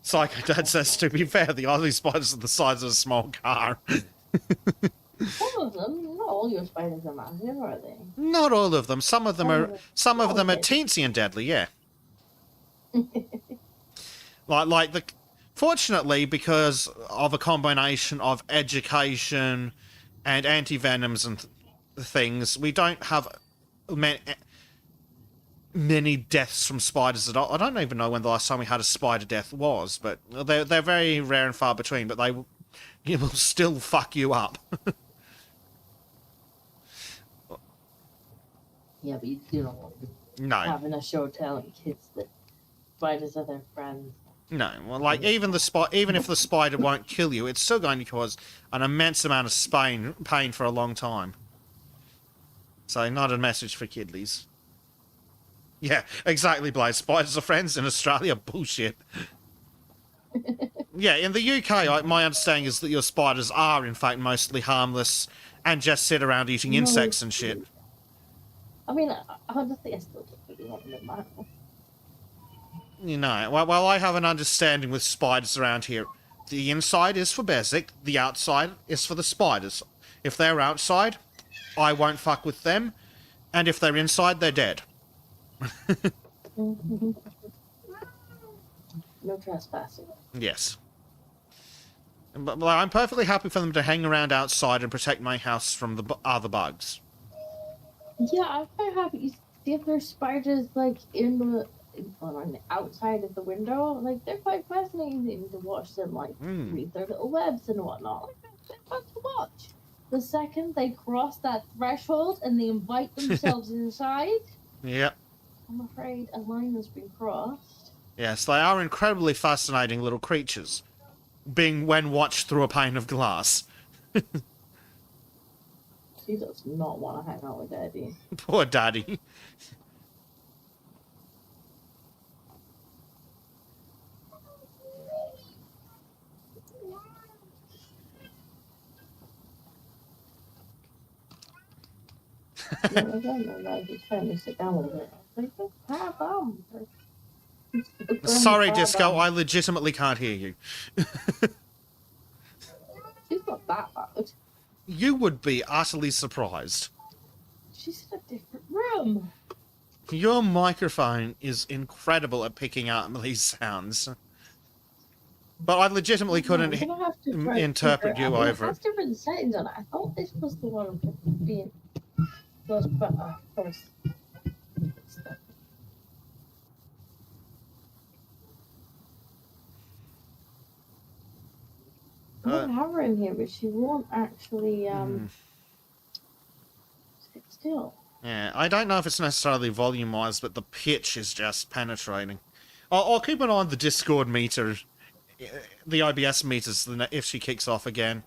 Psycho Dad says, to be fair, the Aussie spiders are the size of a small car. Some of them, not all your spiders are massive, are they? Not all of them. Some of them are teensy and deadly, yeah. Fortunately, because of a combination of education and anti-venoms and things, we don't have many deaths from spiders at all. I don't even know when the last time we had a spider death was, but they're very rare and far between, but they will still fuck you up. Yeah, but you do not want to be having a show telling kids that spiders are their friends. No, well, like, even if the spider won't kill you, it's still going to cause an immense amount of pain for a long time. So, not a message for kiddies. Yeah, exactly, Blaze. Spiders are friends in Australia? Bullshit. Yeah, in the UK, my understanding is that your spiders are, in fact, mostly harmless and just sit around eating insects and shit. I mean, honestly, I still don't really want them out. You know, well, I have an understanding with spiders around here. The inside is for basic, the outside is for the spiders. If they're outside, I won't fuck with them, and if they're inside, they're dead. No trespassing. Yes. But I'm perfectly happy for them to hang around outside and protect my house from the other bugs. Yeah, I'm quite happy. If there's spiders, like, on the outside of the window, like, they're quite fascinating to watch them, like, read their little webs and whatnot. Like, they're fun to watch. The second they cross that threshold and they invite themselves inside, yep, I'm afraid a line has been crossed. Yes, they are incredibly fascinating little creatures, being when watched through a pane of glass. She does not want to hang out with Daddy. Poor Daddy. No, I don't know. Like, he's trying to sit down a little bit. I was like, power bomb. Sorry, Disco, I legitimately can't hear you. She's not that loud. You would be utterly surprised. She's in a different room. Your microphone is incredible at picking up these sounds. But I legitimately couldn't interpret you over it. It has different settings on it. I thought this was the one being close, but of course. I don't have her in here, but she won't actually sit still. Yeah, I don't know if it's necessarily volume-wise, but the pitch is just penetrating. I'll keep an eye on the Discord meter, the OBS meters, if she kicks off again.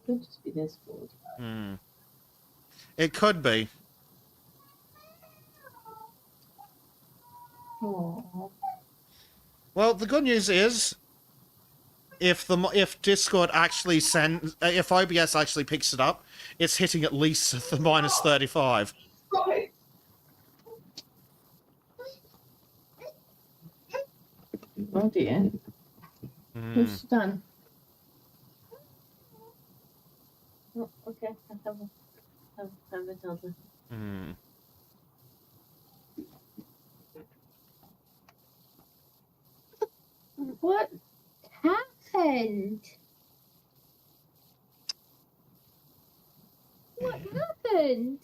Could just be Discord. It could be. Aww. Well, the good news is, if Discord actually if OBS actually picks it up, it's hitting at least the -35. Oh dear. Who's done? Oh, okay, I have a toddler. What happened? What happened?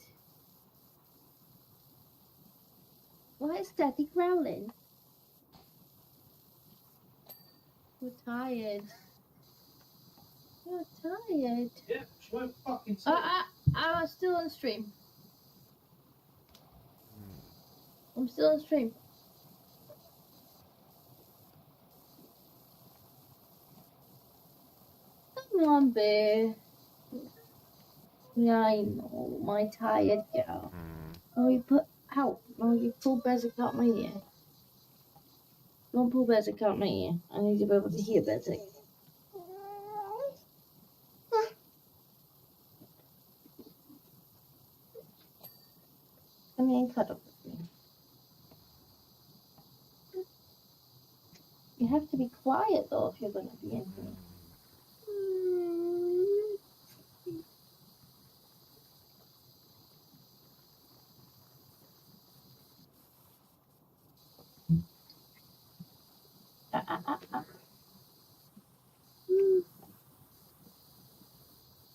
Why is Daddy growling? You're tired. You're tired. Yeah, she won't fucking sit. I'm still on stream. I'm still on stream. Come on, bear. Yeah, I know, my tired girl. Oh, you put out. Oh, you pull Bezic out my ear. Don't pull Bezic out my ear. I need to be able to hear Bezic. Come here and cuddle with me. You have to be quiet though if you're going to be in here.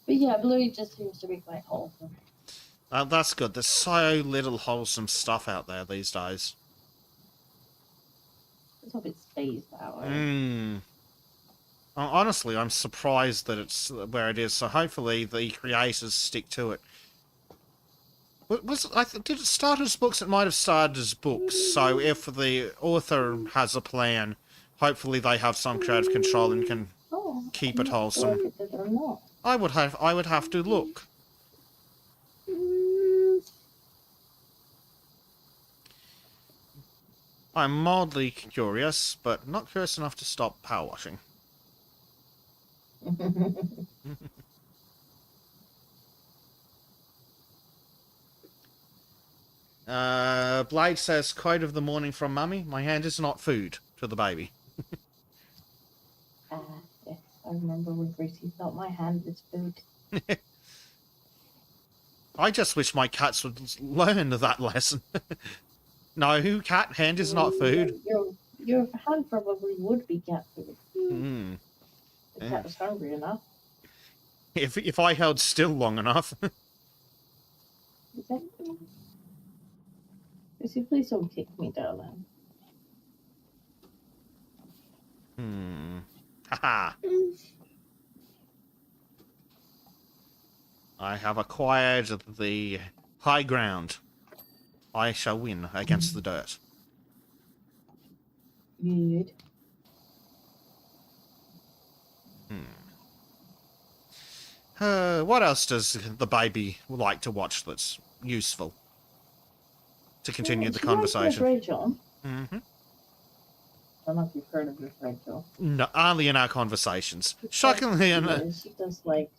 But yeah, Bluey just seems to be quite wholesome. That's good. There's so little wholesome stuff out there these days. Let's hope it stays that way. Honestly, I'm surprised that it's where it is, so hopefully the creators stick to it. Did it start as books? It might have started as books, so if the author has a plan, hopefully they have some creative control and can keep it wholesome. I would have to look. I'm mildly curious, but not curious enough to stop power washing. Blade says, quote of the morning from Mummy, my hand is not food to the baby. Yes, I remember when Gracie thought my hand was food. I just wish my cats would learn that lesson. No, cat hand is not food. Your hand probably would be cat food. The cat was hungry enough. If I held still long enough. Exactly. Gracie, please don't kick me, darling. Haha. I have acquired the high ground. I shall win against the dirt. Good. What else does the baby like to watch that's useful? To continue the conversation. Rachel. Mm-hmm. I don't know if you've heard of this, Rachel. No, only in our conversations. Shockingly enough. She does like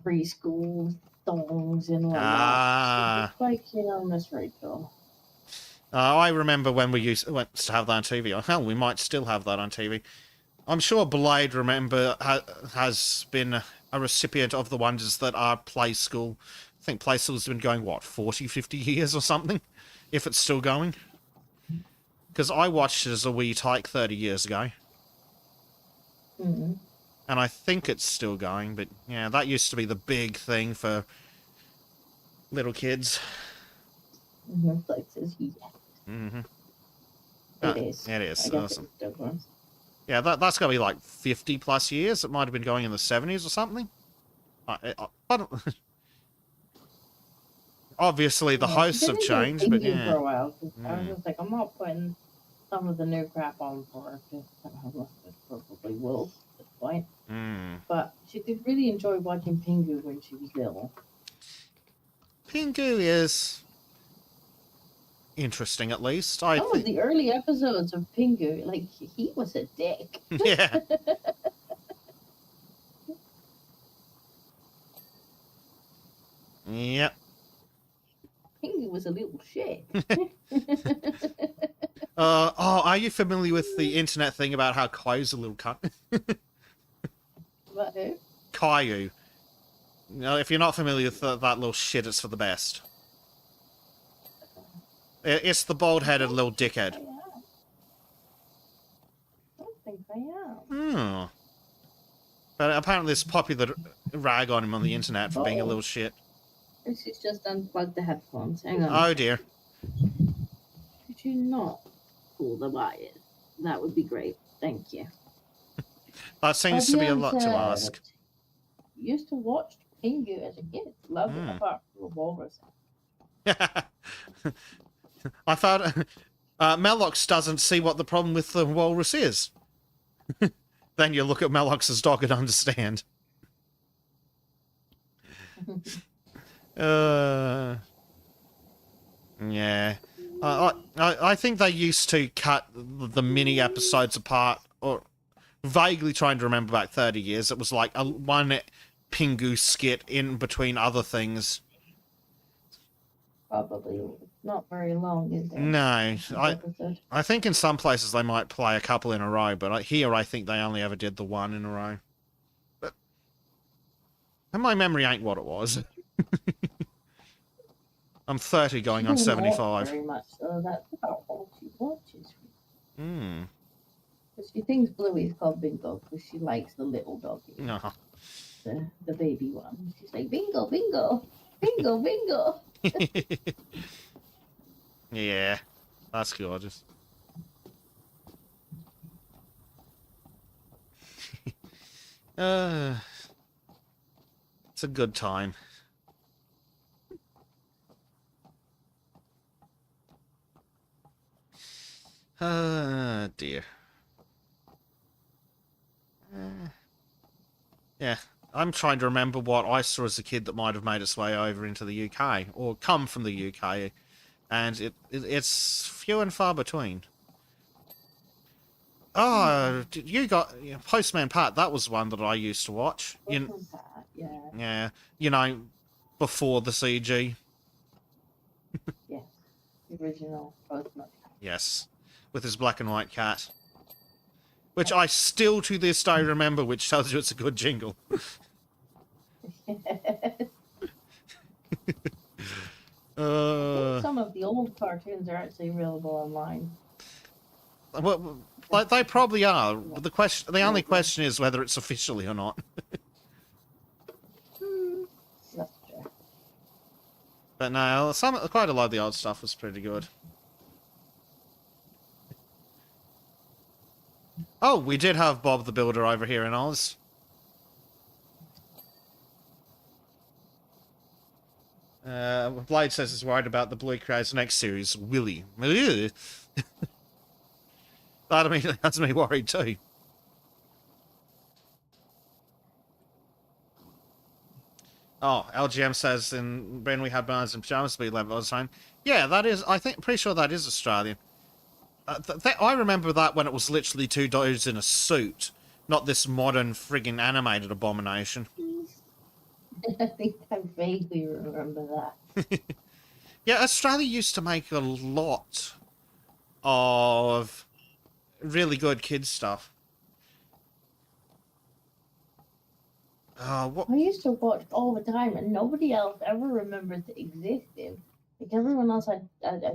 preschool songs and whatnot. Ah. It's quite cute on Miss Rachel. I remember when we used to have that on TV. Hell, we might still have that on TV. I'm sure Blade, has been a recipient of the wonders that are Play School. I think Play School's been going, what, 40, 50 years or something? If it's still going. Because I watched it as a wee tyke 30 years ago. Mm-hmm. And I think it's still going, but yeah, that used to be the big thing for little kids. Netflix is huge. Mm-hmm. It is. It is. I guess Awesome. it's still going. Yeah, that's got to be like 50 plus years. It might have been going in the 70s or something. Obviously, the hosts have changed, but yeah. For a while, I was just like, I'm not putting some of the new crap on for her, because it probably will at this point. But she did really enjoy watching Pingu when she was little. Pingu is interesting, at least. Some of the early episodes of Pingu, like, he was a dick. Yeah. Yep. Pingu was a little shit. Are you familiar with the internet thing about how Kaiu's a little cunt? About who? Kaiu. No, if you're not familiar with that little shit, it's for the best. It's the bald-headed little dickhead. I don't think I am. But apparently there's popular rag on him on the internet for being a little shit. She's just unplugged the headphones. Hang on. Oh dear. Could you not pull the wires? That would be great. Thank you. That seems to be a lot to ask. Used to watch Pingu as a kid. Loved it, apart from the walrus. I thought Melox doesn't see what the problem with the walrus is. Then you look at Melox's dog and understand. Yeah. I think they used to cut the mini episodes apart, or vaguely trying to remember back 30 years. It was like one Pingu skit in between other things. Probably not very long, is it? No. I think in some places they might play a couple in a row, but here I think they only ever did the one in a row. But and my memory ain't what it was. I'm 30 going on 75. Very much so. That's about all she watches. Because she thinks Bluey's called Bingo because she likes the little doggy. No. The baby one. She's like, Bingo, Bingo, Bingo, Bingo. Yeah, that's gorgeous. It's a good time. Dear. Yeah, I'm trying to remember what I saw as a kid that might have made its way over into the UK, or come from the UK, and it's few and far between. Oh, you got Postman Pat, that was one that I used to watch. Postman Pat, yeah. Yeah, you know, before the CG. Yes, the original Postman Pat. Yes, with his black and white cat. Which I still to this day remember, which tells you it's a good jingle. Some of the old cartoons are actually available online. Well, they probably are. The only question is whether it's officially or not. That's true. But no, quite a lot of the old stuff was pretty good. Oh, we did have Bob the Builder over here in Oz. Blade says he's worried about the Blue Crow's next series, Willy. That's me worried too. Oh, LGM says when we had Barnes and Pajamas be 11 all the time. Yeah, that is, pretty sure that is Australian. I remember that when it was literally two dudes in a suit, not this modern friggin' animated abomination. I think I vaguely remember that. Yeah, Australia used to make a lot of really good kids stuff. What? I used to watch all the time, and nobody else ever remembers it existed. Like everyone else I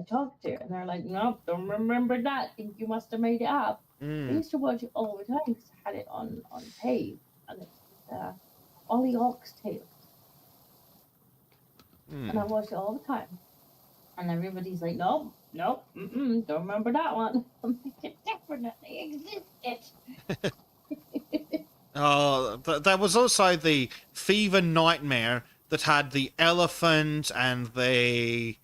talked to, and they're like, "Nope, don't remember that. Think you must have made it up." I used to watch it all the time because I had it on tape, and it's Ollie Oxtail, and I watched it all the time. And everybody's like, "Nope, nope, don't remember that one." I'm like, "It definitely existed." There was also the Fever Nightmare that had the elephant and the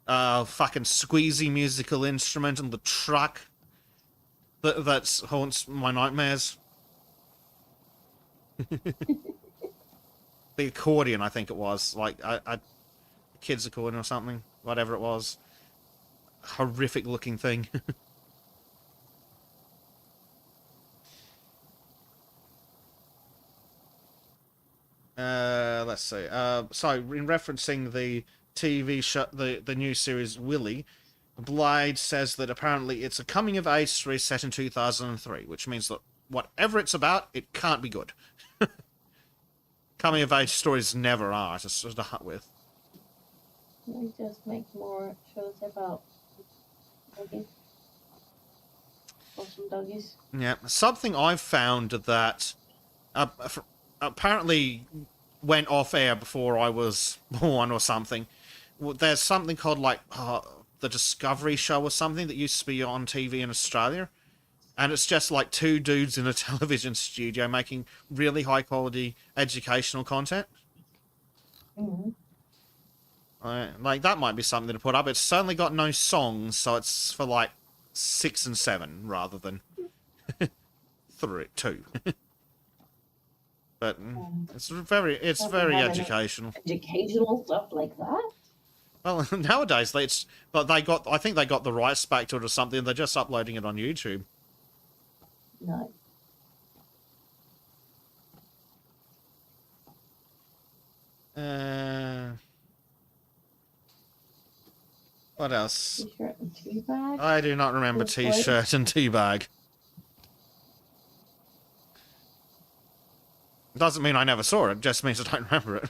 fucking squeezy musical instrument and the truck that haunts my nightmares. The accordion, I think it was. Like, a kid's accordion or something. Whatever it was. Horrific looking thing. Let's see. So, in referencing the TV show, the new series Willy, Blade says that apparently it's a coming-of-age story set in 2003, which means that whatever it's about, it can't be good. Coming-of-age stories never are, to start with. We just make more shows about doggies. Awesome doggies. Yeah, something I've found that apparently went off air before I was born or something. There's something called like the Discovery Show or something that used to be on TV in Australia, and it's just like two dudes in a television studio making really high quality educational content. Like that might be something to put up. It's certainly got no songs, so it's for like 6 and 7 rather than 2. But it's very educational. Educational stuff like that. Well, nowadays I think they got the rights back to it or something. They're just uploading it on YouTube. No. What else? T-shirt and teabag. I do not remember T-shirt and teabag. Doesn't mean I never saw it. Just means I don't remember it.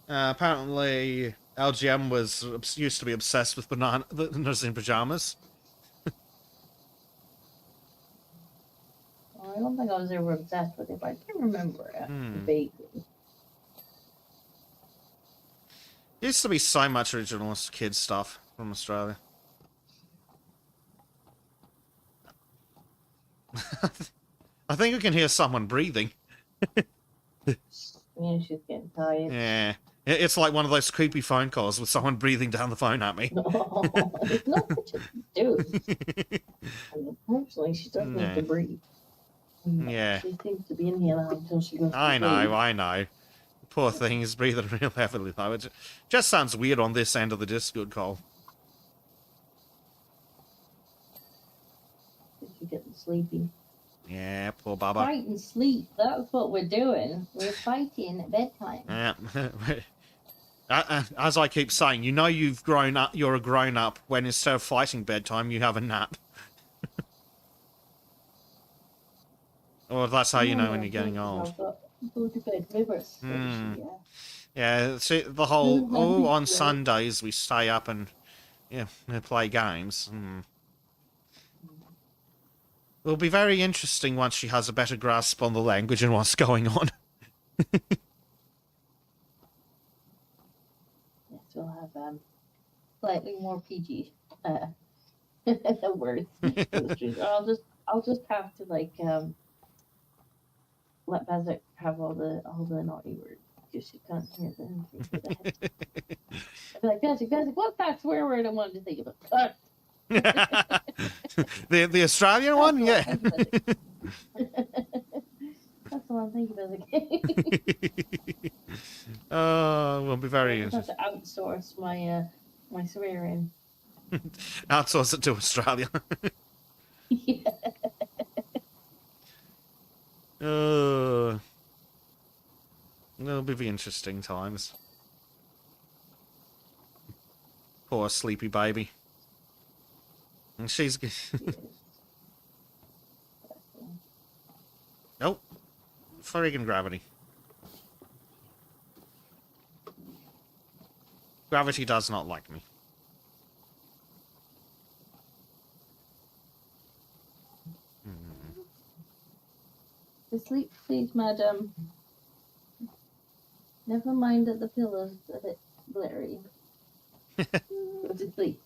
Apparently, LGM used to be obsessed with bananas in pajamas. I don't think I was ever obsessed with it, but I can remember it vaguely. Used to be so much original kids stuff from Australia. I think we can hear someone breathing. Yeah, she's getting tired. Yeah. It's like one of those creepy phone calls with someone breathing down the phone at me. No, it's not what you do. Unfortunately, she doesn't need to breathe. Yeah. She seems to be in here now until she goes to I sleep. know. Poor thing is breathing real heavily, though. It just sounds weird on this end of the Discord call. She's getting sleepy. Yeah, poor Baba. Fight and sleep. That's what we're doing. We're fighting at bedtime. Yeah. As I keep saying, you know you've grown up. You're a grown up when instead of fighting bedtime, you have a nap. Or that's how you know when you're getting old. Go to bed, rivers. Yeah, see, the whole, on Sundays we stay up and, play games. It'll be very interesting once she has a better grasp on the language and what's going on. Yes, we'll have slightly more PG words. I'll just have to like let Bezic have all the naughty words because she can't hear them. I'd be like, Bezic, what's that swear word I wanted to think about? the Australian one, yeah. That's the one I'm thinking Will be very I have interesting. to outsource my swearing. Outsource it to Australia. Yeah. It'll be interesting times. Poor sleepy baby. And she's... Nope. Friggin' gravity. Gravity does not like me. To sleep, please, madam. Never mind that the pillow's a bit glittery. Go to sleep.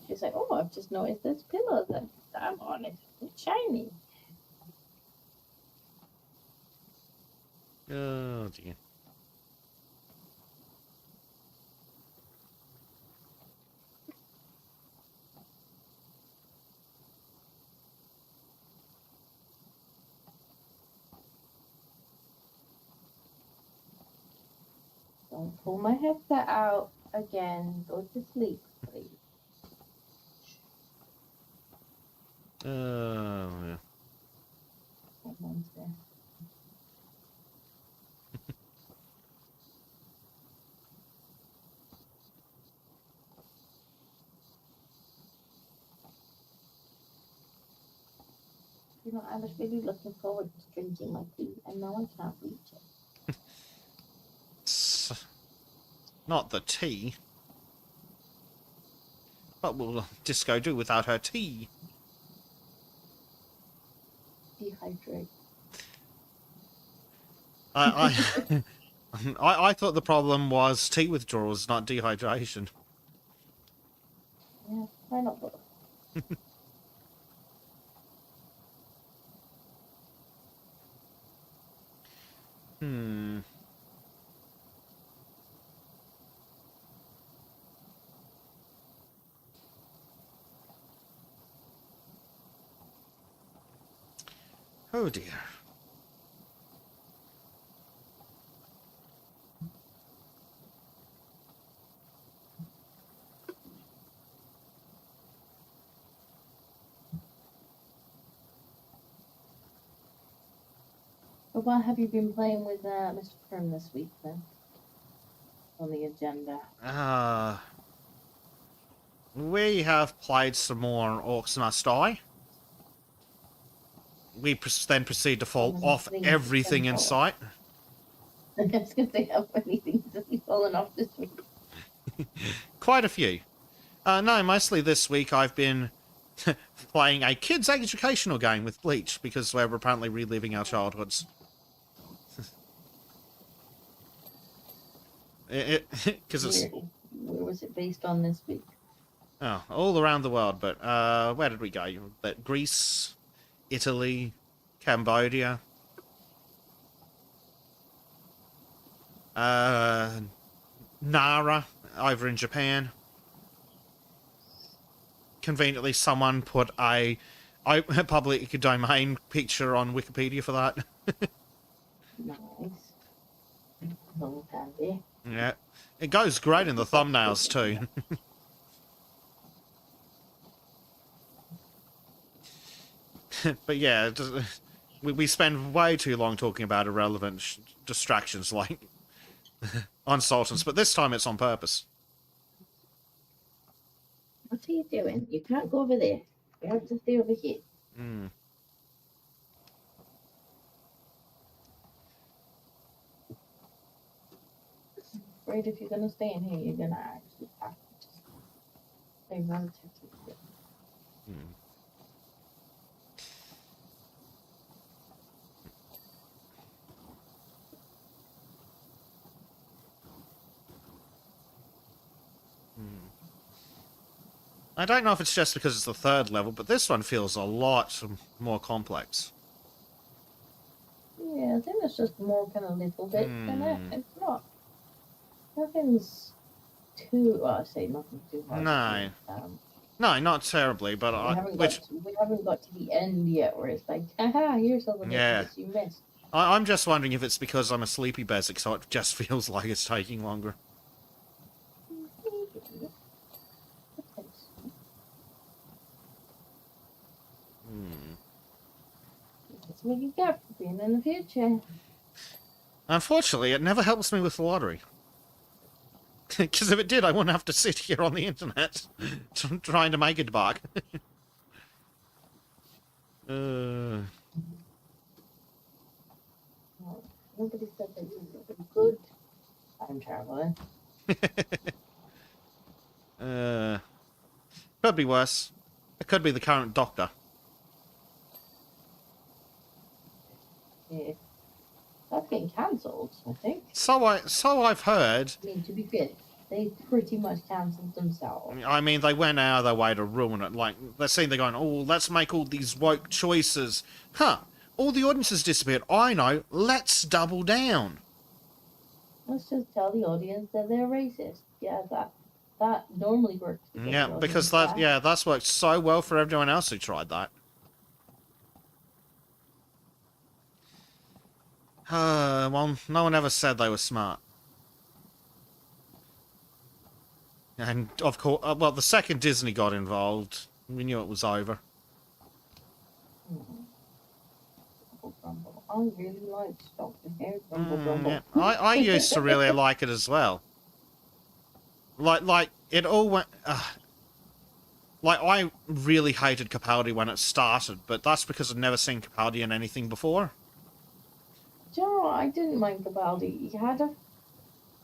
She's like, oh, I've just noticed this pillow that I'm on. It's shiny. Oh, dear. Don't pull my headset out again. Go to sleep, please. Yeah. Someone's there. You know, I was really looking forward to drinking my tea, and now I can't reach it. It's not the tea. What will Disco do without her tea? Dehydrate. I thought the problem was tea withdrawals, not dehydration. Yeah, why not both? Oh dear. But what have you been playing with Mr. Prim this week then? On the agenda. We have played some more Orcs Must Die. We then proceed to fall off everything in sight. I was going to say, how many things have you fallen off this week? Quite a few. No, mostly this week I've been playing a kids' educational game with Bleach, because we're apparently reliving our childhoods. Because it's... Where was it based on this week? Oh, all around the world, but where did we go? Greece, Italy, Cambodia, Nara, over in Japan. Conveniently, someone put a public domain picture on Wikipedia for that. Nice. Oh, handy. Yeah, it goes great in the thumbnails too. But yeah, we spend way too long talking about irrelevant distractions like on Sultans, but this time it's on purpose. What are you doing? You can't go over there. You have to stay over here. Afraid if you're going to stay in here, you're going to actually have to stay relatively quick. I don't know if it's just because it's the third level, but this one feels a lot more complex. Yeah, I think it's just more kind of little bits in it. It's not. Nothing's too. Well, I say nothing too hard. No. No, not terribly, but we haven't got to the end yet where it's like, haha, here's all the messages you missed. I'm just wondering if it's because I'm a sleepy basic, so it just feels like it's taking longer. That's what you get for being in the future. Unfortunately, it never helps me with the lottery. Because if it did, I wouldn't have to sit here on the internet trying to make it back. Nobody said that you were good time traveler. Could be worse. It could be the current Doctor. Yeah. That's getting cancelled, I think. So I've heard. I mean, to be fair, they pretty much cancelled themselves. I mean, they went out of their way to ruin it. Like, they're saying they're going, oh, let's make all these woke choices. Huh, all the audiences disappeared. I know, let's double down. Let's just tell the audience that they're racist. Yeah, that normally works. Yeah, because that's worked so well for everyone else who tried that. Well, no one ever said they were smart. And, of course, well, the second Disney got involved, we knew it was over. I really like Doctor Who. Grumble. Yeah. I used to really like it as well. Like it all went... like, I really hated Capaldi when it started, but that's because I'd never seen Capaldi in anything before. Do you know what? I didn't mind Capaldi. He had a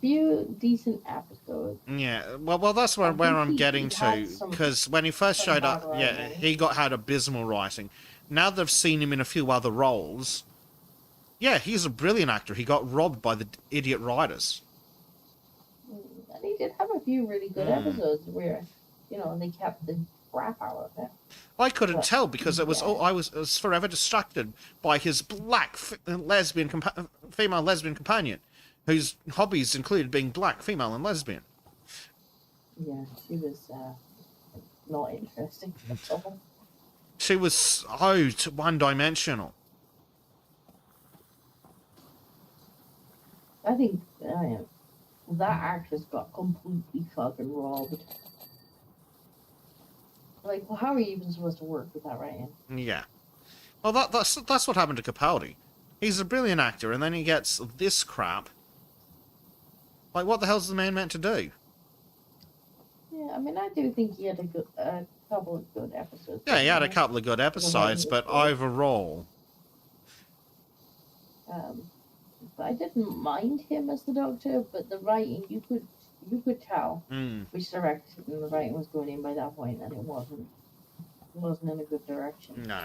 few decent episodes. Yeah, well, that's where I'm getting to, because when he first showed up, yeah, he had abysmal writing. Now they've seen him in a few other roles. Yeah, he's a brilliant actor. He got robbed by the idiot writers. And he did have a few really good episodes where, they kept the crap out of it. I couldn't tell because it was I was forever distracted by his black female lesbian companion, whose hobbies included being black, female, and lesbian. Yeah, she was not interesting at all. She was so one-dimensional. I think that actress got completely fucking robbed. Like, well, how are you even supposed to work with that writing? Yeah. Well, that's what happened to Capaldi. He's a brilliant actor, and then he gets this crap. Like, what the hell's the man meant to do? Yeah, I mean, I do think he had a couple of good episodes. Yeah, he had a couple of good episodes, but overall... I didn't mind him as the Doctor, but the writing, you could tell which direction the writing was going in by that point, and it wasn't in a good direction. No.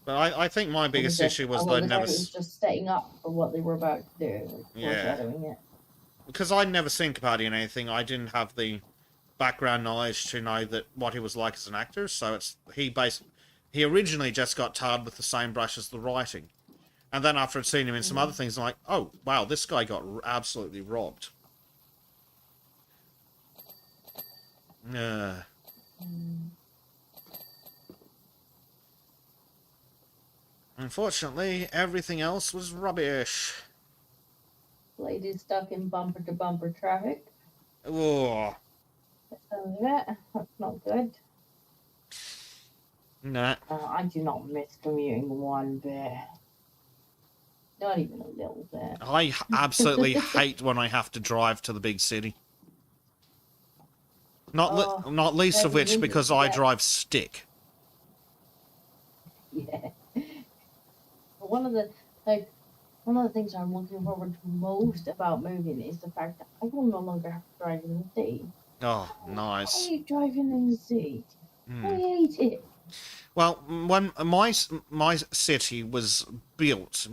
But I think my biggest issue was that it was just setting up for what they were about to do, foreshadowing it. Because I'd never seen Capaldi in anything. I didn't have the background knowledge to know what he was like as an actor, so he originally just got tarred with the same brush as the writing. And then after I'd seen him in some other things, I'm like, oh, wow, this guy got absolutely robbed. Unfortunately, everything else was rubbish. Lady stuck in bumper-to-bumper traffic. Oh. That's not good. Nah. I do not miss commuting one bit. Not even a little bit. I absolutely hate when I have to drive to the big city. Not least of which because I drive stick. Yeah. One of the things I'm looking forward to most about moving is the fact that I will no longer have to drive in the city. Oh, nice. I hate driving in the city. I hate it. Well, when my city was built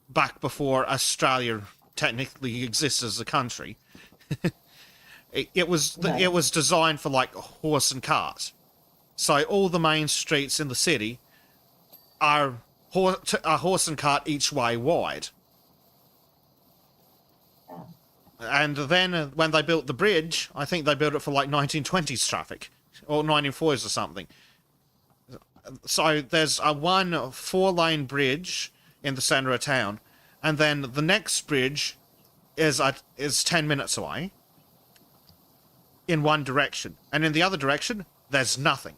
back before Australia technically exists as a country, it was designed for like horse and cart. So all the main streets in the city are a horse and cart each way wide. Oh. And then when they built the bridge, I think they built it for like 1920s traffic or 1940s or something. So there's a 4-lane bridge in the center of town. And then the next bridge is 10 minutes away in one direction. And in the other direction, there's nothing.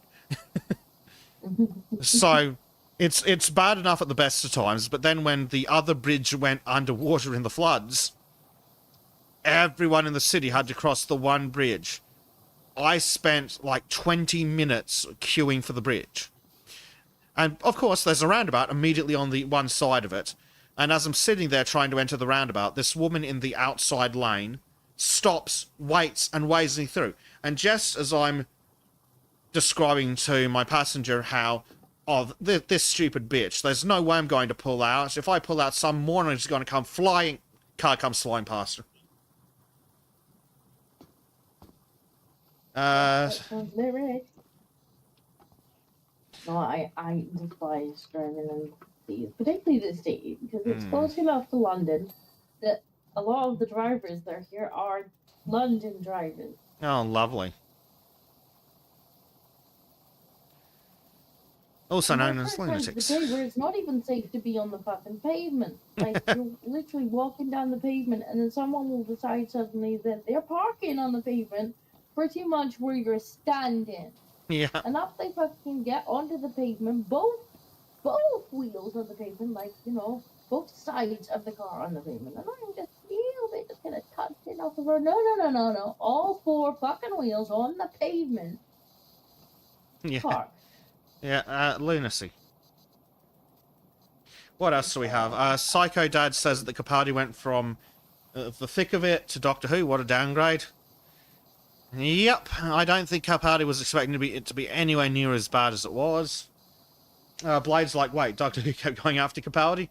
So it's bad enough at the best of times, but then when the other bridge went underwater in the floods, everyone in the city had to cross the one bridge. I spent like 20 minutes queuing for the bridge. And of course, there's a roundabout immediately on the one side of it. And as I'm sitting there trying to enter the roundabout, this woman in the outside lane stops, waits, and waves me through. And just as I'm describing to my passenger how, oh, this stupid bitch, there's no way I'm going to pull out. If I pull out, some moron is going to come flying. Car comes flying past her. That sounds a bit right. No, I despise driving in these, particularly the city, because it's close enough to London that a lot of the drivers that are here are London drivers. Oh, lovely. Also known as lunatics. The day where it's not even safe to be on the fucking pavement. Like, you're literally walking down the pavement, and then someone will decide suddenly that they're parking on the pavement pretty much where you're standing. Yeah. And up they fucking get onto the pavement, both wheels on the pavement, like, you know, both sides of the car on the pavement. And I'm just a little bit just gonna touch it off the road. No. All four fucking wheels on the pavement. Yeah. Park. Yeah, lunacy. What else do we have? Psycho Dad says that the Capaldi went from the thick of it to Doctor Who. What a downgrade. Yep, I don't think Capaldi was expecting it to be anywhere near as bad as it was. Blade's like, wait, Doctor Who kept going after Capaldi?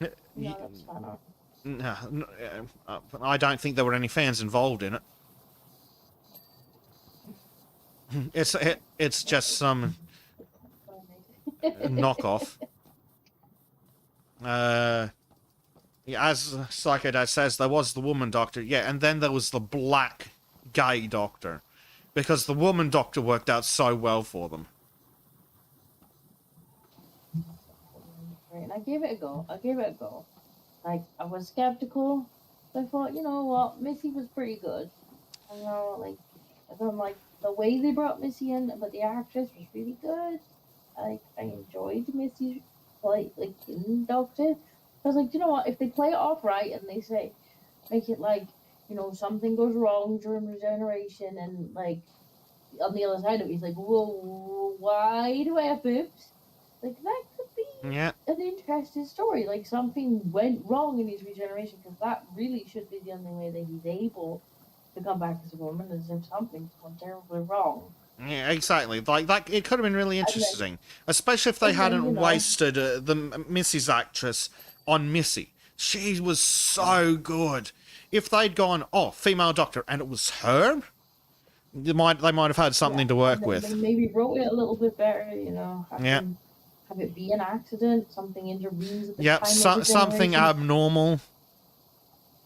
No, that's not. No, I don't think there were any fans involved in it. It's just some knockoff. As Psycho Dad says, there was the woman doctor, yeah, and then there was the black gay doctor, because the woman doctor worked out so well for them. And I gave it a go. Like, I was skeptical. I thought, you know what, Missy was pretty good. You know, like, I thought, like, the way they brought Missy in, but the actress was really good. Like, I enjoyed Missy's like in Doctor. I was like, you know what, if they play it off right and they say, make it like, you know, something goes wrong during regeneration, and like on the other side of it, he's like, whoa, why do I have boobs? Like, that could be an interesting story. Like, something went wrong in his regeneration, because that really should be the only way that he's able to come back as a woman, is if something's gone terribly wrong. Yeah, exactly. Like, that, it could have been really interesting, especially if they hadn't wasted the Missy's actress on Missy. She was so good. If they'd gone, oh, female doctor, and it was her, they might have had something to work with. They maybe wrote it a little bit better, you know. Have it be an accident, something intervenes at the time of something abnormal.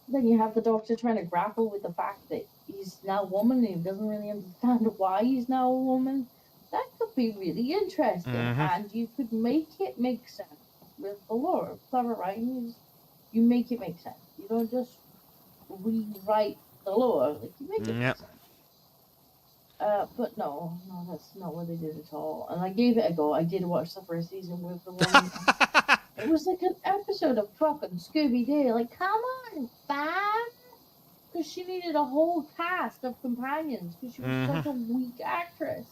Then you have the doctor trying to grapple with the fact that he's now a woman and he doesn't really understand why he's now a woman. That could be really interesting, and you could make it make sense with the lore. Clever writing is you make it make sense. You don't just rewrite the lore, like, you make it make sense. But no, that's not what they did at all. And I gave it a go. I did watch the first season with the woman. It was like an episode of fucking Scooby-Doo. Like, come on, fam! Because she needed a whole cast of companions, because she was such a weak actress.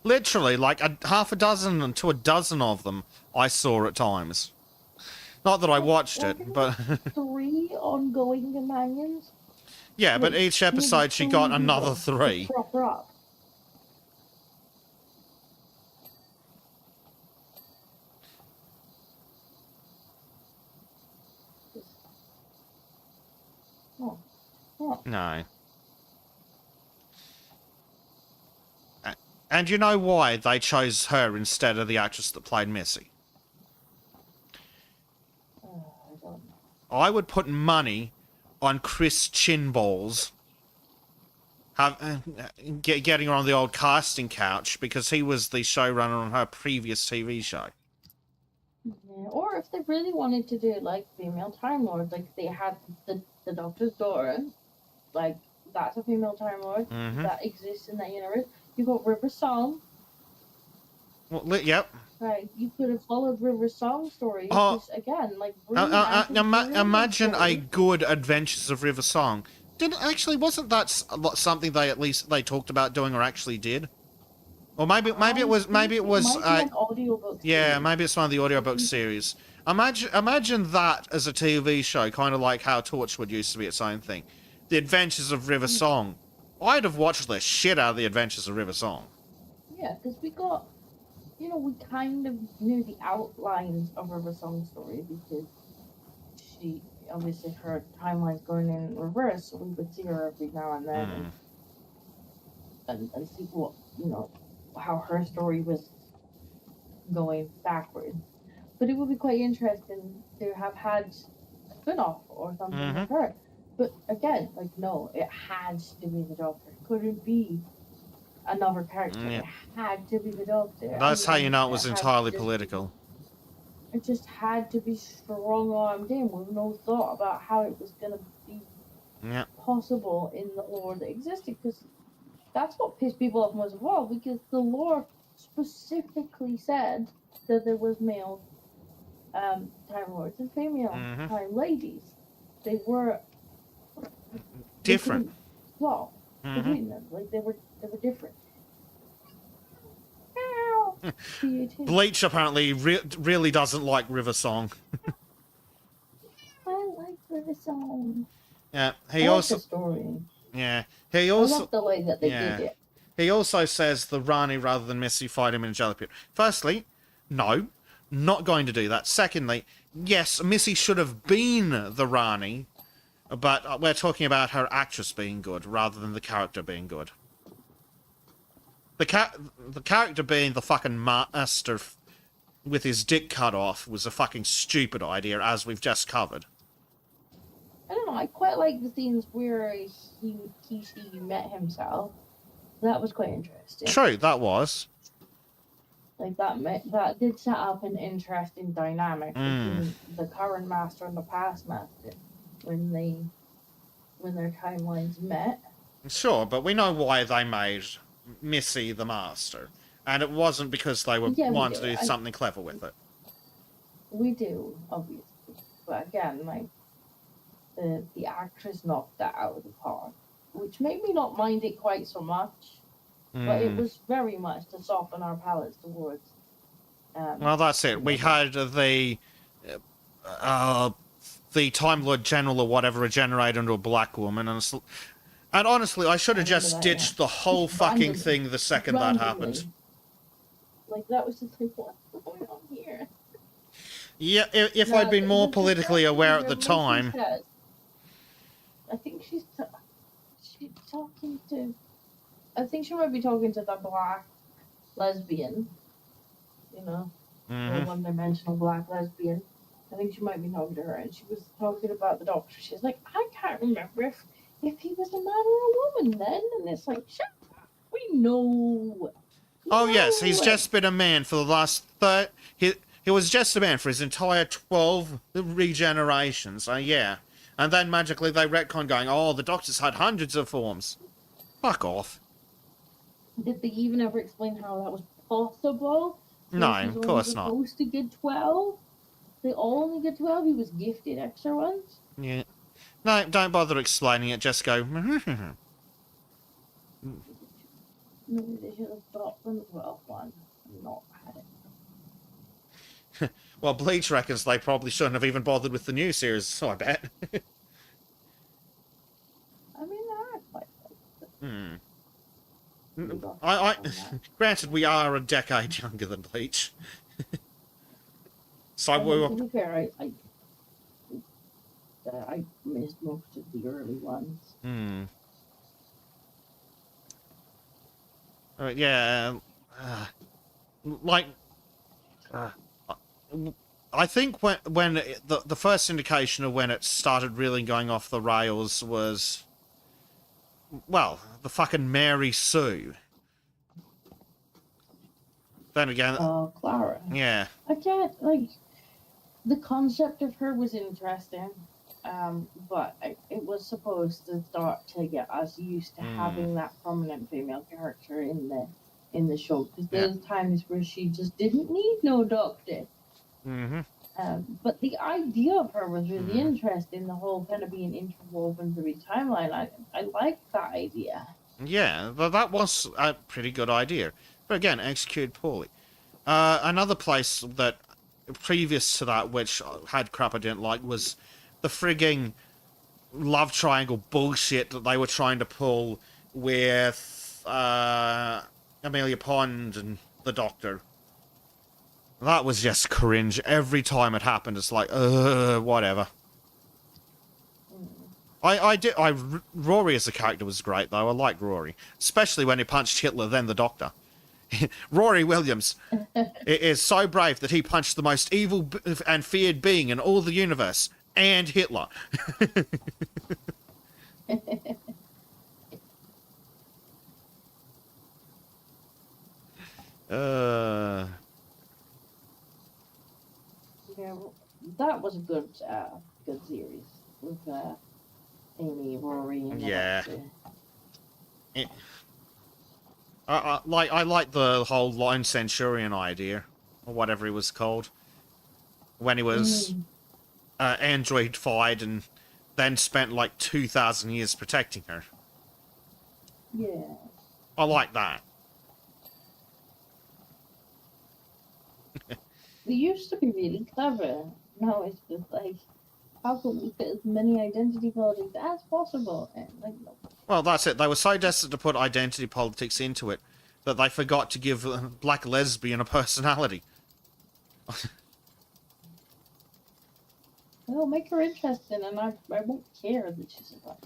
Literally, like half a dozen to a dozen of them I saw at times. Not that I watched it, but 3 ongoing companions. Yeah, but each episode she got another 3. Prop up. No. And you know why they chose her instead of the actress that played Missy? I don't know. I would put money on Chris Chinballs getting her on the old casting couch, because he was the showrunner on her previous TV show. Yeah, or if they really wanted to do like female Time Lords, like they had the Doctor's daughter, like that's a female Time Lord that exists in that universe. You got River Song. Well, yep. Right, you could have followed River Song story. Oh, Again, like imagine a good Adventures of River Song. Wasn't that something they talked about doing or actually did? Or maybe it was an audiobook yeah, series. maybe it's one of the audiobook series. Imagine that as a TV show, kind of like how Torchwood used to be its own thing. The Adventures of River Song. I'd have watched the shit out of the Adventures of River Song. Yeah, because we got, we kind of knew the outlines of River Song's story because she, obviously her timeline's going in reverse, so we would see her every now and then and see what, how her story was going backward. But it would be quite interesting to have had a spin-off or something with her. But again, no, it had to be the Doctor. It couldn't be another character. Yeah. It had to be the Doctor. That's how you know it was entirely political. It just had to be strong-armed in with no thought about how it was going to be possible in the lore that existed. Because that's what pissed people off most of all, because the lore specifically said that there was male Time Lords and female Time Ladies. They were different. Well, between them, they were different. Bleach apparently really doesn't like River Song. I like River Song. Yeah, I like the story. Yeah, he also. I love the way that they did it. He also says the Rani rather than Missy fight him in a jelly pit. Firstly, no, not going to do that. Secondly, yes, Missy should have been the Rani, but we're talking about her actress being good rather than the character being good. The character being the fucking master with his dick cut off was a fucking stupid idea, as we've just covered. I don't know, I quite like the scenes where he met himself. That was quite interesting. True, that was. That did set up an interesting dynamic between the current master and the past master when their timelines met. Sure, but we know why they made Missy the master, and it wasn't because they were wanting to do something clever with it. We do, obviously, but again, the actress knocked that out of the park, which made me not mind it quite so much. But it was very much to soften our palates towards. Well, that's it. We had the Time Lord General or whatever regenerated into a black woman, and honestly, I should have just ditched the whole fucking thing the second that happened. That was just what's going on here? Yeah, if I'd been more politically aware at the time. I think she's talking to. I think she might be talking to the black lesbian. The one-dimensional black lesbian. I think she might be talking to her, and she was talking about the Doctor. She's like, I can't remember if he was a man or a woman then, and it's like, shut up. We know. Oh yes, he's just been a man for the last he was just a man for his entire 12 regenerations. Yeah. And then magically they retcon going, oh, the Doctor's had hundreds of forms. Fuck off. Did they even ever explain how that was possible? No, of course not. Supposed to get 12? They all only get 12? He was gifted extra ones? Yeah. No, don't bother explaining it, just go... Maybe they should have brought them 12 one and not had it. Well, Bleach reckons they probably shouldn't have even bothered with the new series, so I bet. I mean, I quite like it. Granted, we are a decade younger than Bleach. So to be fair, I missed most of the early ones. Yeah, I think when the first indication of when it started really going off the rails was, well, the fucking Mary Sue. Then again... Oh, Clara. Yeah. I can't, the concept of her was interesting, but it was supposed to start to get us used to having that prominent female character in the show, because there's times where she just didn't need no doctor. But the idea of her was really interesting. The whole kind of being interwoven through the timeline. I liked that idea. Yeah, but that was a pretty good idea. But again, executed poorly. Another place that, previous to that, which had crap I didn't like, was the frigging love triangle bullshit that they were trying to pull with Amelia Pond and the Doctor. That was just cringe. Every time it happened, it's like, whatever. Rory as a character was great, though. I liked Rory. Especially when he punched Hitler, then the Doctor. Rory Williams is so brave that he punched the most evil and feared being in all the universe, and Hitler. Yeah, that was a good series with Amy, Rory, and I like the whole Lone Centurion idea, or whatever he was called, when he was android-fied and then spent like 2,000 years protecting her. Yeah. I like that. They used to be really clever. Now it's just like, how can we fit as many identity politics as possible? And like, no. Well, that's it. They were so desperate to put identity politics into it that they forgot to give a black lesbian a personality. Well, make her interesting, and I won't care that she's a black.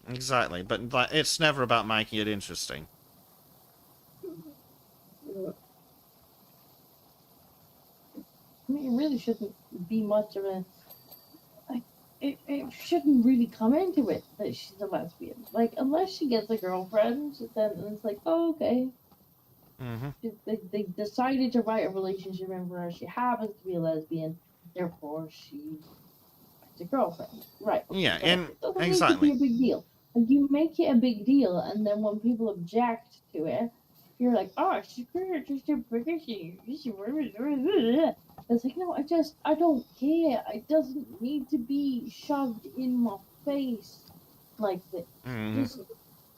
Exactly, but it's never about making it interesting. I mean, it really shouldn't be much of a... Like, it shouldn't really come into it that she's a lesbian. Like, unless she gets a girlfriend, then it's like, oh, okay. They decided to write a relationship in where she happens to be a lesbian, therefore she has a girlfriend. Right. Okay, yeah, and it doesn't exactly. need to be a big deal. Like, you make it a big deal, and then when people object to it, you're like, oh, she's just a because it's like, no, I don't care. It doesn't need to be shoved in my face like this. Just,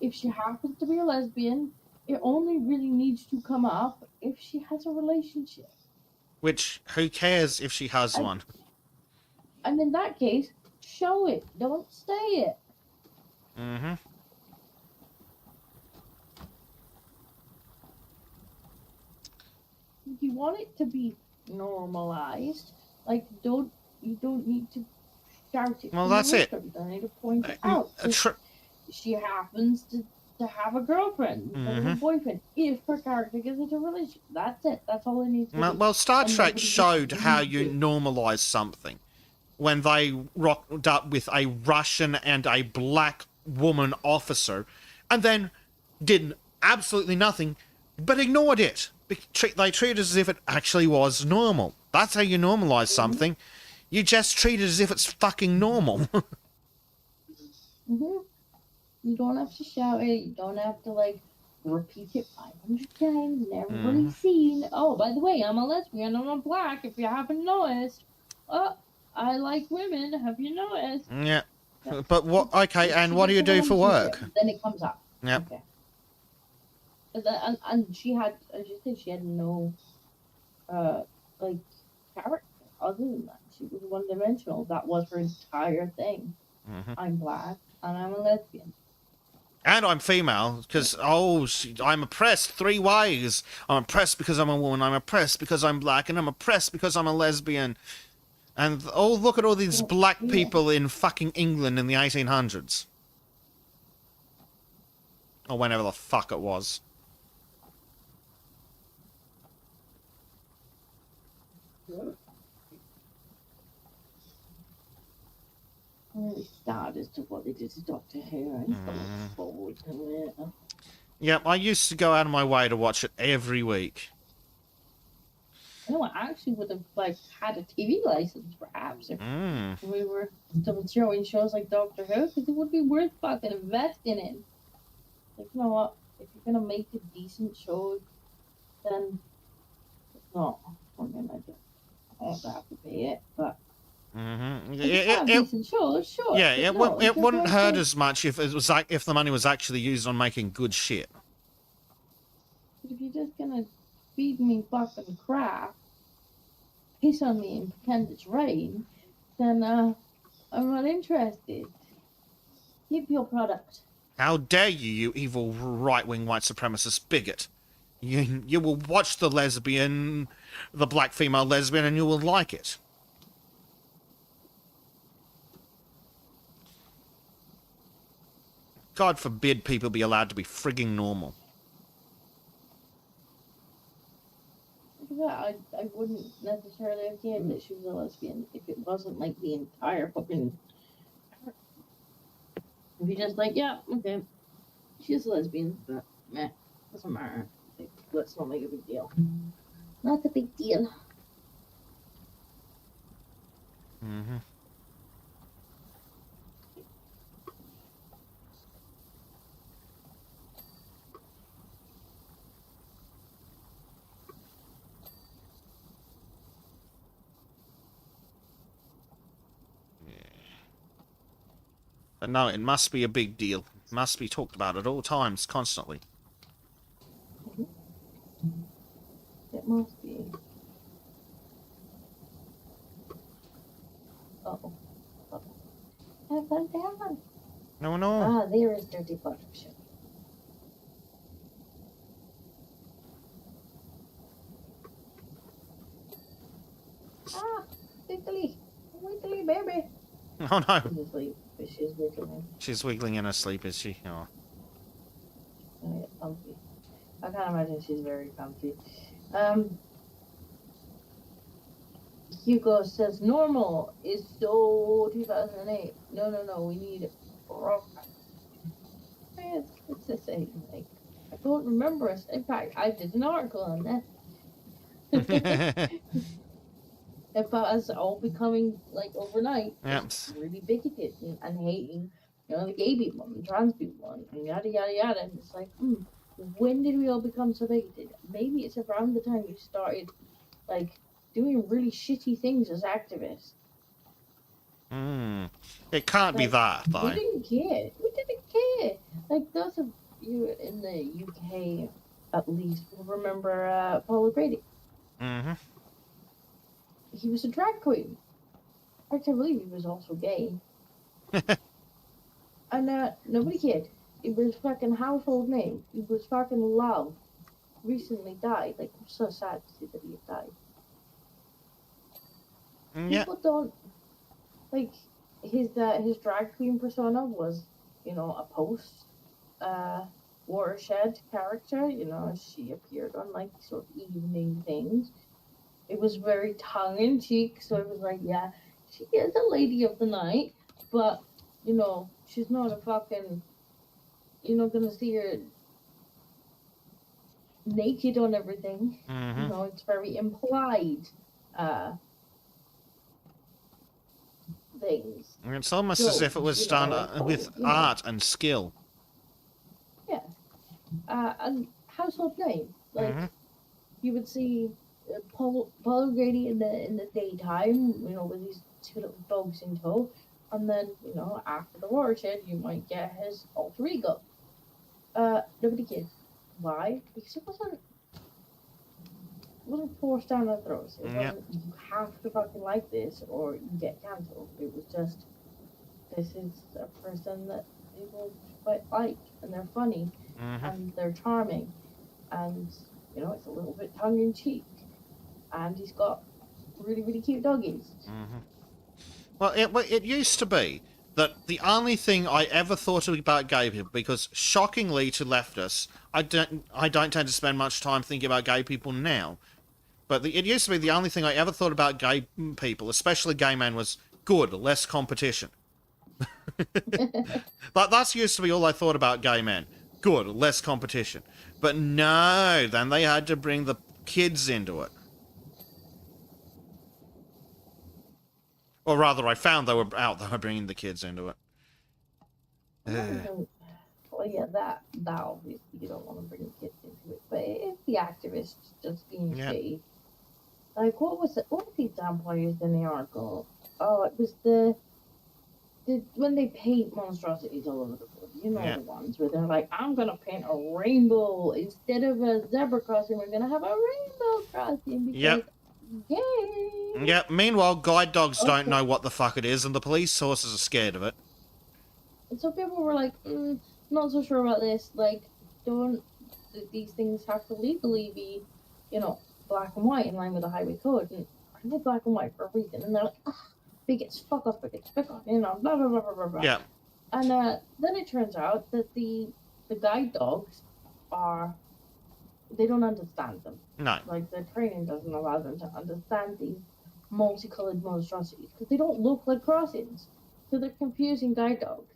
if she happens to be a lesbian, it only really needs to come up if she has a relationship. Which, who cares if she has one? And in that case, show it. Don't say it. If you want it to be normalized, like, you don't need to shout it. Well, that's it. You don't need to point it out. She happens to have a girlfriend, a boyfriend, if her character gets into a relationship. That's it. That's all it needs to be. Well, Star Trek showed how you normalize something when they rocked up with a Russian and a black woman officer, and then did absolutely nothing, but ignored it. They treated it as if it actually was normal. That's how you normalize something. You just treat it as if it's fucking normal. You don't have to shout it. You don't have to, like, repeat it 500 times and everybody's seen. Oh, by the way, I'm a lesbian and I'm black, if you haven't noticed. Oh, I like women, have you noticed? Yeah. But what, okay, and what do you do for work? Then it comes up. Yeah. Okay. And she had, as you said, she had no, like, character other than that. She was one-dimensional. That was her entire thing. I'm black and I'm a lesbian. And I'm female, because, I'm oppressed 3 ways. I'm oppressed because I'm a woman, I'm oppressed because I'm black, and I'm oppressed because I'm a lesbian. And, look at all these black people in fucking England in the 1800s. Or whenever the fuck it was. I'm really sad as to what they did to Doctor Who. I'm so looking forward to it. Yep, I used to go out of my way to watch it every week. No, I actually would have like had a TV license perhaps if we were still showing shows like Doctor Who, because it would be worth fucking investing in. Like, you know what? If you're gonna make a decent show, then no, I mean, I don't have to pay it, but. Decent shows, sure. Yeah, it wouldn't hurt like, as much if it was like if the money was actually used on making good shit. But if you're just gonna feed me fucking crap, piss on me and pretend it's rain, then I'm not interested. Keep your product. How dare you, you evil right-wing white supremacist bigot! You will watch the black female lesbian, and you will like it. God forbid people be allowed to be frigging normal. I wouldn't necessarily have cared that she was a lesbian if it wasn't like the entire fucking. If you're just like, yeah, okay, she's a lesbian, but meh, doesn't matter. Like, let's not make a big deal. Not a big deal. Mm-hmm. But no, it must be a big deal. It must be talked about at all times, constantly. It must be. Uh-oh. Have fun down. No, no. Ah, there is Dirty Buttership. Ah, wiggly. Wiggly, baby. Oh, no. She's asleep, but she's wiggling. She's wiggling in her sleep, is she? Oh. Comfy. I can't imagine she's very comfy. Hugo says normal is so 2008. No, we need rock. It's the same. Like, I don't remember us. In fact, I did an article on that. About us all becoming, like, overnight, Yep. really bigoted and hating, the gay people and trans people and yada, yada, yada. And it's like, when did we all become so bigoted? Maybe it's around the time you started, like, doing really shitty things as activists. It can't be that, though. We didn't care. Like, those of you in the UK, at least, will remember Paul O'Grady. Mm-hmm. He was a drag queen. I can't believe he was also gay. And nobody cared. It was fucking household name. It was fucking love. Recently died. Like, I'm so sad to see that he had died. Yeah. People don't, like, his drag queen persona was, a post watershed character. She appeared on, like, sort of evening things. It was very tongue-in-cheek, so it was like, yeah, she is a lady of the night, but, she's not a fucking, you're not gonna see her naked on everything. Mm-hmm. It's very implied, things. It's almost as if it was done with art and skill. Yeah. And household name. Like, you would see Paul O'Grady in the daytime, with these two little dogs in tow, and then, after the watershed, you might get his alter ego. Nobody cared. Why? Because it wasn't forced down our throats. It wasn't, you have to fucking like this or you get cancelled. It was just, this is a person that people quite like, and they're funny, and they're charming, and, it's a little bit tongue-in-cheek. And he's got really, really cute doggies. Well, it used to be that the only thing I ever thought about gay people, because shockingly to leftists, I don't tend to spend much time thinking about gay people now, but it used to be the only thing I ever thought about gay people, especially gay men, was good, less competition. But that's used to be all I thought about gay men. Good, less competition. But no, then they had to bring the kids into it. Or rather, I found they were out there bringing the kids into it. Well, yeah, that obviously you don't want to bring the kids into it. But if the activists just being shitty, like what was the example I used in the article? Oh, it was the when they paint monstrosities all over the board. You know the ones where they're like, I'm gonna paint a rainbow instead of a zebra crossing. We're gonna have a rainbow crossing because yay. Yep. Meanwhile, guide dogs don't know what the fuck it is, and the police horses are scared of it. And so people were like, not so sure about this. Like, don't these things have to legally be, black and white in line with the highway code? And I know black and white for a reason. And they're like, bigots, fuck off, blah, blah, blah, blah, blah, blah. Yeah. And then it turns out that the guide dogs they don't understand them. No. Like, the training doesn't allow them to understand these multicolored monstrosities because they don't look like crossings. So they're confusing guide dogs.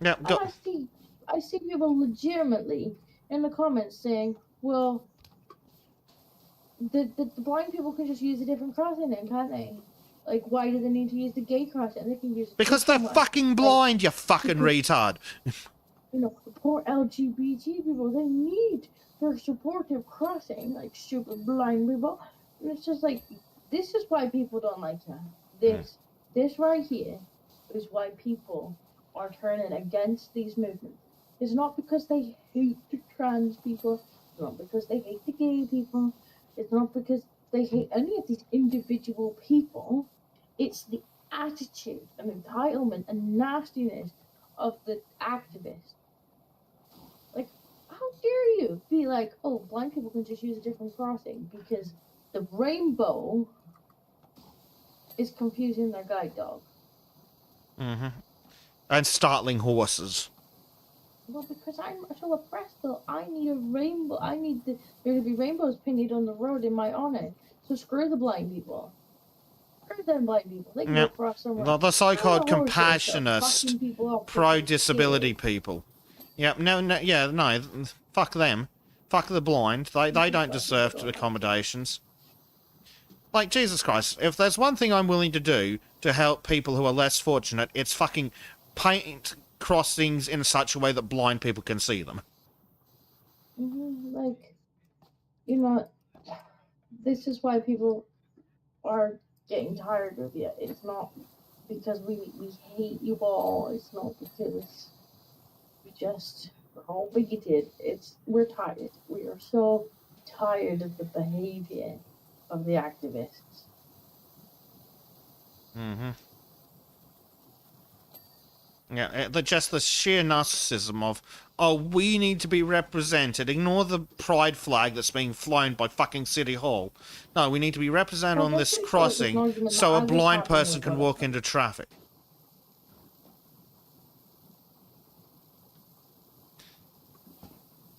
Yeah, I see people legitimately in the comments saying, well, the blind people can just use a different crossing then, can't they? Like, why do they need to use the gay crossing? They can use because they're fucking blind, you fucking retard. The poor LGBT people, they need their supportive crossing, like stupid blind people. And it's just like, this is why people don't like you. This right here is why people are turning against these movements. It's not because they hate the trans people. It's not because they hate the gay people. It's not because they hate any of these individual people. It's the attitude and entitlement and nastiness of the activists. Like, how dare you be like, oh, blind people can just use a different crossing because the rainbow is confusing their guide dog. Mm-hmm. And startling horses. Well, because I'm so oppressed, though. I need a rainbow. I need there to be rainbows painted on the road in my honor. So screw the blind people. Screw them blind people. They can go cross somewhere. The so-called compassionist, pro-disability people. Yep, no, fuck them. Fuck the blind. They don't deserve accommodations. Like, Jesus Christ, if there's one thing I'm willing to do to help people who are less fortunate, it's fucking paint crossings in such a way that blind people can see them. Like, this is why people are getting tired of you. It's not because we hate you all. It's not because we're all bigoted. We're tired. We are so tired of the behavior of the activists. Mm-hmm. Yeah, just the sheer narcissism of, oh, we need to be represented. Ignore the pride flag that's being flown by fucking City Hall. No, we need to be represented on this crossing so a blind person can walk into traffic.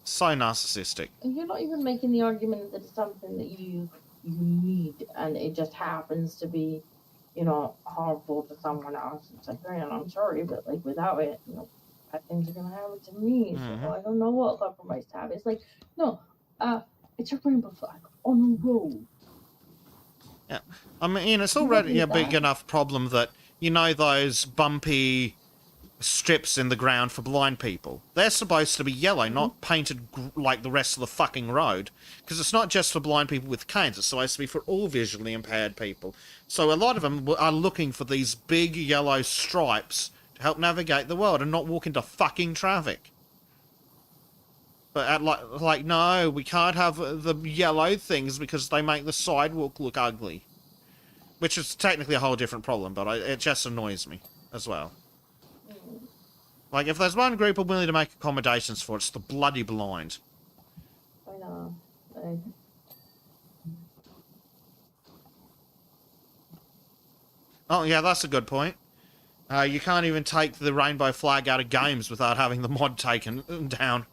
So narcissistic. And you're not even making the argument that it's something that you need and it just happens to be, harmful to someone else. It's like, man, I'm sorry, but like without it, bad things are gonna happen to me. So I don't know what compromise to have. It's like, no, it's a rainbow flag on a road. Yeah, I mean, it's already a big enough problem that those bumpy strips in the ground for blind people. They're supposed to be yellow, not painted like the rest of the fucking road. Because it's not just for blind people with canes, it's supposed to be for all visually impaired people. So a lot of them are looking for these big yellow stripes to help navigate the world and not walk into fucking traffic. But no, we can't have the yellow things because they make the sidewalk look ugly. Which is technically a whole different problem, but it just annoys me as well. Like, if there's one group I'm willing to make accommodations for, it's the bloody blind. I know. Oh, yeah, that's a good point. You can't even take the rainbow flag out of games without having the mod taken down.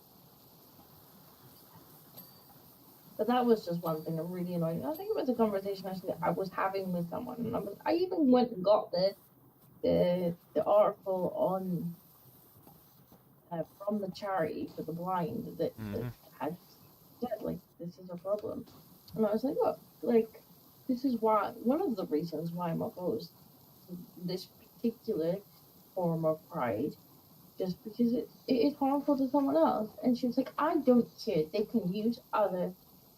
But that was just one thing that really annoyed me. I think it was a conversation actually I was having with someone. And I even went and got the article on from the charity for the blind that had said, like, this is a problem. And I was like, look, like, this is why, one of the reasons why I'm opposed this particular form of pride just because it is harmful to someone else. And she was like, I don't care. They can use other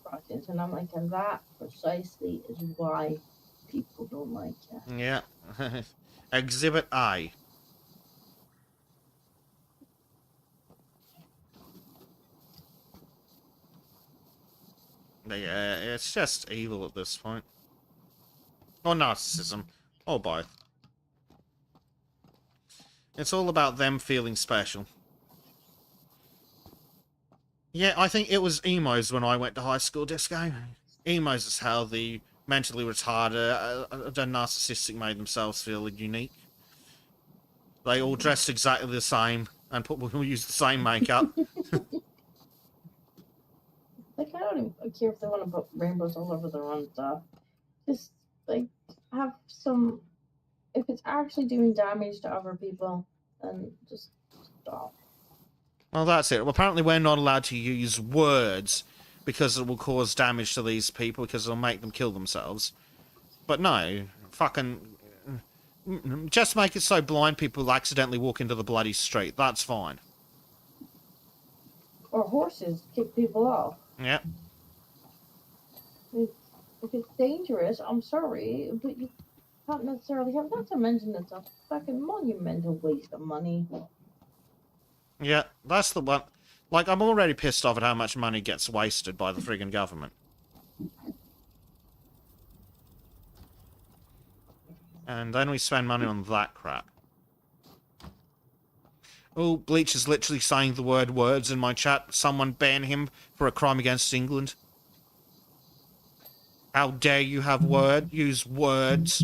proteins. And I'm like, and that precisely is why people don't like it. Yeah. Exhibit I. Yeah, it's just evil at this point. Or narcissism. Or both. It's all about them feeling special. Yeah, I think it was emos when I went to high school, Disco. Emos is how the mentally retarded, the narcissistic made themselves feel unique. They all dressed exactly the same and people use the same makeup. Like, I don't even care if they want to put rainbows all over their own stuff. Just, like, have some... If it's actually doing damage to other people, then just stop. Well, that's it. Well, apparently we're not allowed to use words because it will cause damage to these people because it'll make them kill themselves. But no, fucking... Just make it so blind people accidentally walk into the bloody street. That's fine. Or horses kick people off. Yeah. If it's dangerous, I'm sorry, but you can't necessarily have... Not to mention it's a fucking monumental waste of money. Yeah, that's the one. Like, I'm already pissed off at how much money gets wasted by the friggin' government. And then we spend money on that crap. Oh, Bleach is literally saying the word words in my chat. Someone ban him for a crime against England. How dare you have use words.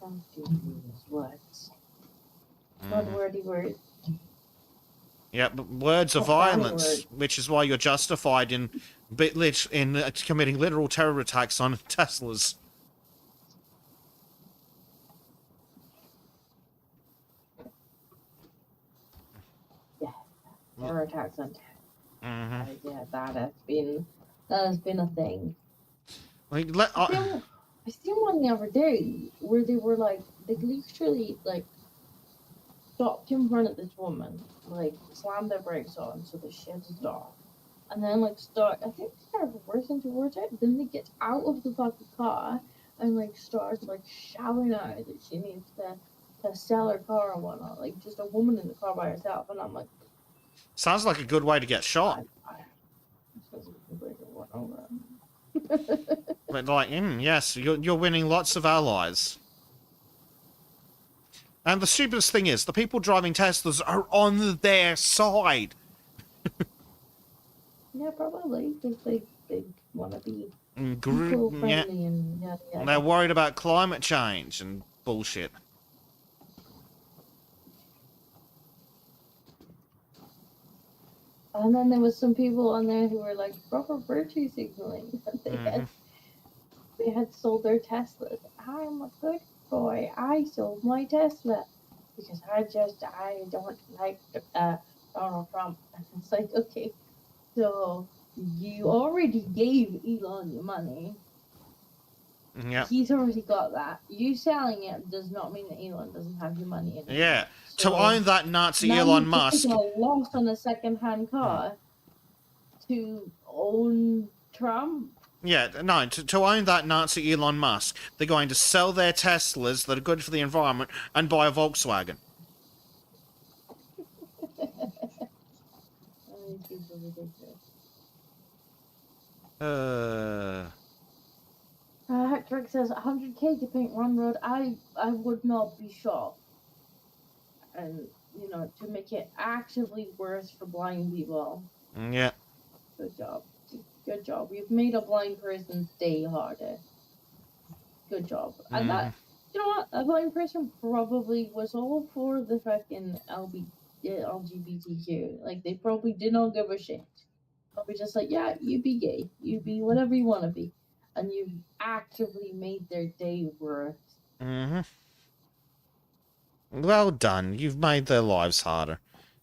Don't use words. Not wordy words. Yeah, but words are violence, which is why you're justified in committing literal terror attacks on Teslas. Yeah, terror attacks on Teslas. Yeah, that has been a thing. Like, I seen one the other day where they were like, they literally like stopped in front of this woman, like slammed their brakes on so that she had to stop, and then like I think they started reversing towards it. Then they get out of the fucking car and like start like shouting out that she needs to sell her car and whatnot. Like just a woman in the car by herself, and I'm like, sounds like a good way to get shot. But like, yes, you're winning lots of allies. And the stupidest thing is, the people driving Teslas are on their side. Yeah, probably, because they want to be yeah. And they're worried about climate change and bullshit. And then there was some people on there who were like proper virtue signaling. They had sold their Teslas. I'm a good boy. I sold my Tesla because I don't like Donald Trump. And it's like, okay, so you already gave Elon your money. Yeah. He's already got that. You selling it does not mean that Elon doesn't have your money anymore. Yeah. So to own that Nazi Elon Musk. Now a loss on a second-hand car to own Trump. Yeah, no, to own that Nazi Elon Musk, they're going to sell their Teslas that are good for the environment and buy a Volkswagen. Hector says 100k to paint one road. I would not be shocked. And, you know, to make it actively worse for blind people. Yeah. Good job. Good job. You've made a blind person's day harder. Good job. And that, you know what? A blind person probably was all for the fucking LGBTQ. Like, they probably did not give a shit. Probably just like, yeah, you be gay. You be whatever you want to be. And you've actively made their day worse. Well done. You've made their lives harder.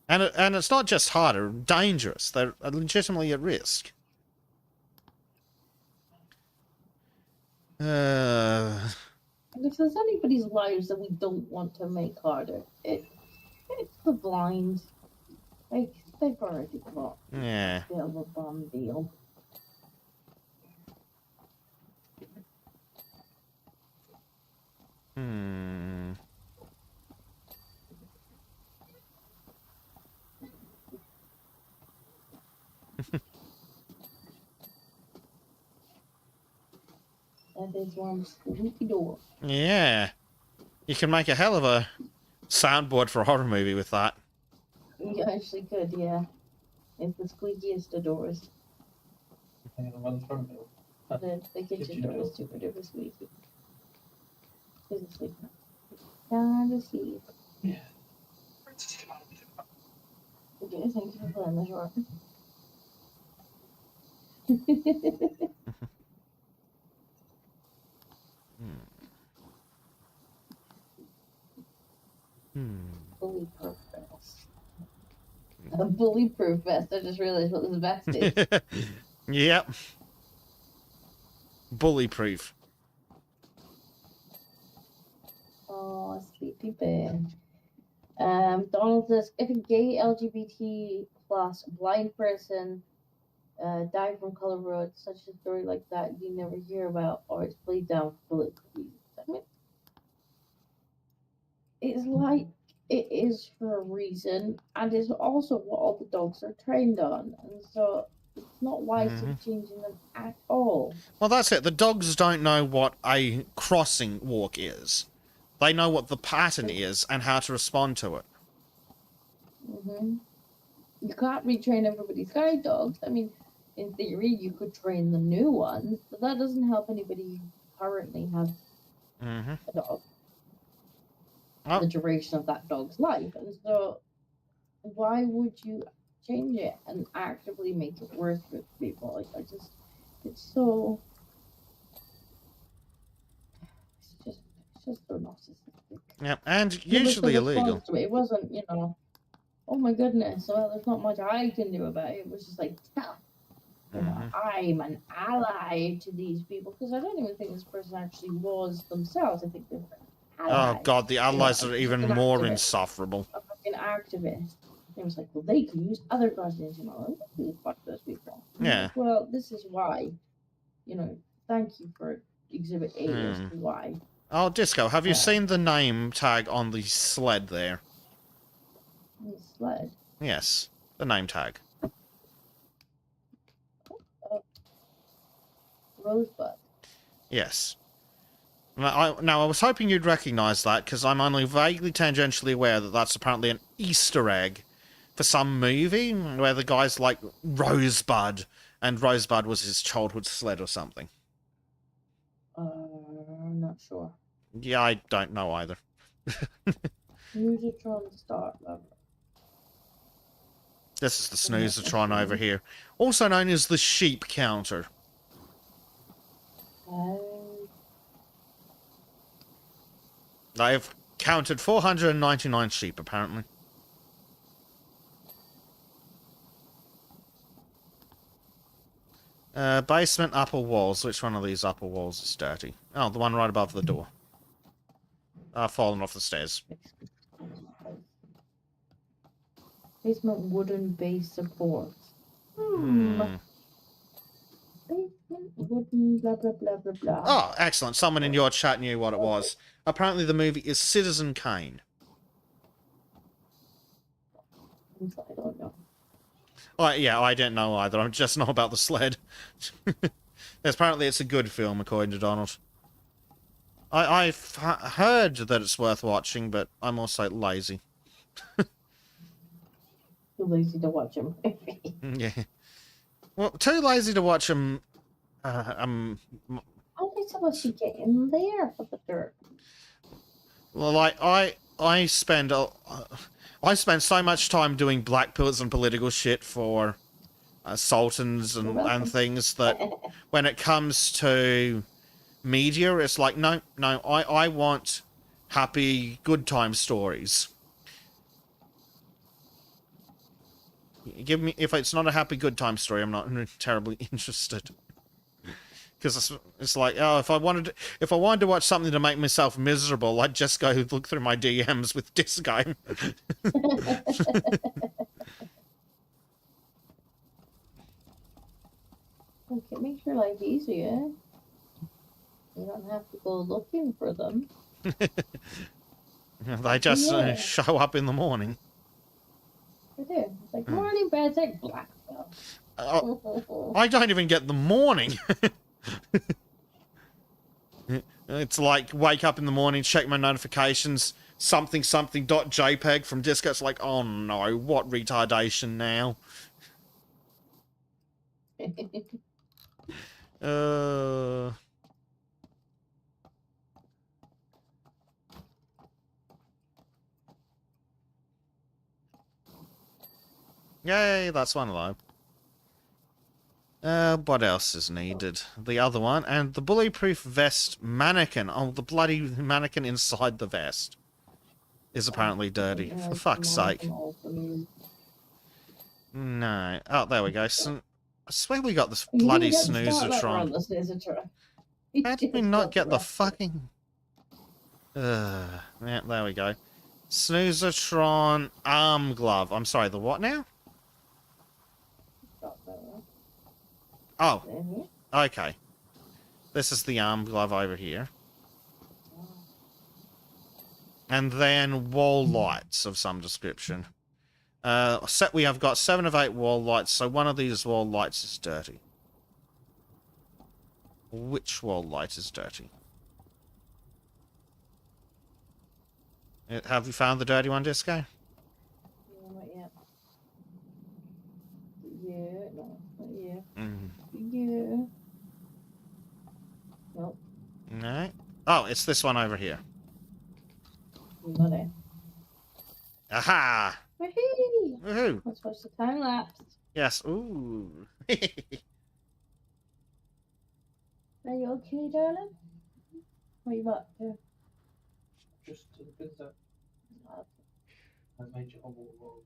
And it's not just harder, dangerous. They're legitimately at risk. And if there's anybody's lives that we don't want to make harder, it's the blind. Like, they've already got Yeah. a bit of a bum deal. Hmm. That is one squeaky door. Yeah. You can make a hell of a soundboard for a horror movie with that. You actually could, yeah. It's the squeakiest of doors. I'm gonna run through it. The kitchen Kitchen door door. is super duper squeaky. She's asleep now. Sound asleep. Yeah. Okay, thank you for playing the short. Bully-proof vest. A bully-proof vest. I just realized what this vest is. Yep. Bully-proof. Oh, sleepy bear. Donald says, if a gay LGBT plus blind person died from color road, such a story like that you never hear about, or it's played down for political reasons. I mean, it's like it is for a reason, and it's also what all the dogs are trained on, and so it's not wise to be changing them at all. Well, that's it. The dogs don't know what a crossing walk is. They know what the pattern is and how to respond to it. You can't retrain everybody's guide dogs. I mean, in theory, you could train the new ones, but that doesn't help anybody who currently has a dog. The duration of that dog's life, and so why would you change it and actively make it worse for people? Like, it's so so narcissistic. Yeah, and usually illegal. It wasn't, oh my goodness, well, there's not much I can do about it. It was just like, I'm an ally to these people, because I don't even think this person actually was themselves. I think they're allies. Oh god, the allies are even more insufferable. A fucking activist. It was like, well, they can use other guardians, fuck those people. Yeah. Like, well, this is why, thank you for Exhibit A as to why. Oh, Disco, have you seen the name tag on the sled there? The sled? Yes, the name tag. Rosebud. Yes. Now, I was hoping you'd recognise that, because I'm only vaguely tangentially aware that that's apparently an Easter egg for some movie, where the guy's like Rosebud, and Rosebud was his childhood sled or something. I'm not sure. Yeah, I don't know either. Snoozertron start level. This is the Snoozertron over here. Also known as the sheep counter. They've counted 499 sheep, apparently. Basement upper walls. Which one of these upper walls is dirty? Oh, the one right above the door. Fallen off the stairs. Basement wooden base supports. Basement wooden blah blah blah blah blah. Oh, excellent. Someone in your chat knew what it was. Apparently the movie is Citizen Kane. I don't know. Yeah, I didn't know either. I just know about the sled. Apparently it's a good film, according to Donald. I've heard that it's worth watching, but I'm also lazy. Too lazy to watch them. Yeah. Well, too lazy to watch them. How are they supposed to get in there for the dirt? Well, like I spend so much time doing black pills and political shit for sultans and things that when it comes to media, it's like no, I want happy good time stories. Give me, if it's not a happy good time story, I'm not terribly interested. Because it's like, oh, if I wanted to watch something to make myself miserable, I'd just go look through my DMs with Disco. It makes your life easier. You don't have to go looking for them. They just show up in the morning. They do. It's like, morning, basic, black belt. I don't even get the morning. It's like, wake up in the morning, check my notifications, something .jpg from Disco. It's like, oh no, what retardation now? Yay, that's one alive. What else is needed? The other one, and the bulletproof vest mannequin. Oh, the bloody mannequin inside the vest is apparently dirty. For fuck's sake. No. Oh, there we go. So, I swear we got this bloody Snoozertron. How did we not get the fucking... yeah, there we go. Snoozertron arm glove. I'm sorry, the what now? Oh, okay. This is the arm glove over here. And then wall lights of some description. We have got 7 of 8 wall lights, so one of these wall lights is dirty. Which wall light is dirty? Have you found the dirty one, Disco? Yeah, not yet. Yeah, no, not yet. Yeah. Nope. No. Oh, it's this one over here. Got it. Aha! Woohoo! Woohoo! Let's watch the time lapse. Yes. Ooh. Are you okay, darling? What you got to? Just to the pizza. I made you humble roll.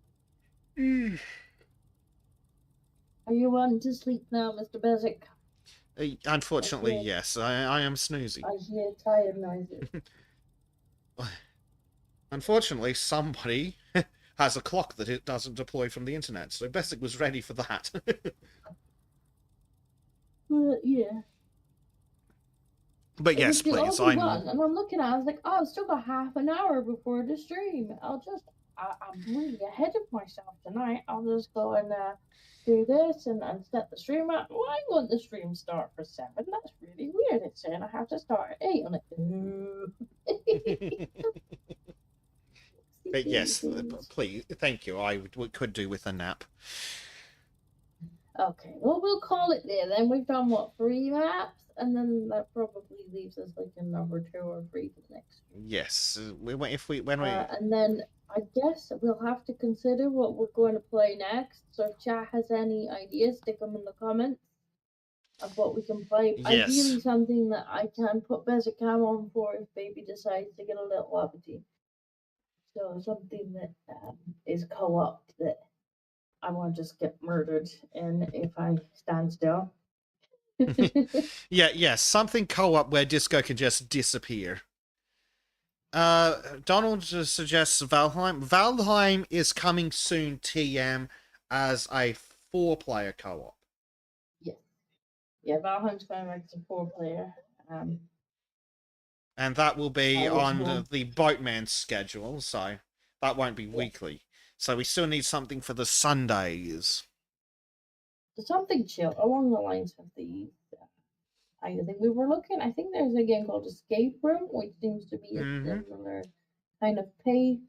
Are you wanting to sleep now, Mr. Bezic? Unfortunately, yes. I am snoozy. I hear tired noises. Unfortunately, somebody has a clock that it doesn't deploy from the internet, so Bessic was ready for that. Yeah. But yes, please. And I'm looking at it, I was like, oh, I've still got half an hour before the stream. I'm really ahead of myself tonight. I'll just go and do this and set the stream up. Why won't the stream start for 7? That's really weird. It's saying I have to start at 8 on it. But yes, please, thank you. We could do with a nap. Okay, well, we'll call it there then. We've done, what, 3 maps? And then that probably leaves us like a number 2 or 3 for the next. Yes, and then I guess we'll have to consider what we're going to play next. So if chat has any ideas, stick them in the comments of what we can play. Yes. Ideally, something that I can put Basic Cam on for if baby decides to get a little uppity. So something that is co-op that I want to just get murdered in if I stand still. Yes, something co-op where Disco can just disappear. Donald suggests Valheim. Valheim is coming soon, TM, as a 4-player co-op. Yes. Yeah, Valheim's coming back as a 4-player. And that will be on the Boatman schedule, so that won't be weekly. So we still need something for the Sundays. So something chill along the lines of the I think we were looking. I think there's a game called Escape Room, which seems to be a similar kind of pace.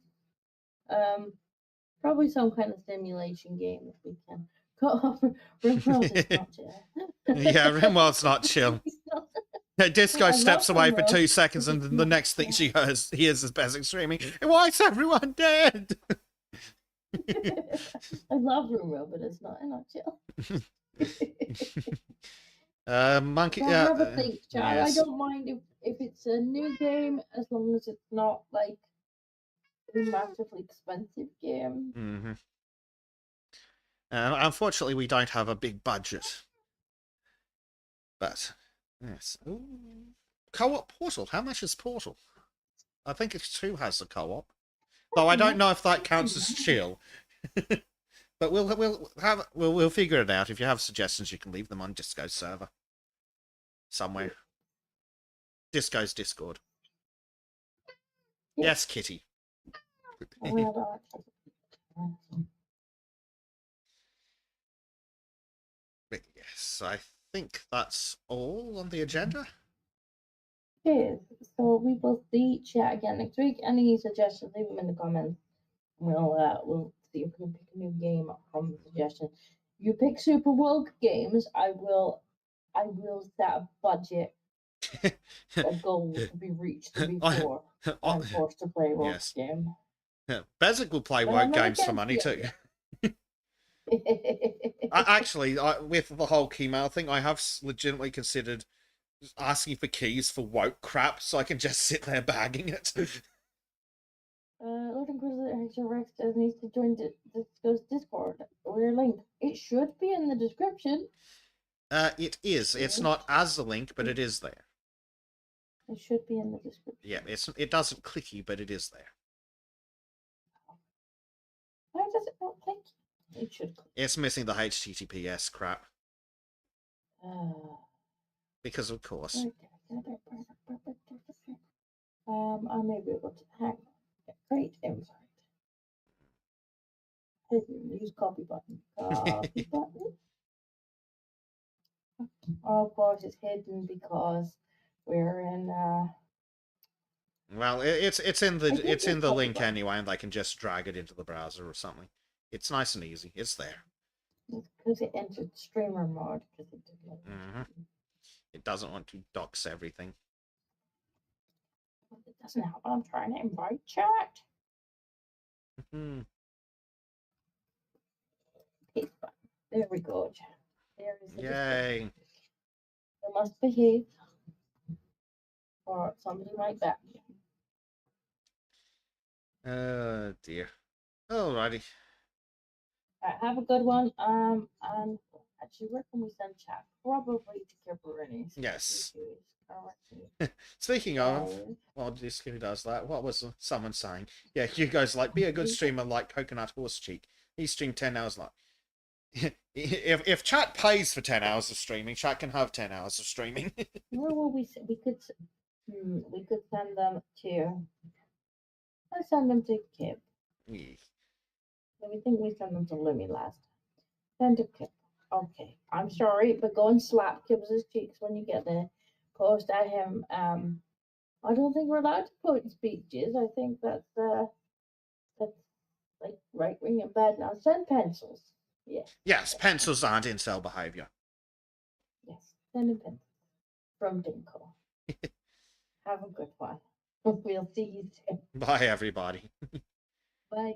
Probably some kind of simulation game if we can. Rimworld's not chill. Yeah, Rimworld's not chill. Disco steps away for 2 seconds, and the next thing she hears is Basic screaming, "Why is everyone dead?" I love Rimworld, but it's not chill. Monkey. I have a think, Chad. Yes. I don't mind if it's a new game as long as it's not like a massively expensive game. Unfortunately, we don't have a big budget, but Yes. Ooh. Co-op Portal. How much is Portal? I think it too has a co-op. Though I don't know if that counts as chill. But we'll figure it out. If you have suggestions, you can leave them on Disco's server. Somewhere. Disco's Discord. Yes, Kitty. But yes, I think that's all on the agenda. Okay, so we will see chat again next week. Any suggestions, leave them in the comments. We'll see if we can pick a new game from the suggestion. You pick super woke games, I will set a budget, a goal to be reached before I'm forced to play a woke game. Bezic will play woke games for money too. Actually, with the whole Keymail thing, I have legitimately considered asking for keys for woke crap so I can just sit there bagging it. Lord Inquisitor Rex needs to join Disco's Discord. We're linked. It should be in the description. It is. It's not as a link, but it is there. It should be in the description. Yeah, it doesn't clicky, but it is there. Why does it not click? It should click. It's missing the HTTPS crap. Because of course. I may be able to hang on. Great invite. Hidden. Use copy button. Copy button. Oh, of course, it's hidden because we're in. Well, it's in the link anyway, and they can just drag it into the browser or something. It's nice and easy. It's there. Because it entered streamer mode. It doesn't want to dox everything. It doesn't help. I'm trying to invite chat. There we go. There is the Yay. You must behave, or somebody might back you. Oh dear. Alrighty. Have a good one. And actually, where can we send chat? Probably to Kipperini. Yes. Speaking of, well, Disco does that. What was someone saying? Yeah, Hugo's like, be a good streamer like Coconut Horse Cheek. He streamed 10 hours like. if chat pays for 10 hours of streaming, chat can have 10 hours of streaming. Well, we could send them to. I send them to Kip. Yeah. We think we sent them to Lumi last. Send to Kip. Okay, I'm sorry, but go and slap Kip's cheeks when you get there. Post at him. I don't think we're allowed to put speeches. I think that's like right wing and bad now. Send pencils. Yes. Yes, pencils aren't incel behavior. Yes, send him pencils from Dinko. Have a good one. We'll see you soon. Bye, everybody. Bye.